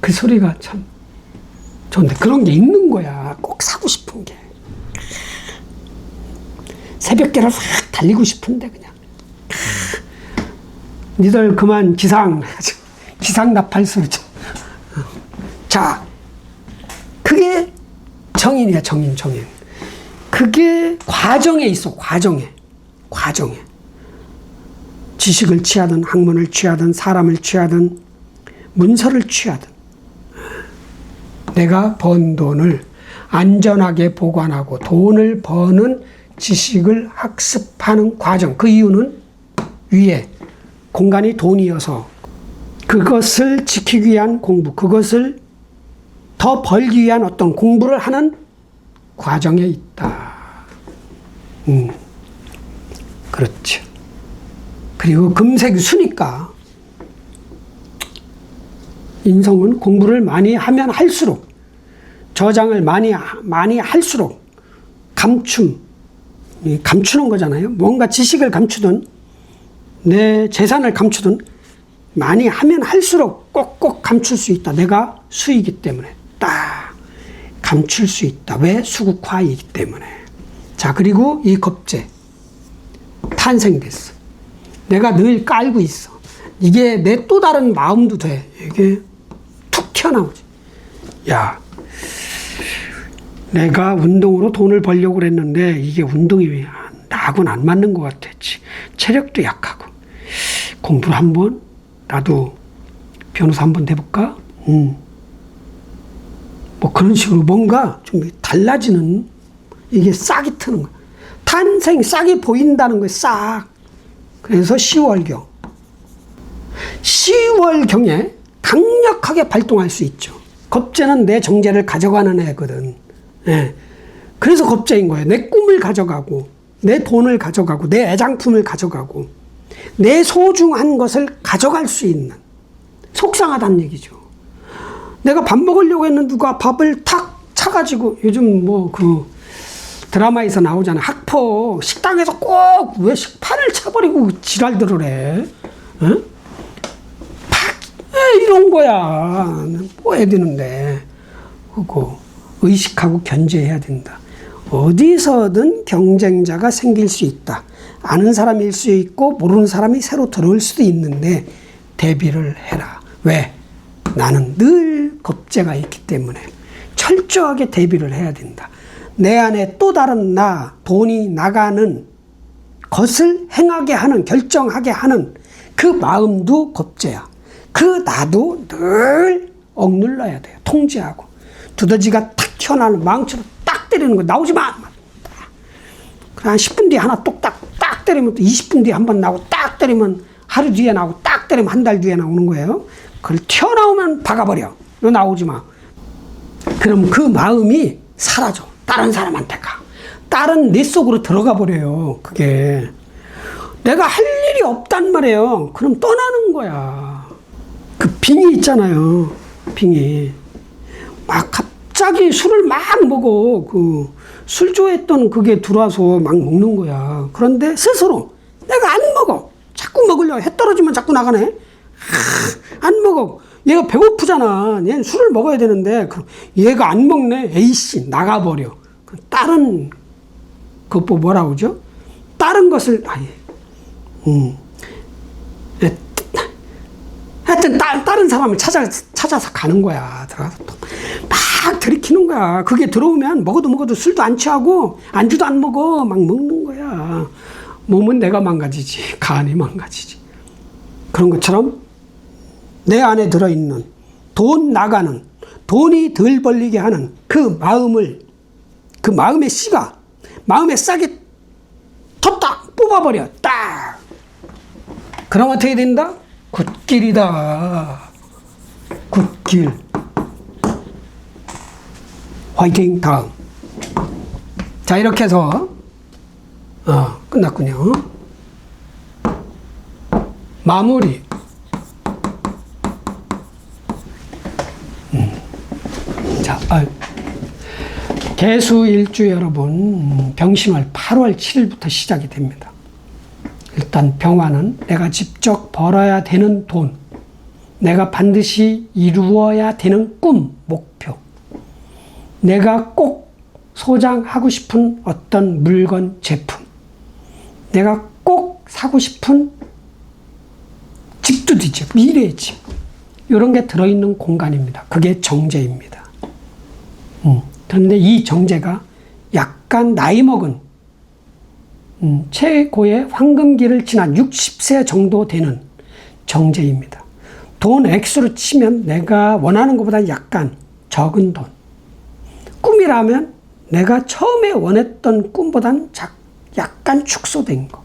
그 소리가 참 좋은데 그런 게 있는 거야. 꼭 사고 싶은 게. 새벽계를 확 달리고 싶은데 그냥. 니들 그만 기상 나팔 소리죠. 자, 그게 정인이야. 정인. 그게 과정에 있어. 과정에. 지식을 취하든 학문을 취하든 사람을 취하든 문서를 취하든 내가 번 돈을 안전하게 보관하고 돈을 버는 지식을 학습하는 과정. 그 이유는 위에 공간이 돈이어서 그것을 지키기 위한 공부, 그것을 더 벌기 위한 어떤 공부를 하는 과정에 있다. 그렇죠. 그리고 금색이 수니까 인성은 공부를 많이 하면 할수록, 저장을 많이 할수록 감추는 거잖아요. 뭔가 지식을 감추든 내 재산을 감추든 많이 하면 할수록 꼭꼭 감출 수 있다. 내가 수이기 때문에 딱 감출 수 있다. 왜? 수국화이기 때문에. 자, 그리고 이 겁재 탄생됐어. 내가 늘 깔고 있어. 이게 내 또 다른 마음도 돼. 이게 툭 튀어나오지. 야, 내가 운동으로 돈을 벌려고 그랬는데 이게 운동이 왜 나하고는 안 맞는 것 같아. 체력도 약하고. 공부를 한번, 나도 변호사 한번 돼볼까? 뭐 그런 식으로 뭔가 좀 달라지는, 이게 싹이 트는 거야. 탄생 싹이 보인다는 거예요, 싹. 그래서 10월경. 10월경에 강력하게 발동할 수 있죠. 겁재는 내 정제를 가져가는 애거든. 예. 그래서 겁재인 거예요. 내 꿈을 가져가고, 내 돈을 가져가고, 내 애장품을 가져가고, 내 소중한 것을 가져갈 수 있는. 속상하다는 얘기죠. 내가 밥 먹으려고 했는데 누가 밥을 탁 차가지고, 요즘 뭐 그 드라마에서 나오잖아. 학포 식당에서 꼭 왜 식판을 차버리고 지랄들을 해. 응? 이런 거야. 뭐 해야 되는데. 그거 의식하고 견제해야 된다. 어디서든 경쟁자가 생길 수 있다. 아는 사람일 수 있고 모르는 사람이 새로 들어올 수도 있는데 대비를 해라. 왜? 나는 늘 겁재가 있기 때문에 철저하게 대비를 해야 된다. 내 안에 또 다른 나, 돈이 나가는 것을 행하게 하는, 결정하게 하는 그 마음도 겁재야. 그 나도 늘 억눌러야 돼요. 통제하고. 두더지가 탁 튀어나오는 망치로 딱 때리는 거. 나오지 마! 한 10분 뒤에 하나 똑딱 딱 때리면 또 20분 뒤에 한 번 나오고 딱 때리면 하루 뒤에 나오고 딱 때리면 한 달 뒤에 나오는 거예요. 그걸 튀어나오면 박아버려. 너 나오지 마. 그럼 그 마음이 사라져. 다른 사람한테 가. 다른 내 속으로 들어가 버려요. 그게. 내가 할 일이 없단 말이에요. 그럼 떠나는 거야. 그 빙이 있잖아요. 빙이. 막 갑자기 술을 막 먹어. 그 술 좋아했던 그게 들어와서 막 먹는 거야. 그런데 스스로 내가 안 먹어. 자꾸 먹으려고 해 떨어지면 자꾸 나가네. 안 먹어. 얘가 배고프잖아. 얘는 술을 먹어야 되는데 얘가 안 먹네. 에이씨 나가버려. 다른 그거 뭐라 그러죠? 다른 것을 하여튼 다른 사람을 찾아서 가는 거야. 들어가서 또 막 들이키는 거야. 그게 들어오면 먹어도 술도 안 취하고 안주도 안 먹어. 막 먹는 거야. 몸은 내가 망가지지. 간이 망가지지. 그런 것처럼 내 안에 들어있는 돈 나가는, 돈이 덜 벌리게 하는 그 마음을, 그 마음의 씨가 마음에 싹이 텄다 뽑아버려. 딱. 그럼 어떻게 된다? 굿길이다. 굿길. 화이팅. 다음. 자, 이렇게 해서 끝났군요. 마무리. 자, 개수일주 여러분, 병신월 8월 7일부터 시작이 됩니다. 일단 병화는 내가 직접 벌어야 되는 돈, 내가 반드시 이루어야 되는 꿈, 목표, 내가 꼭 소장하고 싶은 어떤 물건, 제품, 내가 꼭 사고 싶은 집도 되죠. 미래의 집. 이런 게 들어있는 공간입니다. 그게 정제입니다. 그런데 이 정제가 약간 나이 먹은 최고의 황금기를 지난 60세 정도 되는 정제입니다. 돈 액수로 치면 내가 원하는 것보다 약간 적은 돈. 꿈이라면 내가 처음에 원했던 꿈보다는 약간 축소된 거.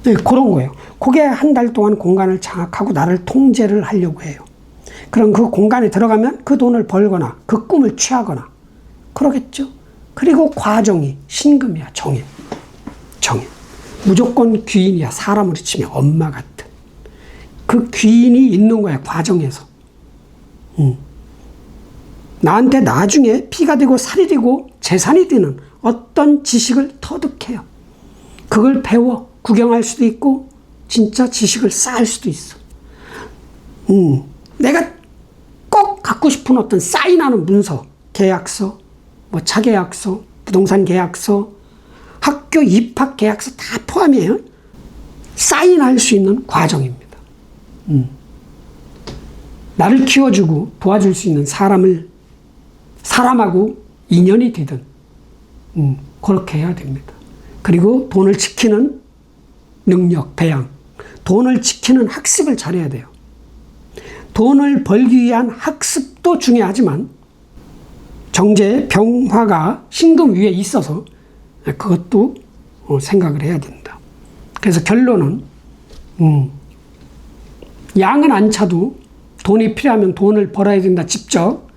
네, 그런 거예요. 그게 한 달 동안 공간을 장악하고 나를 통제를 하려고 해요. 그럼 그 공간에 들어가면 그 돈을 벌거나 그 꿈을 취하거나 그러겠죠. 그리고 과정이 신금이야. 정인. 무조건 귀인이야. 사람으로 치면 엄마 같은. 그 귀인이 있는 거야. 과정에서. 나한테 나중에 피가 되고 살이 되고 재산이 되는 어떤 지식을 터득해요. 그걸 배워. 구경할 수도 있고 진짜 지식을 쌓을 수도 있어. 내가 꼭 갖고 싶은 어떤 사인하는 문서, 계약서, 뭐 차계약서, 부동산 계약서, 학교 입학 계약서 다 포함이에요. 사인할 수 있는 과정입니다. 나를 키워주고 도와줄 수 있는 사람하고 인연이 되든 그렇게 해야 됩니다. 그리고 돈을 지키는 능력, 배양. 돈을 지키는 학습을 잘해야 돼요. 돈을 벌기 위한 학습도 중요하지만 정제, 병화가 신금 위에 있어서 그것도 생각을 해야 된다. 그래서 결론은 양은 안 차도 돈이 필요하면 돈을 벌어야 된다. 직접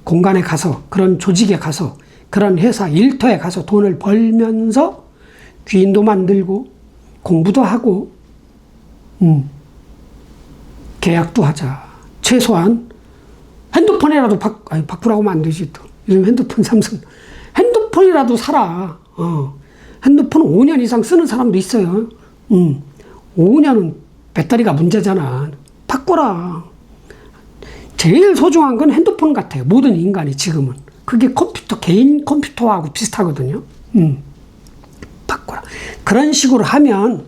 공간에 가서, 그런 조직에 가서, 그런 회사 일터에 가서 돈을 벌면서 귀인도 만들고 공부도 하고 계약도 하자. 최소한 핸드폰이라도 바꾸라고 하면 안 되지. 또 요즘 핸드폰 삼성 핸드폰이라도 사라. 핸드폰 5년 이상 쓰는 사람도 있어요. 5년은 배터리가 문제잖아. 바꿔라. 제일 소중한 건 핸드폰 같아요. 모든 인간이 지금은. 그게 컴퓨터, 개인 컴퓨터하고 비슷하거든요. 바꿔라. 그런 식으로 하면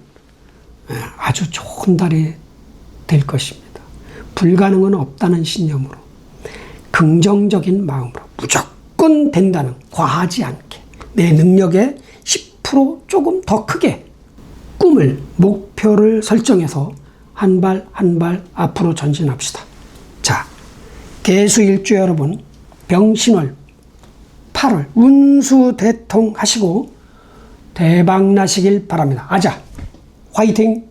아주 좋은 달이 될 것입니다. 불가능은 없다는 신념으로, 긍정적인 마음으로 무조건 된다는, 과하지 않게, 내 능력의 10% 조금 더 크게 꿈을, 목표를 설정해서 한 발 한 발 앞으로 전진합시다. 자, 개수일주 여러분, 병신월 8월 운수대통 하시고 대박 나시길 바랍니다. 아자, 화이팅!